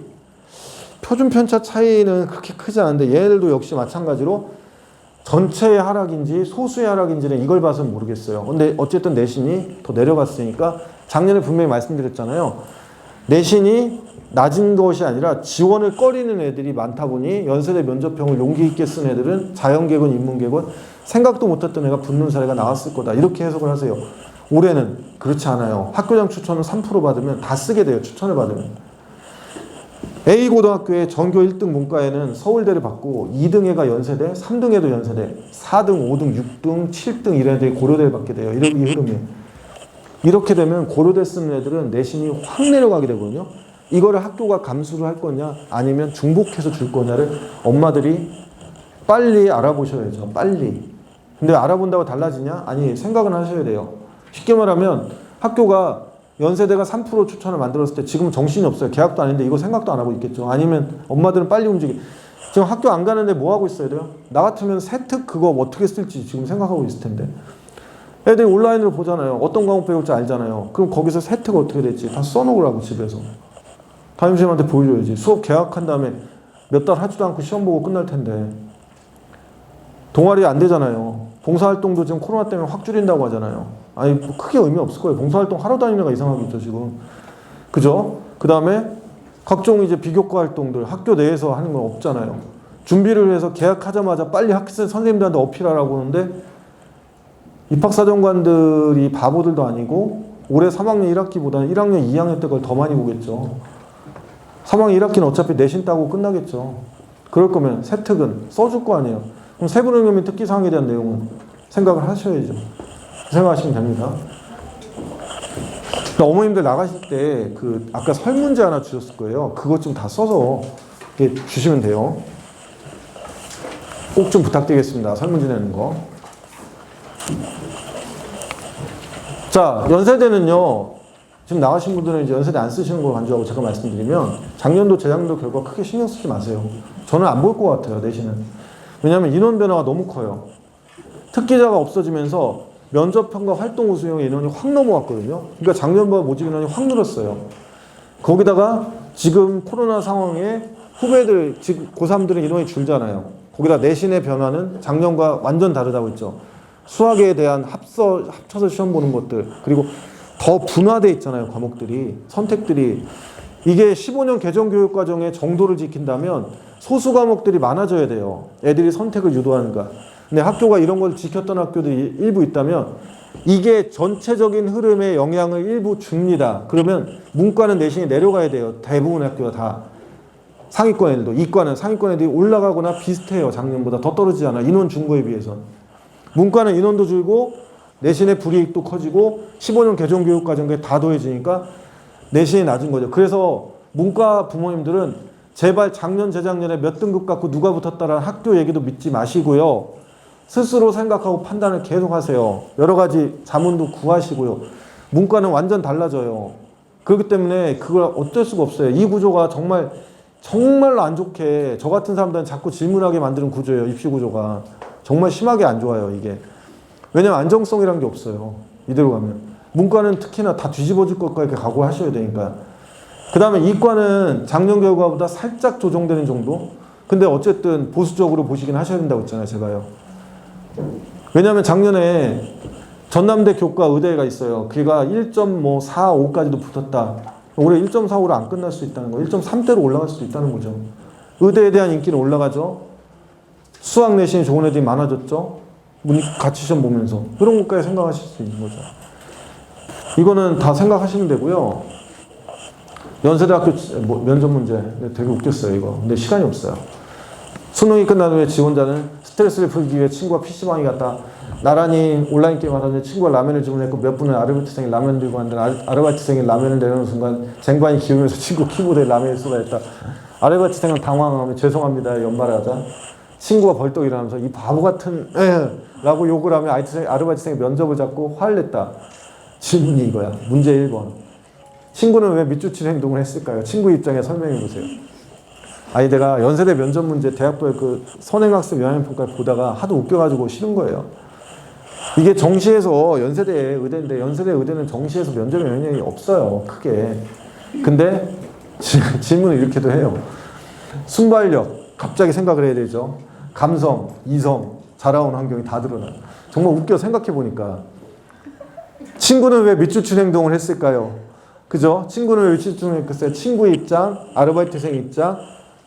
표준 편차 차이는 그렇게 크지 않은데 얘네들도 역시 마찬가지로 전체의 하락인지 소수의 하락인지는 이걸 봐서는 모르겠어요. 근데 어쨌든 내신이 더 내려갔으니까 작년에 분명히 말씀드렸잖아요. 내신이 낮은 것이 아니라 지원을 꺼리는 애들이 많다 보니 연세대 면접형을 용기 있게 쓴 애들은 자연계군, 인문계군 생각도 못했던 애가 붙는 사례가 나왔을 거다. 이렇게 해석을 하세요. 올해는 그렇지 않아요. 학교장 추천을 3% 받으면 다 쓰게 돼요. 추천을 받으면. A고등학교의 전교 1등 문과에는 서울대를 받고 2등애가 연세대, 3등애도 연세대, 4등, 5등, 6등, 7등 이런 애들이 고려대를 받게 돼요. 이 흐름이에요. 이렇게 되면 고려대 쓰는 애들은 내신이 확 내려가게 되거든요. 이거를 학교가 감수를 할 거냐 아니면 중복해서 줄 거냐를 엄마들이 빨리 알아보셔야죠. 빨리. 근데 알아본다고 달라지냐? 아니, 생각은 하셔야 돼요. 쉽게 말하면 학교가 연세대가 3% 추천을 만들었을 때 지금 정신이 없어요. 계약도 아닌데 이거 생각도 안 하고 있겠죠. 아니면 엄마들은 빨리 움직이. 지금 학교 안 가는데 뭐 하고 있어야 돼요? 나 같으면 세특 그거 어떻게 쓸지 지금 생각하고 있을 텐데. 애들이 온라인으로 보잖아요. 어떤 과목 배울지 알잖아요. 그럼 거기서 세특 어떻게 될지 다 써놓으라고 집에서. 담임선생님한테 보여줘야지. 수업 개학한 다음에 몇 달 하지도 않고 시험 보고 끝날 텐데. 동아리 안 되잖아요. 봉사활동도 지금 코로나 때문에 확 줄인다고 하잖아요. 아니, 뭐 크게 의미 없을 거예요. 봉사활동 하러 다니는 애가 이상하겠죠, 지금. 그죠? 그 다음에 각종 이제 비교과 활동들 학교 내에서 하는 건 없잖아요. 준비를 해서 개학하자마자 빨리 학생, 선생님들한테 어필하라고 하는데 입학사정관들이 바보들도 아니고 올해 3학년 1학기보다는 1학년 2학년 때 그걸 더 많이 보겠죠. 3학년 1학기는 어차피 내신 따고 끝나겠죠. 그럴 거면 세특은 써줄 거 아니에요. 그럼 세부능력및 특기사항에 대한 내용은 생각을 하셔야죠. 생각하시면 됩니다. 어머님들 나가실 때 그 아까 설문지 하나 주셨을 거예요. 그것 좀 다 써서 이렇게 주시면 돼요. 꼭 좀 부탁드리겠습니다. 설문지 내는 거. 자, 연세대는요. 지금 나가신 분들은 이제 연세대 안 쓰시는 걸 간주하고 제가 말씀드리면 작년도 재작년도 결과 크게 신경 쓰지 마세요. 저는 안 볼 것 같아요. 내신은. 왜냐하면 인원 변화가 너무 커요. 특기자가 없어지면서 면접형과 활동 우수형 인원이 확 넘어왔거든요. 그러니까 작년보다 모집 인원이 확 늘었어요. 거기다가 지금 코로나 상황에 후배들, 즉 고3들은 인원이 줄잖아요. 거기다 내신의 변화는 작년과 완전 다르다고 했죠. 수학에 대한 합쳐서 시험 보는 것들, 그리고 더 분화돼 있잖아요. 과목들이, 선택들이. 이게 15년 개정교육과정의 정도를 지킨다면 소수 과목들이 많아져야 돼요. 애들이 선택을 유도하는가. 근데 학교가 이런 걸 지켰던 학교들이 일부 있다면 이게 전체적인 흐름에 영향을 일부 줍니다. 그러면 문과는 내신이 내려가야 돼요. 대부분 학교가 다. 상위권 애들도. 이과는 상위권 애들이 올라가거나 비슷해요. 작년보다 더 떨어지지 않아. 인원 준 거에 비해서. 문과는 인원도 줄고 내신의 불이익도 커지고 15년 개정교육과정에 다 더해지니까 내신이 낮은 거죠. 그래서 문과 부모님들은 제발 작년 재작년에 몇 등급 갖고 누가 붙었다라는 학교 얘기도 믿지 마시고요. 스스로 생각하고 판단을 계속 하세요. 여러 가지 자문도 구하시고요. 문과는 완전 달라져요. 그렇기 때문에 그걸 어쩔 수가 없어요. 이 구조가 정말로 안 좋게 저 같은 사람들은 자꾸 질문하게 만드는 구조예요. 입시 구조가. 정말 심하게 안 좋아요, 이게. 왜냐면 안정성이란 게 없어요. 이대로 가면. 문과는 특히나 다 뒤집어질 것까 이렇게 각오하셔야 되니까. 그 다음에 이과는 작년 결과보다 살짝 조정되는 정도? 근데 어쨌든 보수적으로 보시긴 하셔야 된다고 했잖아요, 제가요. 왜냐하면 작년에 전남대 교과 의대가 있어요. 걔가 1.45까지도 붙었다. 올해 1.45로 안 끝날 수 있다는 거. 1.3대로 올라갈 수도 있다는 거죠. 의대에 대한 인기는 올라가죠. 수학 내신이 좋은 애들이 많아졌죠. 같이 시험 보면서. 그런 것까지 생각하실 수 있는 거죠. 이거는 다 생각하시면 되고요. 연세대학교 면접 문제 되게 웃겼어요, 이거. 근데 시간이 없어요. 수능이 끝난 후에 지원자는 스트레스를 풀기 위해 친구와 PC방에 갔다. 나란히 온라인 게임 하다니 친구가 라면을 주문했고 몇 분은 아르바이트생이 라면 들고 왔는데 아르바이트생이 라면을 내려놓는 순간 쟁반이 기울면서 친구 키보드에 라면이 쏟아졌다. 아르바이트생은 당황하며 죄송합니다 연발하자. 친구가 벌떡 일어나면서 이 바보 같은 라고 욕을 하며 아르바이트생이 면접을 잡고 화를 냈다. 질문이 이거야. 문제 1번. 친구는 왜 밑줄 행동을 했을까요? 친구 입장에 설명해 보세요. 아니 내가 연세대 면접 문제 대학부의 그 선행학습 영향평가를 보다가 하도 웃겨가지고 싫은 거예요. 이게 정시에서 연세대 의대인데 연세대 의대는 정시에서 면접에 영향이 없어요. 크게. 근데 질문을 이렇게도 해요. 순발력 갑자기 생각을 해야 되죠. 감성, 이성, 자라온 환경이 다 드러나요. 정말 웃겨 생각해 보니까. 친구는 왜 밑줄 행동을 했을까요? 그죠? 친구는 왜 밑줄 행동을 했겠어요? 친구의 입장, 아르바이트생 입장,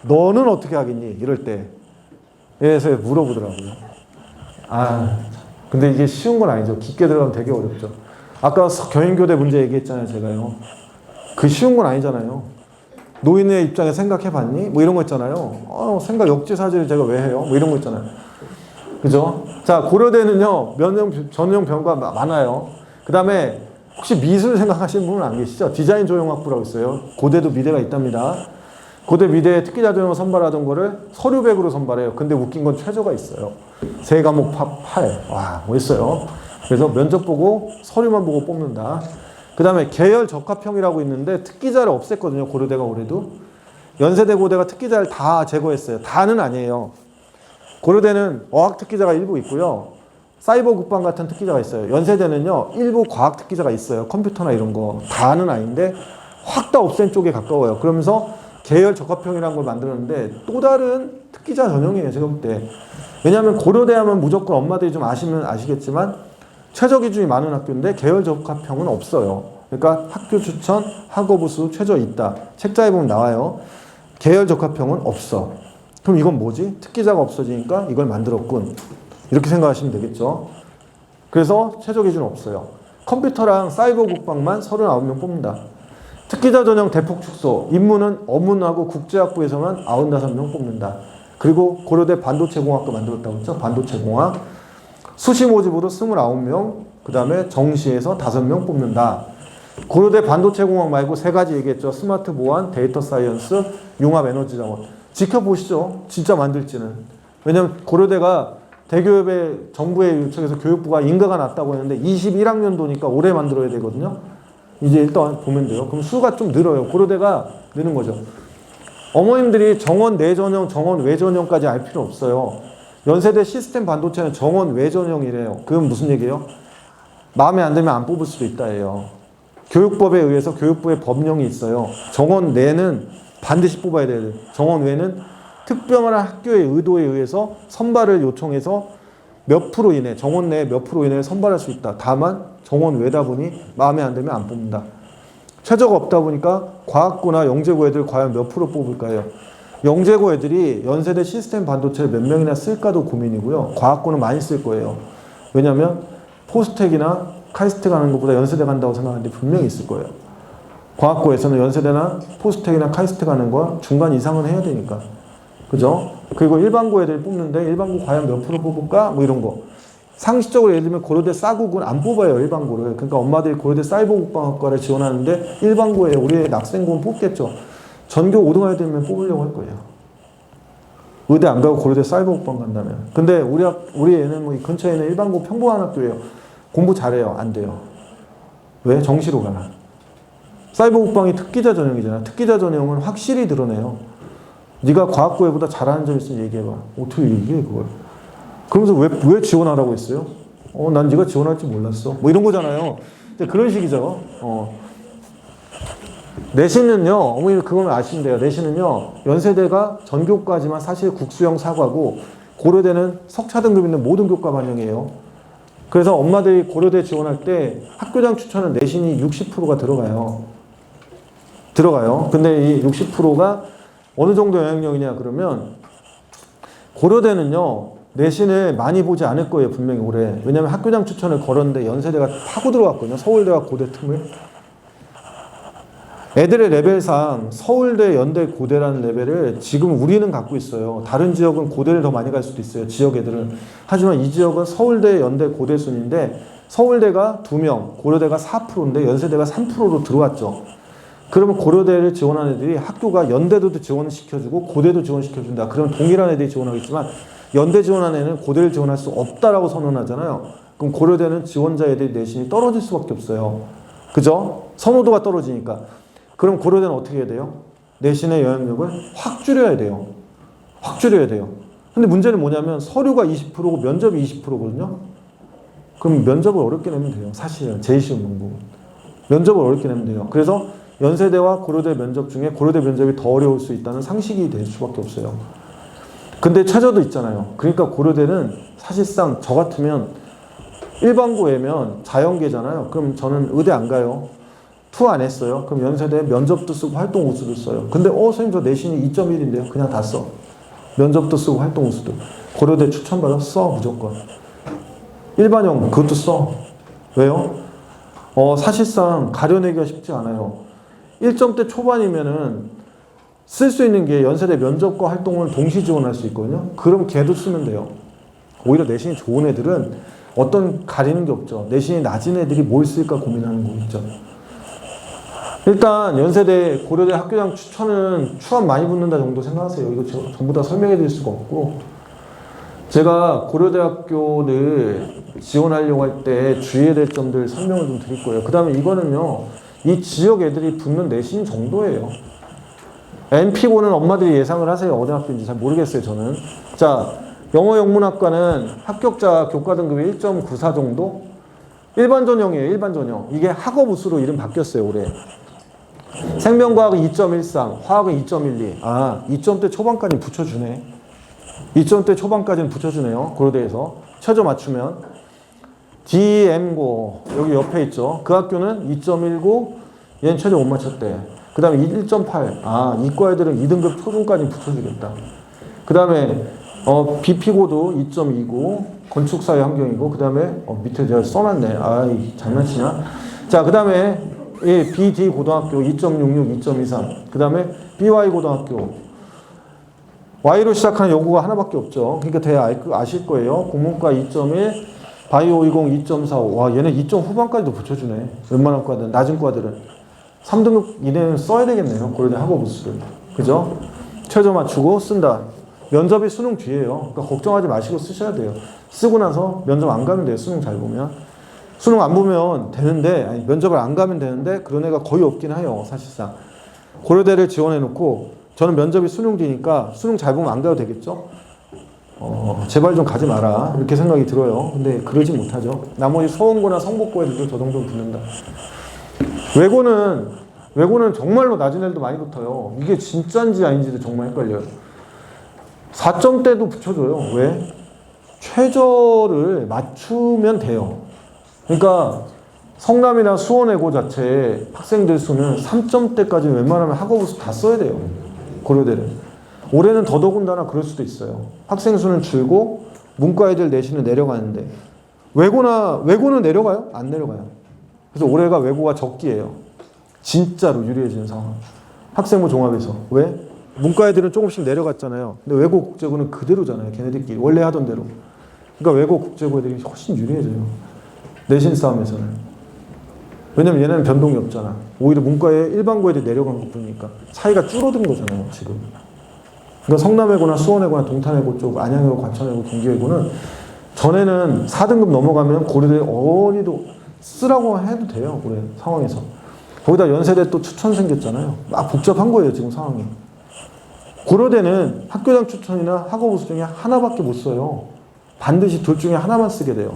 너는 어떻게 하겠니? 이럴 때. 그래서 물어보더라고요. 근데 이게 쉬운 건 아니죠. 깊게 들어가면 되게 어렵죠. 아까 경인교대 문제 얘기했잖아요, 제가요. 그 쉬운 건 아니잖아요. 노인의 입장에 생각해 봤니? 뭐 이런 거 있잖아요. 생각 역지사지를 제가 왜 해요? 뭐 이런 거 있잖아요. 그죠? 자, 고려대는요, 전형 병과 많아요. 그 다음에 혹시 미술 생각하시는 분은 안 계시죠? 디자인 조형학부라고 있어요. 고대도 미대가 있답니다. 고대 미대에 특기자 전형을 선발하던 거를 서류백으로 선발해요. 근데 웃긴 건 최저가 있어요. 3과목 8. 와, 멋있어요. 그래서 면접 보고 서류만 보고 뽑는다. 그 다음에 계열 적합형이라고 있는데 특기자를 없앴거든요. 고려대가 올해도. 연세대 고대가 특기자를 다 제거했어요. 다는 아니에요. 고려대는 어학 특기자가 일부 있고요. 사이버 국방 같은 특기자가 있어요. 연세대는요. 일부 과학 특기자가 있어요. 컴퓨터나 이런 거. 다는 아닌데 확 다 없앤 쪽에 가까워요. 그러면서 계열 적합형이라는 걸 만들었는데 또 다른 특기자 전형이에요. 제가 볼 때. 왜냐하면 고려대 하면 무조건 엄마들이 좀 아시면 아시겠지만 최저 기준이 많은 학교인데 계열 적합형은 없어요. 그러니까 학교 추천, 학업우수, 최저 있다. 책자에 보면 나와요. 계열 적합형은 없어. 그럼 이건 뭐지? 특기자가 없어지니까 이걸 만들었군. 이렇게 생각하시면 되겠죠. 그래서 최저 기준은 없어요. 컴퓨터랑 사이버 국방만 39명 뽑는다. 특기자 전형 대폭 축소. 인문은 어문하고 국제학부에서만 95명 뽑는다. 그리고 고려대 반도체공학과 만들었다고 했죠. 반도체공학. 수시 모집으로 29명. 그 다음에 정시에서 5명 뽑는다. 고려대 반도체공학 말고 3가지 얘기했죠. 스마트 보안, 데이터 사이언스, 융합 에너지 자원. 지켜보시죠. 진짜 만들지는. 왜냐면 고려대가 대교협의 정부의 요청에서 교육부가 인가가 났다고 했는데 21학년도니까 올해 만들어야 되거든요. 이제 일단 보면 돼요. 그럼 수가 좀 늘어요. 고려대가 느는 거죠. 어머님들이 정원 내전형, 정원 외전형까지 알 필요 없어요. 연세대 시스템 반도체는 정원 외전형이래요. 그건 무슨 얘기예요? 마음에 안 들면 안 뽑을 수도 있다예요. 교육법에 의해서 교육부의 법령이 있어요. 정원 내는 반드시 뽑아야 돼요. 정원 외는 특별한 학교의 의도에 의해서 선발을 요청해서 몇 프로 이내, 정원 내 몇 프로 이내에 선발할 수 있다. 다만 정원 외다 보니 마음에 안 들면 안 뽑는다. 최저가 없다 보니까 과학고나 영재고 애들 과연 몇 프로 뽑을까요? 영재고 애들이 연세대 시스템 반도체를 몇 명이나 쓸까도 고민이고요. 과학고는 많이 쓸 거예요. 왜냐하면 포스텍이나 카이스트 가는 것보다 연세대 간다고 생각하는 데 분명히 있을 거예요. 과학고에서는 연세대나 포스텍이나 카이스트 가는 거 중간 이상은 해야 되니까. 그죠? 그리고 일반고 애들 뽑는데 일반고 과연 몇 프로 뽑을까? 뭐 이런 거. 상식적으로 예를 들면 고려대 싸국은 안 뽑아요, 일반고를. 그러니까 엄마들이 고려대 사이버국방학과를 지원하는데 일반고에 우리 학생고는 뽑겠죠. 전교 5등 애들면 뽑으려고 할 거예요. 의대 안 가고 고려대 사이버국방 간다면. 근데 우리 애는 뭐 이 근처에 있는 일반고 평범한 학교예요. 공부 잘해요. 안 돼요. 왜? 정시로 가나. 사이버국방이 특기자 전형이잖아. 특기자 전형은 확실히 드러내요. 네가 과학고에보다 잘하는 점 있으면 얘기해봐. 어떻게 얘기해 그걸. 그러면서 왜 지원하라고 했어요? 난 네가 지원할 줄 몰랐어. 뭐 이런 거잖아요. 그런 식이죠. 내신은요, 어머니 그건 아시면 돼요. 내신은요, 연세대가 전교과지만 사실 국수형 사과고, 고려대는 석차 등급 있는 모든 교과 반영이에요. 그래서 엄마들이 고려대 지원할 때 학교장 추천은 내신이 60%가 들어가요. 근데 이 60%가 어느 정도 영향력이냐 그러면, 고려대는요, 내신을 많이 보지 않을 거예요, 분명히 올해. 왜냐면 학교장 추천을 걸었는데 연세대가 파고 들어갔거든요. 서울대와 고대 틈을. 애들의 레벨상 서울대, 연대, 고대라는 레벨을 지금 우리는 갖고 있어요. 다른 지역은 고대를 더 많이 갈 수도 있어요, 지역 애들은. 하지만 이 지역은 서울대, 연대, 고대 순인데 서울대가 2명, 고려대가 4%인데 연세대가 3%로 들어왔죠. 그러면 고려대를 지원하는 애들이 학교가 연대도 지원시켜주고 고대도 지원시켜준다. 그러면 동일한 애들이 지원하겠지만 연대 지원하는 애는 고대를 지원할 수 없다라고 선언하잖아요. 그럼 고려대는 지원자 애들 내신이 떨어질 수밖에 없어요. 그죠? 선호도가 떨어지니까. 그럼 고려대는 어떻게 해야 돼요? 내신의 영향력을 확 줄여야 돼요. 확 줄여야 돼요. 근데 문제는 뭐냐면 서류가 20%고 면접이 20%거든요. 그럼 면접을 어렵게 내면 돼요. 사실은 제일 쉬운 방법은. 면접을 어렵게 내면 돼요. 그래서 연세대와 고려대 면접 중에 고려대 면접이 더 어려울 수 있다는 상식이 될 수밖에 없어요. 근데 최저도 있잖아요. 그러니까 고려대는 사실상 저 같으면 일반고에면 자연계잖아요. 그럼 저는 의대 안 가요. 투 안 했어요. 그럼 연세대 면접도 쓰고 활동 우수도 써요. 근데 선생님 저 내신이 2.1인데요. 그냥 다 써. 면접도 쓰고 활동 우수도. 고려대 추천받아 써 무조건. 일반형 그것도 써. 왜요? 사실상 가려내기가 쉽지 않아요. 1점대 초반이면은 쓸 수 있는 게 연세대 면접과 활동을 동시 지원할 수 있거든요. 그럼 걔도 쓰면 돼요. 오히려 내신이 좋은 애들은 어떤 가리는 게 없죠. 내신이 낮은 애들이 뭘 쓸까 고민하는 거 있죠. 일단 연세대, 고려대 학교장 추천은 추한 많이 붙는다 정도 생각하세요. 이거 전부 다 설명해 드릴 수가 없고, 제가 고려대학교를 지원하려고 할 때 주의해야 될 점들 설명을 좀 드릴 거예요. 그 다음에 이거는요, 이 지역 애들이 붙는 내신 정도예요. NP고는 엄마들이 예상을 하세요. 어디 학교인지 잘 모르겠어요, 저는. 자, 영어 영문학과는 합격자 교과 등급이 1.94 정도? 일반 전형이에요, 일반 전형. 이게 학업 우수로 이름 바뀌었어요, 올해. 생명과학은 2.13, 화학은 2.12. 2점대 초반까지 붙여주네. 2점대 초반까지는 붙여주네요, 고려대에서. 최저 맞추면. DM고, 여기 옆에 있죠. 그 학교는 2.19, 얘는 최저 못 맞췄대. 그 다음에 1.8. 이과 애들은 2등급 초중까지 붙여주겠다. 그 다음에, BP고도 2.29, 건축사회 환경이고, 그 다음에, 밑에 제가 써놨네. 장난치냐? 자, 그 다음에, BD 고등학교 2.66, 2.23. 그 다음에, BY 고등학교. Y로 시작하는 요구가 하나밖에 없죠. 그러니까 대략 아실 거예요. 공문과 2.1, 바이오 20 2.45. 와, 얘네 2점 후반까지도 붙여주네. 웬만한 과들은, 낮은 과들은. 3등급 이내는 써야 되겠네요. 고려대 학업 우수를. 그죠? 최저 맞추고 쓴다. 면접이 수능 뒤에요. 그러니까 걱정하지 마시고 쓰셔야 돼요. 쓰고 나서 면접 안 가면 돼요. 수능 잘 보면. 수능 안 보면 되는데, 면접을 안 가면 되는데, 그런 애가 거의 없긴 해요. 사실상. 고려대를 지원해놓고, 저는 면접이 수능 뒤니까 수능 잘 보면 안 가도 되겠죠? 제발 좀 가지 마라. 이렇게 생각이 들어요. 근데 그러지 못하죠. 나머지 서원고나 성북고 애들도 저 정도는 붙는다. 외고는 정말로 낮은 애들도 많이 붙어요. 이게 진짜인지 아닌지도 정말 헷갈려요. 4점대도 붙여줘요. 왜? 최저를 맞추면 돼요. 그러니까 성남이나 수원외고 자체 학생들 수는 3점대까지 웬만하면 학업우수 다 써야 돼요. 고려대는. 올해는 더더군다나 그럴 수도 있어요. 학생 수는 줄고 문과 애들 내신은 내려가는데 외고는 내려가요? 안 내려가요. 그래서 올해가 외고가 적기예요. 진짜로 유리해지는 상황. 학생부 종합에서. 왜? 문과 애들은 조금씩 내려갔잖아요. 근데 외고 국제고는 그대로잖아요. 걔네들끼리 원래 하던 대로. 그러니까 외고 국제고 애들이 훨씬 유리해져요. 내신 싸움에서는. 왜냐면 얘네는 변동이 없잖아. 오히려 문과에 일반고 애들이 내려간 것 뿐이니까 차이가 줄어든 거잖아요. 지금. 그러니까 성남외고나 수원외고나 동탄외고 쪽, 안양외고, 과천외고, 경기외고는 전에는 4등급 넘어가면 고려대 어디도 쓰라고 해도 돼요. 올해 상황에서. 거기다 연세대 또 추천 생겼잖아요. 막 복잡한 거예요. 지금 상황이. 고려대는 학교장 추천이나 학업우수 중에 하나밖에 못 써요. 반드시 둘 중에 하나만 쓰게 돼요.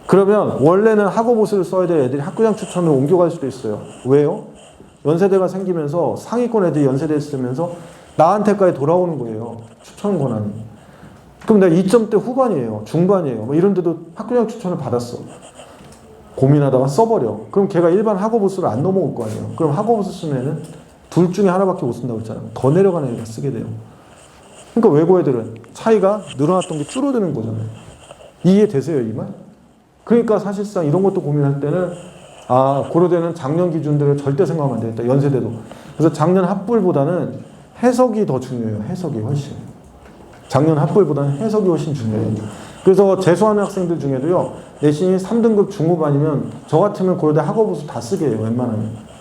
그러면 원래는 학업우수를 써야 될 애들이 학교장 추천으로 옮겨갈 수도 있어요. 왜요? 연세대가 생기면서 상위권 애들이 연세대에 쓰면서 나한테까지 돌아오는 거예요. 추천 권한이. 그럼 내가 2점대 후반이에요. 중반이에요. 뭐 이런 데도 학교장 추천을 받았어. 고민하다가 써버려. 그럼 걔가 일반 학업우수를 안 넘어올 거 아니에요. 그럼 학업우수 쓰는 애는 둘 중에 하나밖에 못 쓴다고 했잖아요. 더 내려가는 애가 쓰게 돼요. 그러니까 외고 애들은 차이가 늘어났던 게 줄어드는 거잖아요. 이해되세요, 이 말? 그러니까 사실상 이런 것도 고민할 때는 고려대는 작년 기준대로 절대 생각하면 안 되겠다. 연세대도. 그래서 작년 합불보다는 해석이 더 중요해요. 해석이 훨씬. 작년 합불보다는 해석이 훨씬 중요해요. 그래서 재수하는 학생들 중에도요. 내신이 3등급 중후반이면 저 같으면 고려대 학업우수 다 쓰게 해요. 웬만하면.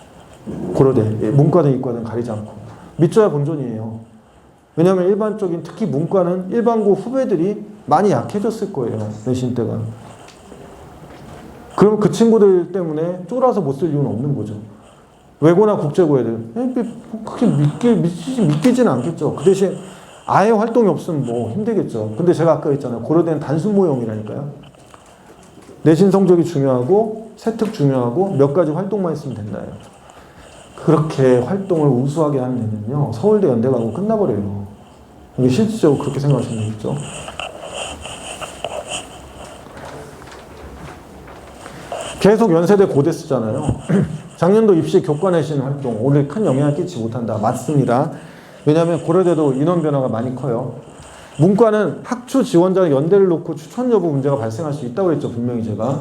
고려대. 문과든 이과든 가리지 않고. 믿져야 본전이에요. 왜냐하면 일반적인 특히 문과는 일반고 후배들이 많이 약해졌을 거예요. 내신 때가. 그럼 그 친구들 때문에 쫄아서 못 쓸 이유는 없는 거죠. 외고나 국제고 애들 그렇게 믿기지는 않겠죠. 그 대신 아예 활동이 없으면 뭐 힘들겠죠. 근데 제가 아까 했잖아요. 고려대는 단순 모형이라니까요. 내신 성적이 중요하고 세특 중요하고 몇 가지 활동만 있으면 된다요. 그렇게 활동을 우수하게 하는 애는요. 서울대 연대 가고 끝나버려요. 이게 실질적으로 그렇게 생각하시면 되겠죠. 계속 연세대 고대 쓰잖아요. 작년도 입시 교과 내신 활동 올해 큰 영향을 끼치지 못한다. 맞습니다. 왜냐하면 고려대도 인원 변화가 많이 커요. 문과는 학추 지원자 연대를 놓고 추천 여부 문제가 발생할 수 있다고 했죠. 분명히 제가.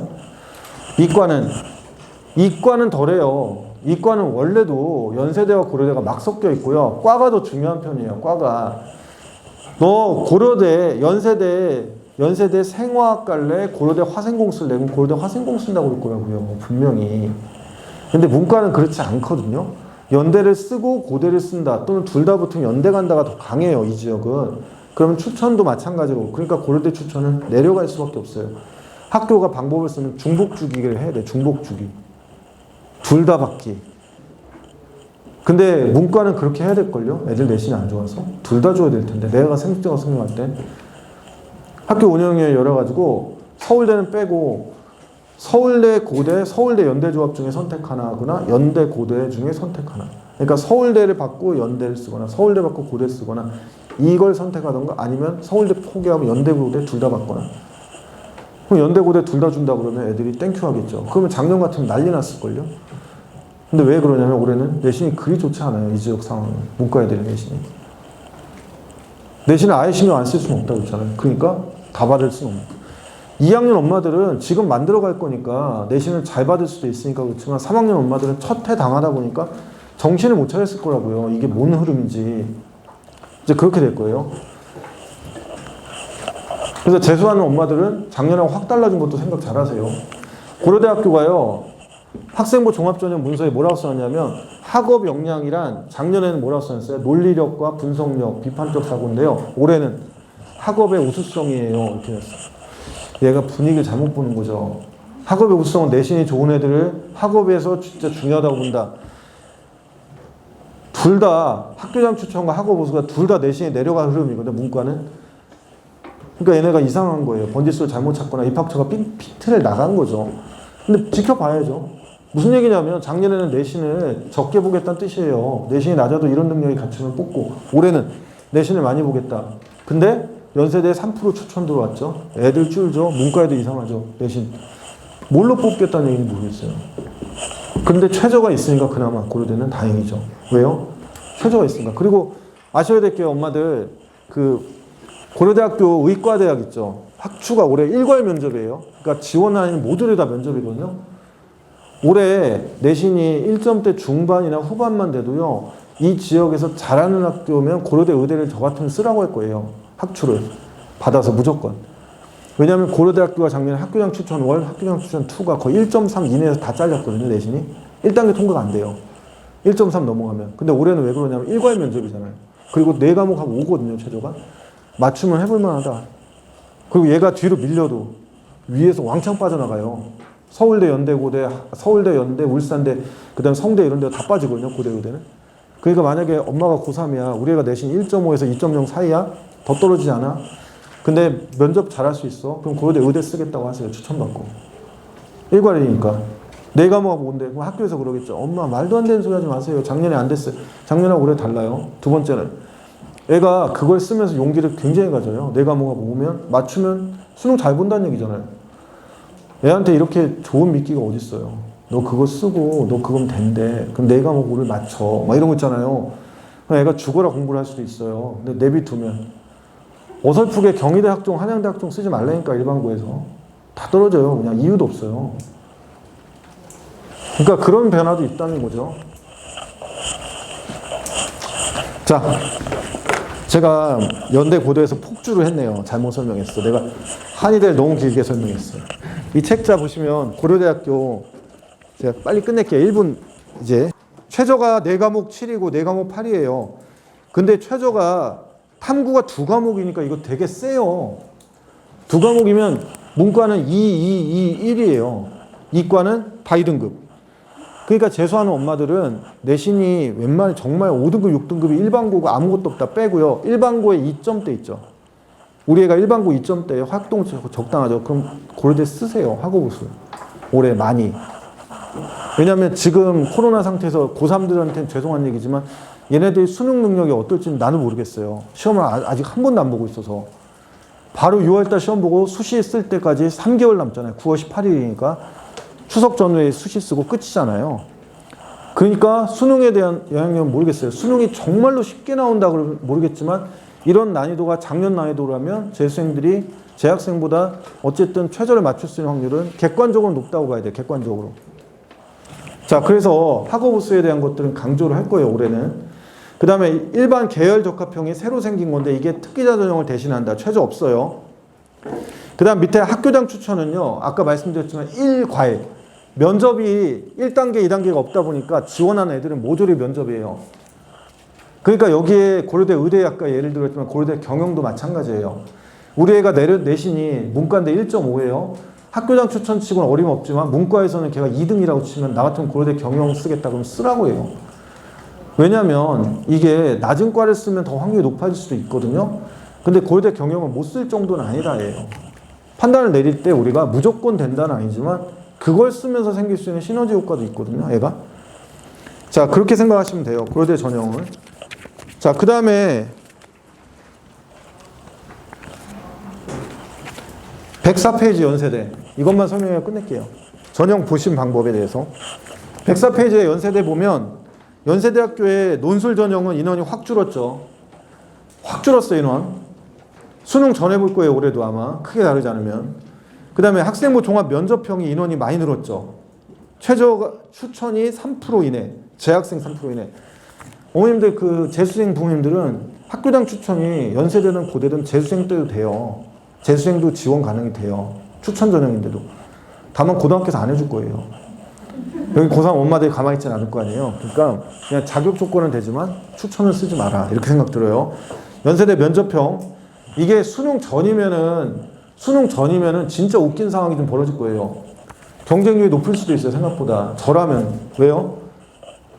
이과는 덜해요. 이과는 원래도 연세대와 고려대가 막 섞여 있고요. 과가 더 중요한 편이에요. 과가. 너 고려대, 연세대 생화학 갈래? 고려대 화생공 쓸래? 그럼 고려대 화생공 쓴다고 그럴 거라고요. 분명히. 근데 문과는 그렇지 않거든요. 연대를 쓰고 고대를 쓴다. 또는 둘 다 붙으면 연대 간다가 더 강해요. 이 지역은. 그러면 추천도 마찬가지로. 그러니까 고려대 추천은 내려갈 수밖에 없어요. 학교가 방법을 쓰면 중복주기를 해야 돼. 중복주기. 둘 다 받기. 근데 문과는 그렇게 해야 될걸요? 애들 내신이 안 좋아서. 둘 다 줘야 될 텐데. 내가 생각자가 설명할 때. 학교 운영위에 열어가지고 서울대는 빼고 서울대 고대, 서울대 연대 조합 중에 선택 하나구나 연대 고대 중에 선택 하나. 그러니까 서울대를 받고 연대를 쓰거나 서울대 받고 고대 쓰거나 이걸 선택하던가 아니면 서울대 포기하고 연대 고대 둘 다 받거나. 그럼 연대 고대 둘 다 준다 그러면 애들이 땡큐 하겠죠. 그러면 작년 같으면 난리 났을걸요. 근데 왜 그러냐면 올해는 내신이 그리 좋지 않아요. 이 지역 상황은. 문과 애들의 내신이. 내신을 아예 신경 안 쓸 수는 없다고 했잖아요. 그러니까 다 받을 수는 없는. 2학년 엄마들은 지금 만들어 갈 거니까 내신을 잘 받을 수도 있으니까 그렇지만 3학년 엄마들은 첫 해 당하다 보니까 정신을 못 차렸을 거라고요. 이게 뭔 흐름인지. 이제 그렇게 될 거예요. 그래서 재수하는 엄마들은 작년하고 확 달라진 것도 생각 잘 하세요. 고려대학교가요. 학생부 종합전형 문서에 뭐라고 써놨냐면 학업 역량이란 작년에는 뭐라고 써놨어요? 논리력과 분석력, 비판적 사고인데요. 올해는 학업의 우수성이에요. 이렇게 했어요. 얘가 분위기를 잘못 보는 거죠. 학업의 우수성은 내신이 좋은 애들을 학업에서 진짜 중요하다고 본다. 둘 다 학교장 추천과 학업 우수가 둘 다 내신이 내려간 흐름이거든. 문과는. 그러니까 얘네가 이상한 거예요. 번지수를 잘못 찾거나 입학처가 삐틀에 나간 거죠. 근데 지켜봐야죠. 무슨 얘기냐면 작년에는 내신을 적게 보겠다는 뜻이에요. 내신이 낮아도 이런 능력이 갖추면 뽑고 올해는 내신을 많이 보겠다. 근데 연세대에 3% 추천 들어왔죠. 애들 줄죠. 문과 애들 이상하죠. 내신. 뭘로 뽑겠다는 얘기는 모르겠어요. 근데 최저가 있으니까 그나마 고려대는 다행이죠. 왜요? 최저가 있으니까. 그리고 아셔야 될 게 엄마들 그 고려대학교 의과대학 있죠. 학추가 올해 일괄 면접이에요. 그러니까 지원하는 모두를 다 면접이거든요. 올해 내신이 1점대 중반이나 후반만 돼도요, 이 지역에서 잘하는 학교면 고려대 의대를 저 같으면 쓰라고 할 거예요. 학추를 받아서 무조건. 왜냐하면 고려대학교가 작년에 학교장 추천 월, 학교장 추천 2가 거의 1.3 이내에서 다 잘렸거든요, 내신이. 1단계 통과가 안 돼요. 1.3 넘어가면. 근데 올해는 왜 그러냐면 일괄 면접이잖아요. 그리고 4과목하고 오거든요, 최저가. 맞추면 해볼 만하다. 그리고 얘가 뒤로 밀려도 위에서 왕창 빠져나가요. 서울대, 연대고대, 서울대, 연대, 울산대, 그 다음에 성대 이런 데 다 빠지거든요, 고대 의대는. 그러니까 만약에 엄마가 고3이야. 우리 애가 내신 1.5에서 2.0 사이야? 더 떨어지지 않아? 근데 면접 잘할 수 있어? 그럼 고려대 의대 쓰겠다고 하세요. 추천받고. 일괄이니까. 4과목하고 온대. 그럼 학교에서 그러겠죠. 엄마 말도 안 되는 소리 하지 마세요. 작년에 안 됐어요. 작년하고 올해 달라요. 두 번째는 애가 그걸 쓰면서 용기를 굉장히 가져요. 4과목하고 오면 맞추면 수능 잘 본다는 얘기잖아요. 애한테 이렇게 좋은 미끼가 어딨어요. 너 그거 쓰고 너 그거면 된대. 그럼 4과목을 맞춰. 막 이런 거 있잖아요. 그럼 애가 죽어라 공부를 할 수도 있어요. 근데 내비두면 어설프게 경희대 학종, 한양대 학종 쓰지 말라니까 일반고에서. 다 떨어져요. 그냥 이유도 없어요. 그러니까 그런 변화도 있다는 거죠. 자, 제가 연대 고대에서 폭주를 했네요. 잘못 설명했어. 내가 한의대를 너무 길게 설명했어요. 이 책자 보시면 고려대학교, 제가 빨리 끝낼게요. 1분 이제. 최저가 4과목 7이고 4과목 8이에요. 근데 최저가 탐구가 2과목이니까 이거 되게 세요. 2과목이면 문과는 2, 2, 2, 1이에요. 이과는 다 2등급. 그러니까 재수하는 엄마들은 내신이 웬만히 정말 5등급, 6등급이 일반고가 아무것도 없다 빼고요. 일반고에 2점대 있죠. 우리 애가 일반고 2점대에 활동 적당하죠. 그럼 고려대 쓰세요. 학업우수. 올해 많이. 왜냐하면 지금 코로나 상태에서 고3들한테는 죄송한 얘기지만 얘네들이 수능 능력이 어떨지는 나는 모르겠어요. 시험을 아직 한 번도 안 보고 있어서. 바로 6월달 시험 보고 수시 쓸 때까지 3개월 남잖아요. 9월 18일이니까. 추석 전후에 수시 쓰고 끝이잖아요. 그러니까 수능에 대한 영향력은 모르겠어요. 수능이 정말로 쉽게 나온다 그러면 모르겠지만 이런 난이도가 작년 난이도라면 재수생들이 재학생보다 어쨌든 최저를 맞출 수 있는 확률은 객관적으로 높다고 봐야 돼요. 객관적으로. 자, 그래서 학업우수에 대한 것들은 강조를 할 거예요. 올해는. 그 다음에 일반 계열 적합형이 새로 생긴 건데 이게 특기자 전형을 대신한다. 최저 없어요. 그 다음 밑에 학교장 추천은요. 아까 말씀드렸지만 1과액. 면접이 1단계, 2단계가 없다 보니까 지원하는 애들은 모조리 면접이에요. 그러니까 여기에 고려대 의대 아까 예를 들었지만 고려대 경영도 마찬가지예요. 우리 애가 내신이 문과인데 1.5예요. 학교장 추천 치고는 어림없지만 문과에서는 걔가 2등이라고 치면 나 같으면 고려대 경영 쓰겠다 그러면 쓰라고 해요. 왜냐면 이게 낮은 과를 쓰면 더 확률이 높아질 수도 있거든요. 근데 고려대 경영을 못 쓸 정도는 아니다 예요. 판단을 내릴 때 우리가 무조건 된다는 아니지만 그걸 쓰면서 생길 수 있는 시너지 효과도 있거든요. 애가. 자, 그렇게 생각하시면 돼요. 고려대 전형을. 자, 그 다음에 104페이지 연세대. 이것만 설명해 끝낼게요. 전형 보신 방법에 대해서. 104페이지에 연세대 보면 연세대학교의 논술 전형은 인원이 확 줄었죠. 확 줄었어요, 인원. 수능 전에 볼 거예요, 올해도 아마. 크게 다르지 않으면. 그 다음에 학생부 종합 면접형이 인원이 많이 늘었죠. 최저 추천이 3% 이내, 재학생 3% 이내. 어머님들, 그 재수생 부모님들은 학교장 추천이 연세대든 고대든 재수생 때도 돼요. 재수생도 지원 가능이 돼요. 추천 전형인데도. 다만 고등학교에서 안 해줄 거예요. 여기 고3 엄마들이 가만히 있지는 않을 거 아니에요. 그러니까 그냥 자격 조건은 되지만 추천을 쓰지 마라. 이렇게 생각 들어요. 연세대 면접형. 이게 수능 전이면은 진짜 웃긴 상황이 좀 벌어질 거예요. 경쟁률이 높을 수도 있어요. 생각보다. 저라면. 왜요?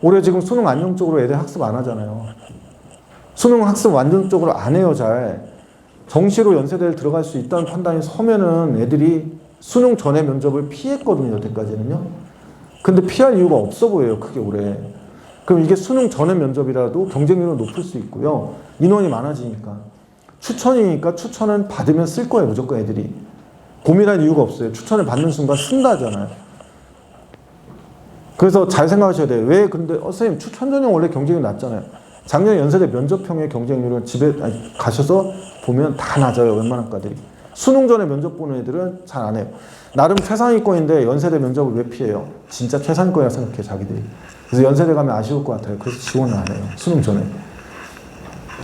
올해 지금 수능 안정적으로 애들 학습 안 하잖아요. 수능 학습 안정적으로 안 해요. 잘. 정시로 연세대를 들어갈 수 있다는 판단이 서면은 애들이 수능 전에 면접을 피했거든요. 여태까지는요. 근데 피할 이유가 없어 보여요. 크게 올해. 그럼 이게 수능 전에 면접이라도 경쟁률은 높을 수 있고요. 인원이 많아지니까. 추천이니까 추천은 받으면 쓸 거예요. 무조건 애들이. 고민할 이유가 없어요. 추천을 받는 순간 쓴다잖아요. 그래서 잘 생각하셔야 돼요. 왜 근데 선생님 추천 전형 원래 경쟁이 낮잖아요. 작년 연세대 면접형의 경쟁률은 집에 가셔서 보면 다 낮아요. 웬만한 과들이. 수능 전에 면접 보는 애들은 잘 안 해요. 나름 최상위권인데 연세대 면접을 왜 피해요? 진짜 최상위권이라 생각해 자기들이. 그래서 연세대 가면 아쉬울 것 같아요. 그래서 지원을 안 해요. 수능 전에.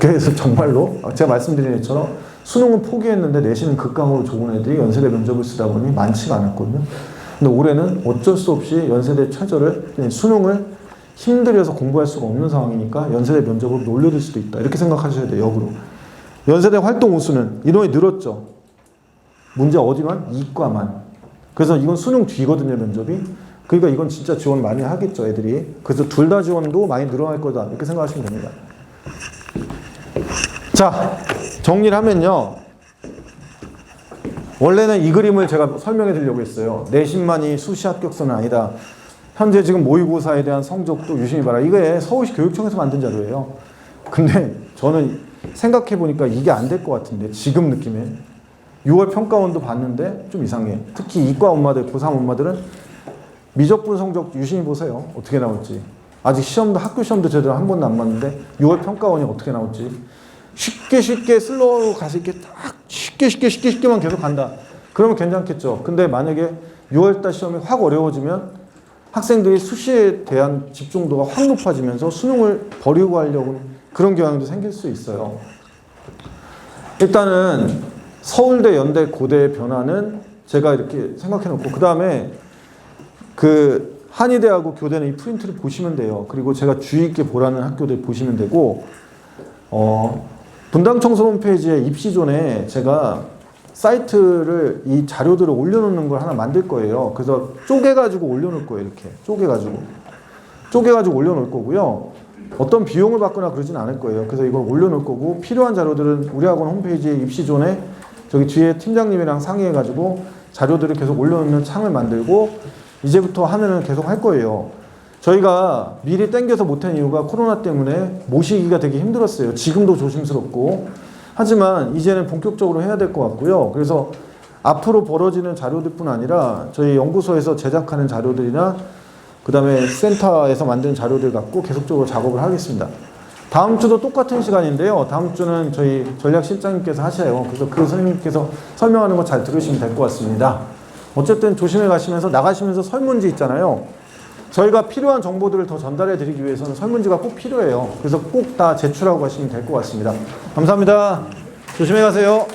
그래서 정말로 제가 말씀드린 것처럼 수능은 포기했는데 내신은 극강으로 좋은 애들이 연세대 면접을 쓰다 보니 많지가 않았거든요. 근데 올해는 어쩔 수 없이 연세대 최저를 수능을 힘들여서 공부할 수가 없는 상황이니까 연세대 면접으로 놀려줄 수도 있다. 이렇게 생각하셔야 돼요. 역으로. 연세대 활동 우수는 인원이 늘었죠. 문제 어디만? 이과만. 그래서 이건 수능 뒤거든요, 면접이. 그러니까 이건 진짜 지원 많이 하겠죠, 애들이. 그래서 둘 다 지원도 많이 늘어날 거다. 이렇게 생각하시면 됩니다. 자, 정리를 하면요. 원래는 이 그림을 제가 설명해 드리려고 했어요. 내신만이 수시 합격선은 아니다. 현재 지금 모의고사에 대한 성적도 유심히 봐라. 이게 서울시 교육청에서 만든 자료예요. 근데 저는 생각해 보니까 이게 안 될 것 같은데, 지금 느낌에. 6월 평가원도 봤는데 좀 이상해. 특히 이과 엄마들, 고3 엄마들은 미적분 성적 유심히 보세요. 어떻게 나올지. 아직 시험도, 학교 시험도 제대로 한 번도 안 봤는데 6월 평가원이 어떻게 나올지. 쉽게 슬로우로 가서 이렇게 딱 쉽게만 계속 간다. 그러면 괜찮겠죠. 근데 만약에 6월달 시험이 확 어려워지면 학생들이 수시에 대한 집중도가 확 높아지면서 수능을 버리고 하려고 그런 경향도 생길 수 있어요. 일단은 서울대, 연대, 고대의 변화는 제가 이렇게 생각해 놓고, 그 다음에 그 한의대하고 교대는 이 프린트를 보시면 돼요. 그리고 제가 주의 있게 보라는 학교들 보시면 되고, 분당청소 홈페이지에 입시존에 제가 사이트를, 이 자료들을 올려놓는 걸 하나 만들 거예요. 그래서 쪼개가지고 올려놓을 거예요. 이렇게 쪼개가지고 올려놓을 거고요. 어떤 비용을 받거나 그러진 않을 거예요. 그래서 이걸 올려놓을 거고, 필요한 자료들은 우리 학원 홈페이지에 입시존에 저기 뒤에 팀장님이랑 상의해가지고 자료들을 계속 올려놓는 창을 만들고 이제부터 하면은 계속 할 거예요. 저희가 미리 땡겨서 못한 이유가 코로나 때문에 모시기가 되게 힘들었어요. 지금도 조심스럽고. 하지만 이제는 본격적으로 해야 될 것 같고요. 그래서 앞으로 벌어지는 자료들뿐 아니라 저희 연구소에서 제작하는 자료들이나 그 다음에 센터에서 만든 자료들 갖고 계속적으로 작업을 하겠습니다. 다음 주도 똑같은 시간인데요. 다음 주는 저희 전략실장님께서 하셔요. 그래서 그 선생님께서 설명하는 거 잘 들으시면 될 것 같습니다. 어쨌든 조심해 가시면서 나가시면서 설문지 있잖아요. 저희가 필요한 정보들을 더 전달해 드리기 위해서는 설문지가 꼭 필요해요. 그래서 꼭 다 제출하고 가시면 될 것 같습니다. 감사합니다. 조심해 가세요.